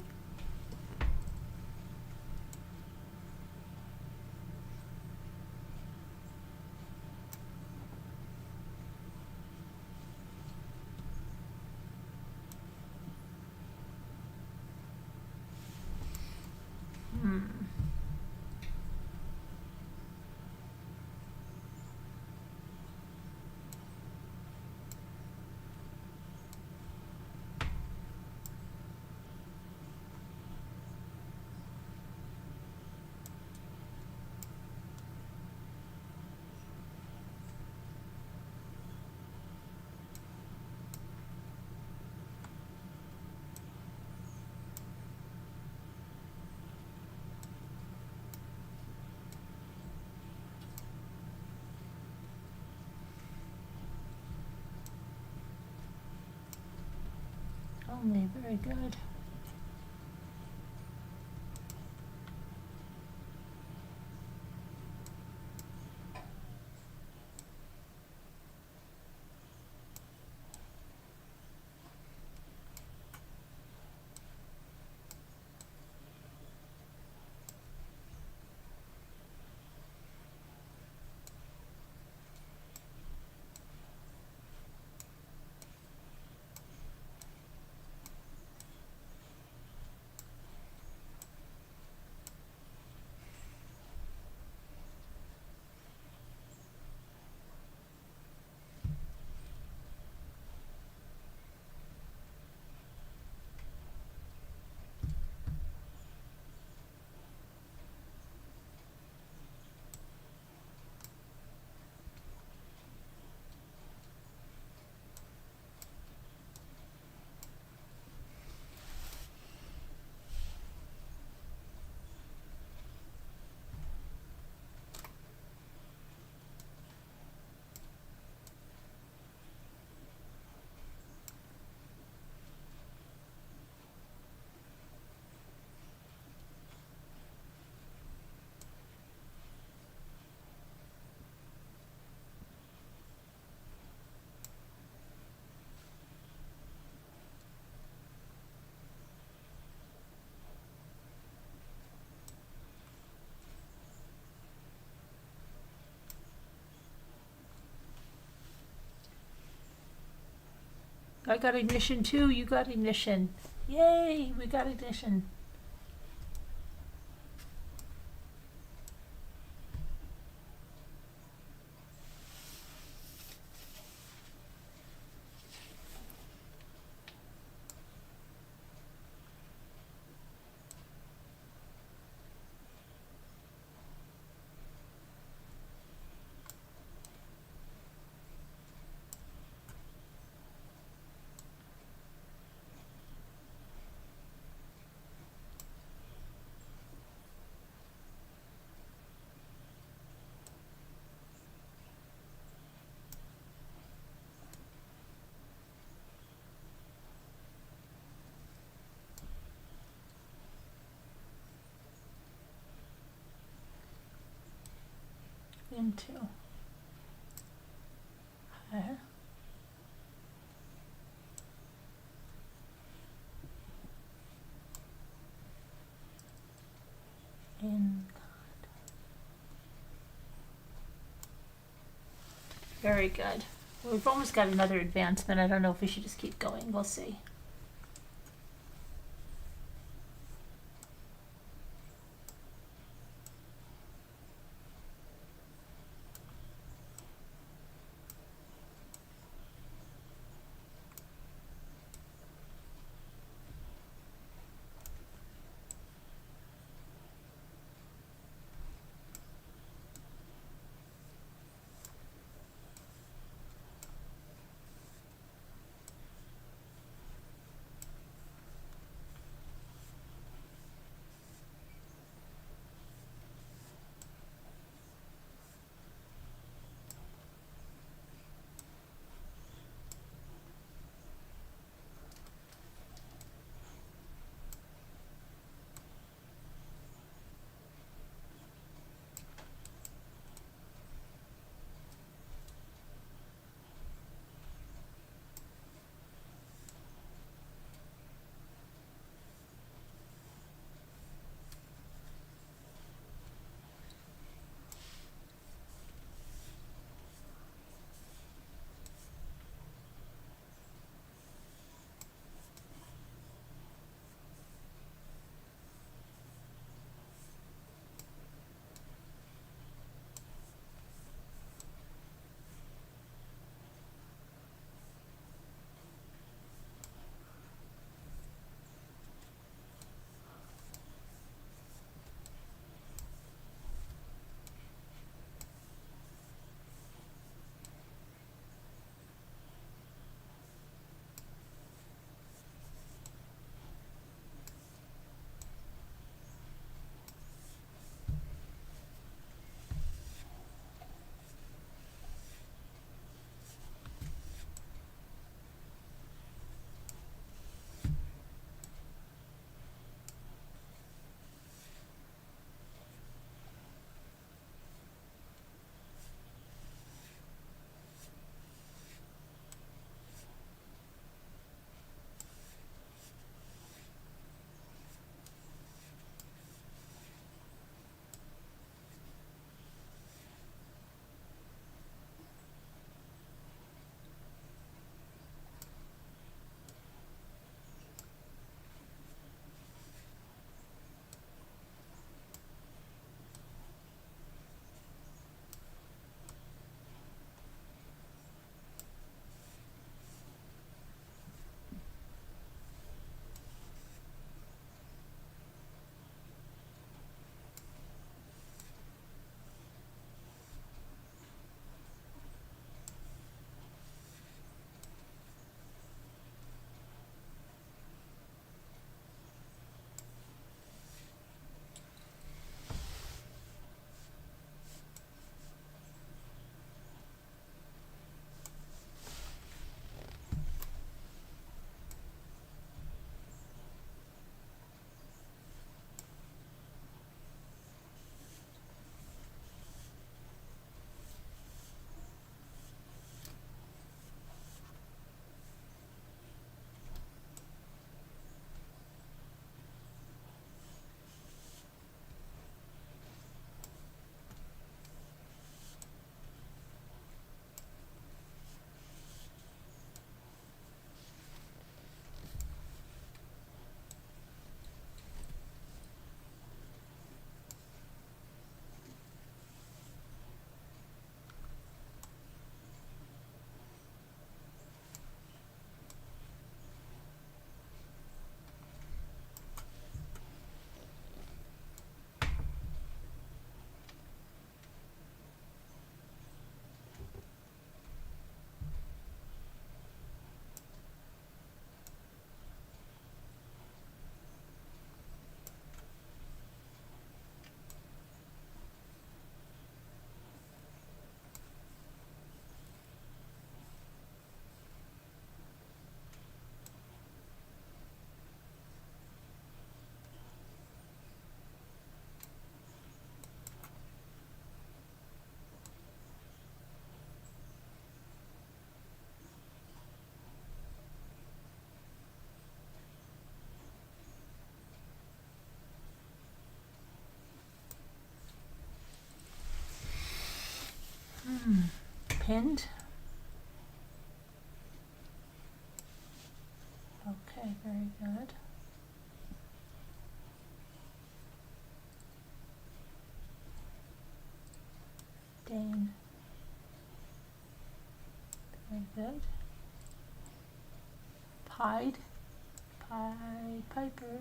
Only very good. I got ignition too. You got ignition. Yay! We got ignition. into. Okay. In God. Very good. We've almost got another advancement. I don't know if we should just keep going. We'll see. pinned. Okay, very good. Dane. Very good. Pied. Piper.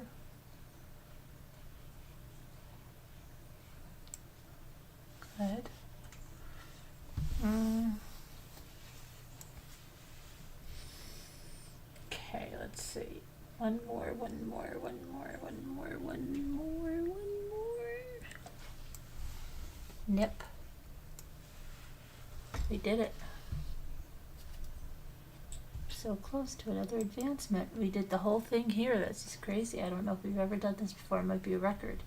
Good. Okay, let's see. One more. Nip. We did it. So close to another advancement. We did the whole thing here. That's just crazy. I don't know if we've ever done this before. It might be a record.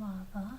Lava.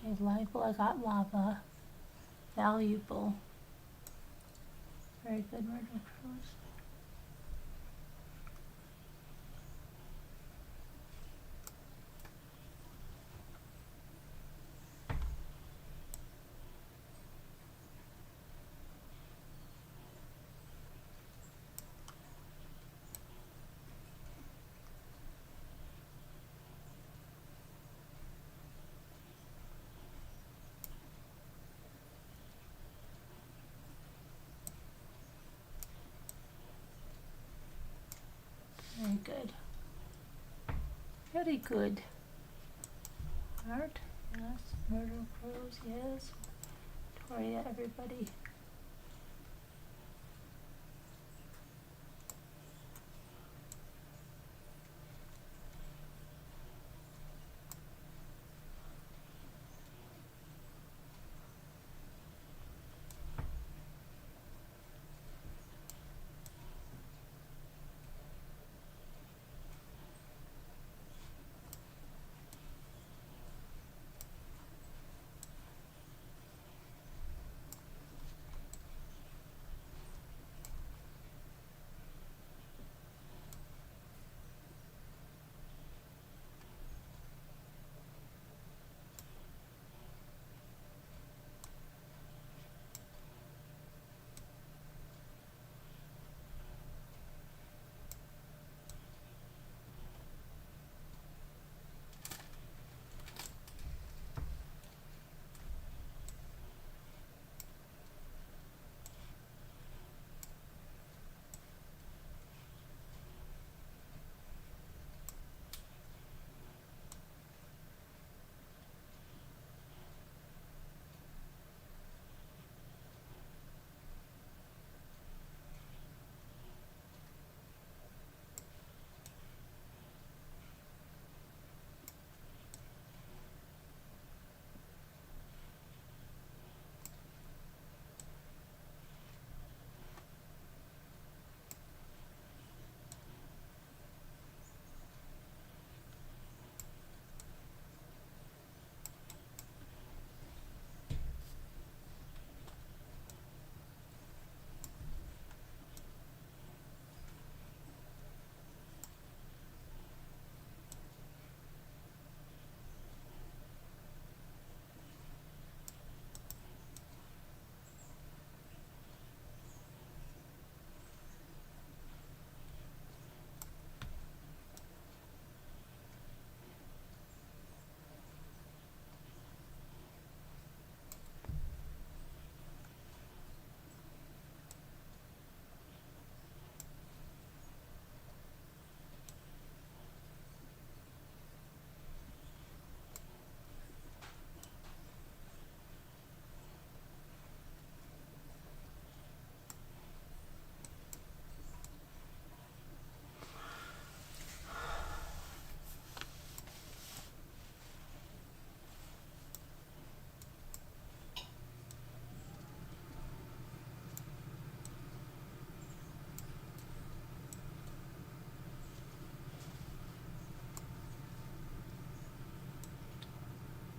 Okay, liable, I got lava. Valuable. Very good, murder crows. Very good. Art, yes. Murder Crows, yes. Victoria, everybody.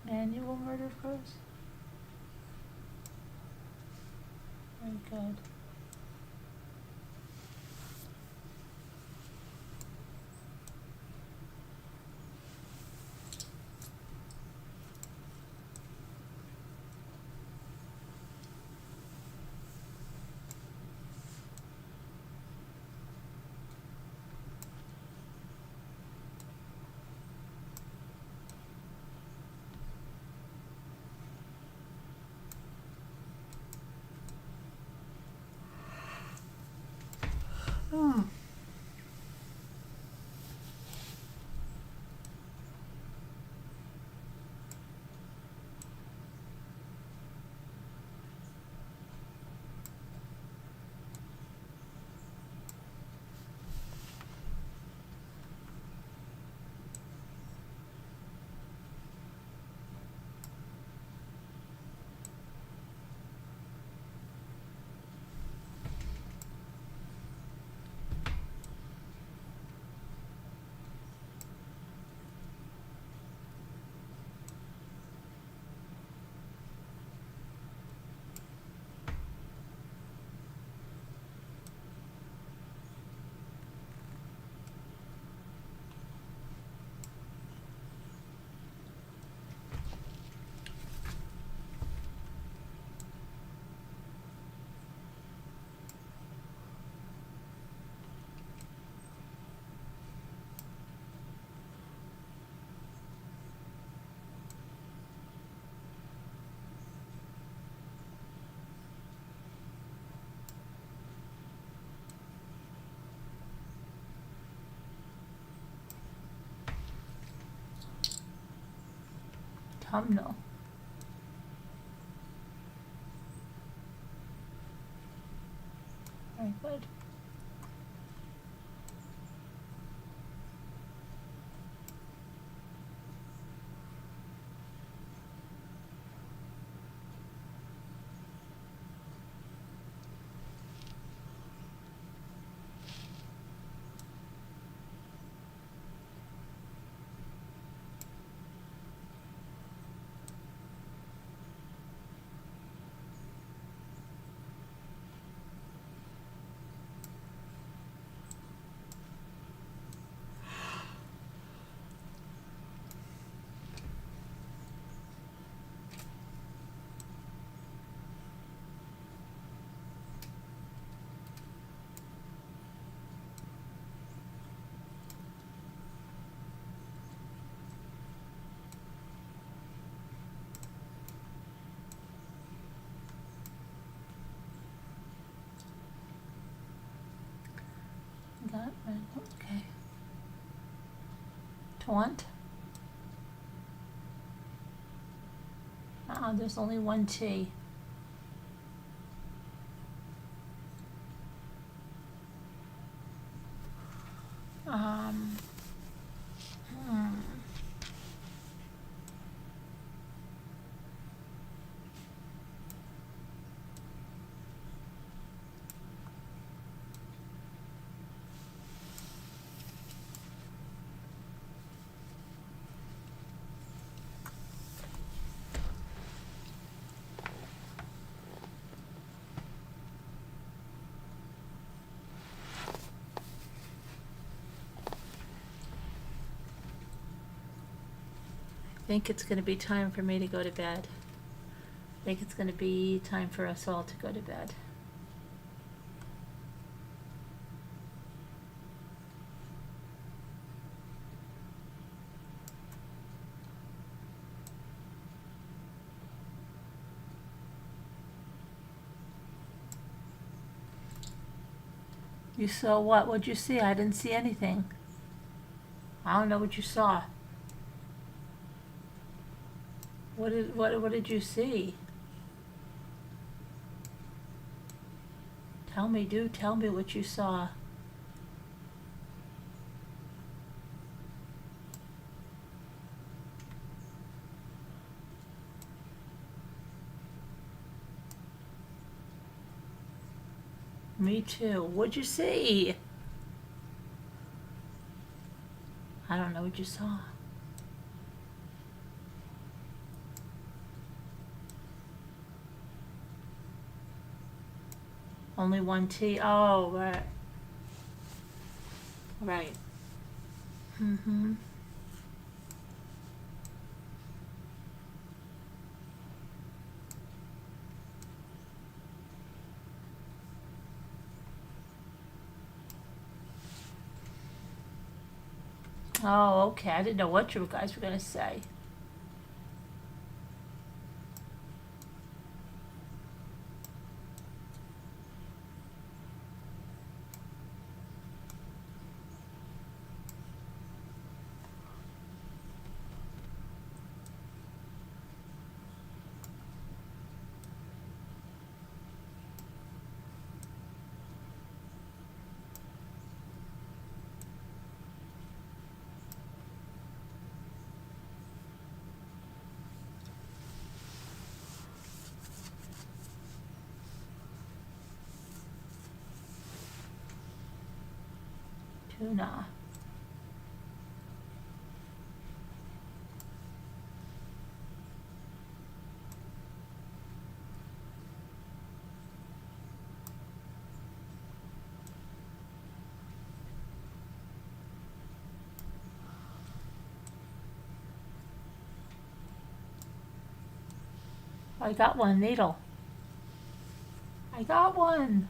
Manual Murder Crows. Very good. autumnal. Very good. That one, okay. Taunt. There's only one T. Hmm. I think it's going to be time for me to go to bed. I think it's going to be time for us all to go to bed. You saw what? What'd you see? I didn't see anything. I don't know what you saw. What did you see? Tell me what you saw. Me too. What'd you see? I don't know what you saw. Only one T. Oh, right. Right. Mm-hmm. Oh, okay. I didn't know what you guys were going to say. Tuna. I got one needle. I got one.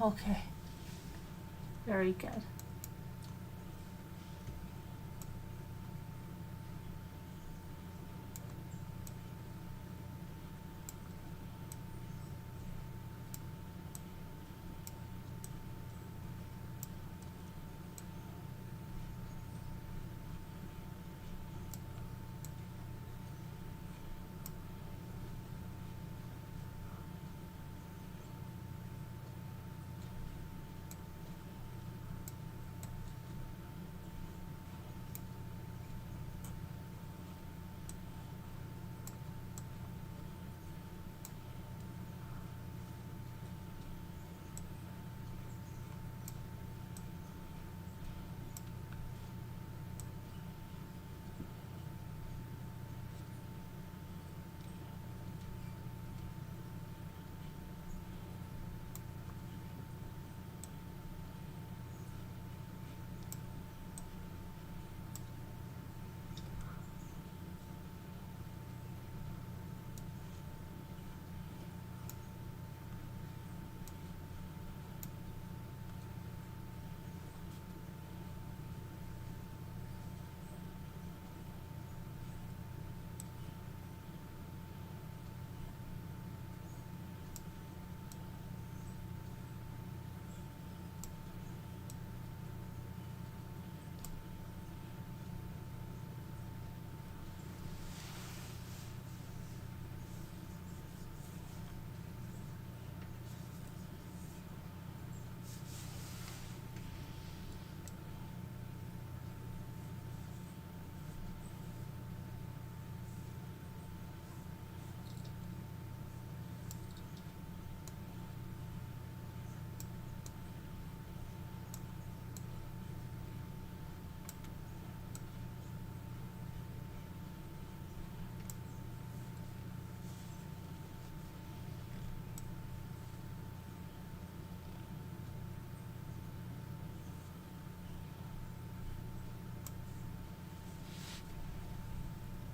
Okay. Very good.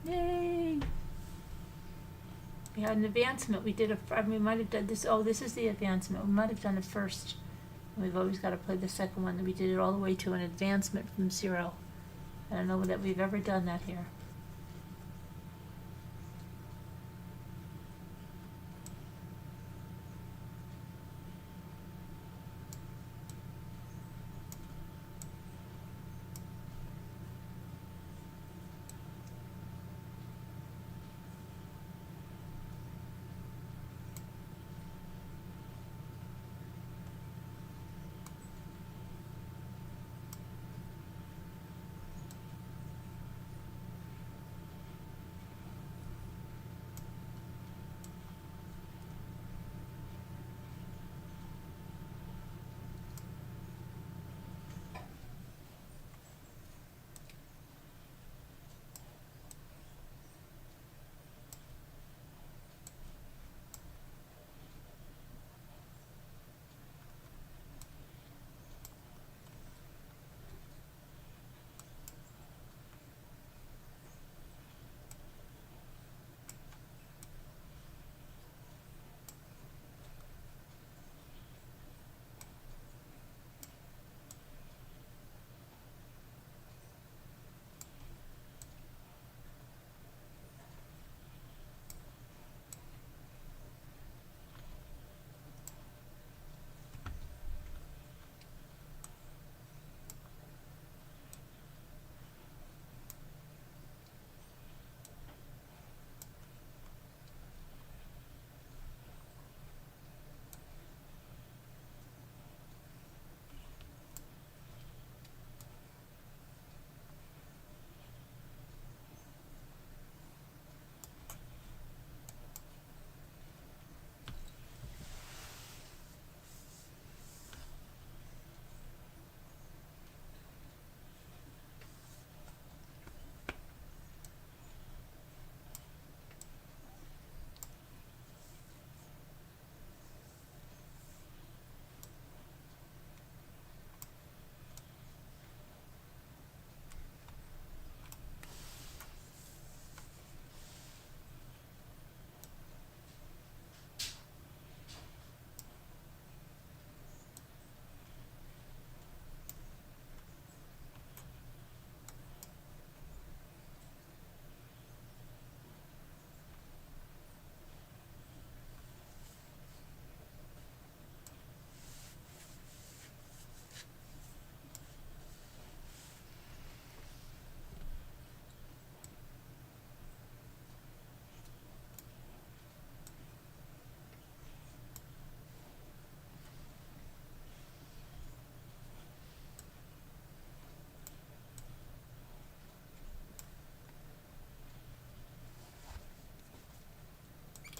Yay! We had an advancement. We might have done this. Oh, this is the advancement. We might have done it first. We've always got to play the second one. We did it all the way to an advancement from 0. I don't know that we've ever done that here.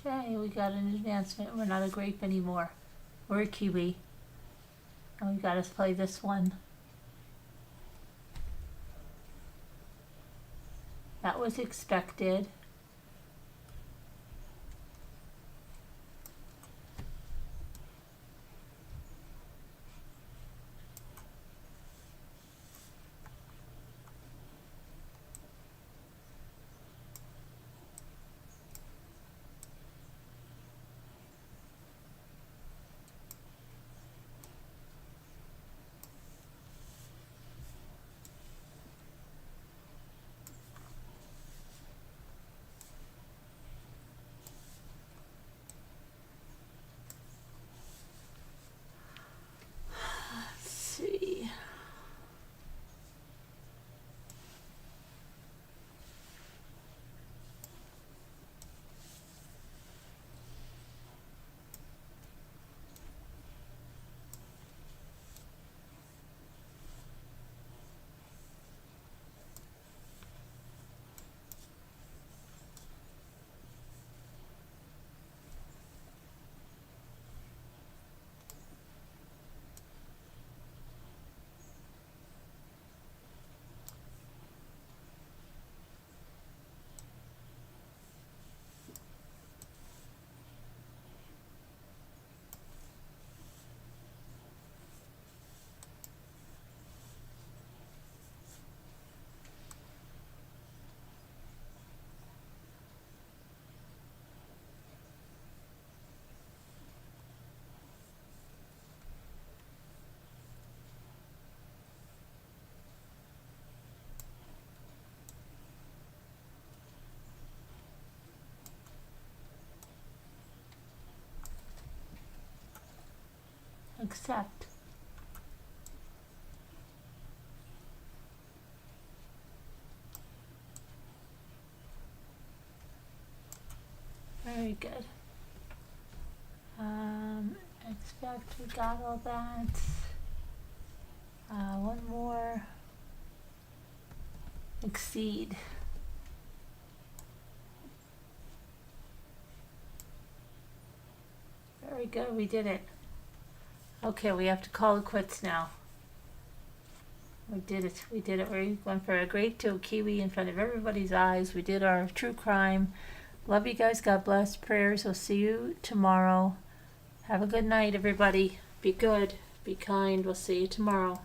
Okay, we got an advancement. We're not a grape anymore. We're a kiwi. And we gotta play this one. That was expected. See. Accept. Very good. Expect, we got all that. One more. Exceed. Very good, we did it. Okay, we have to call it quits now. We did it. We did it. We went for a grape to a kiwi in front of everybody's eyes. We did our true crime. Love you guys. God bless. Prayers. We'll see you tomorrow. Have a good night, everybody. Be good. Be kind. We'll see you tomorrow.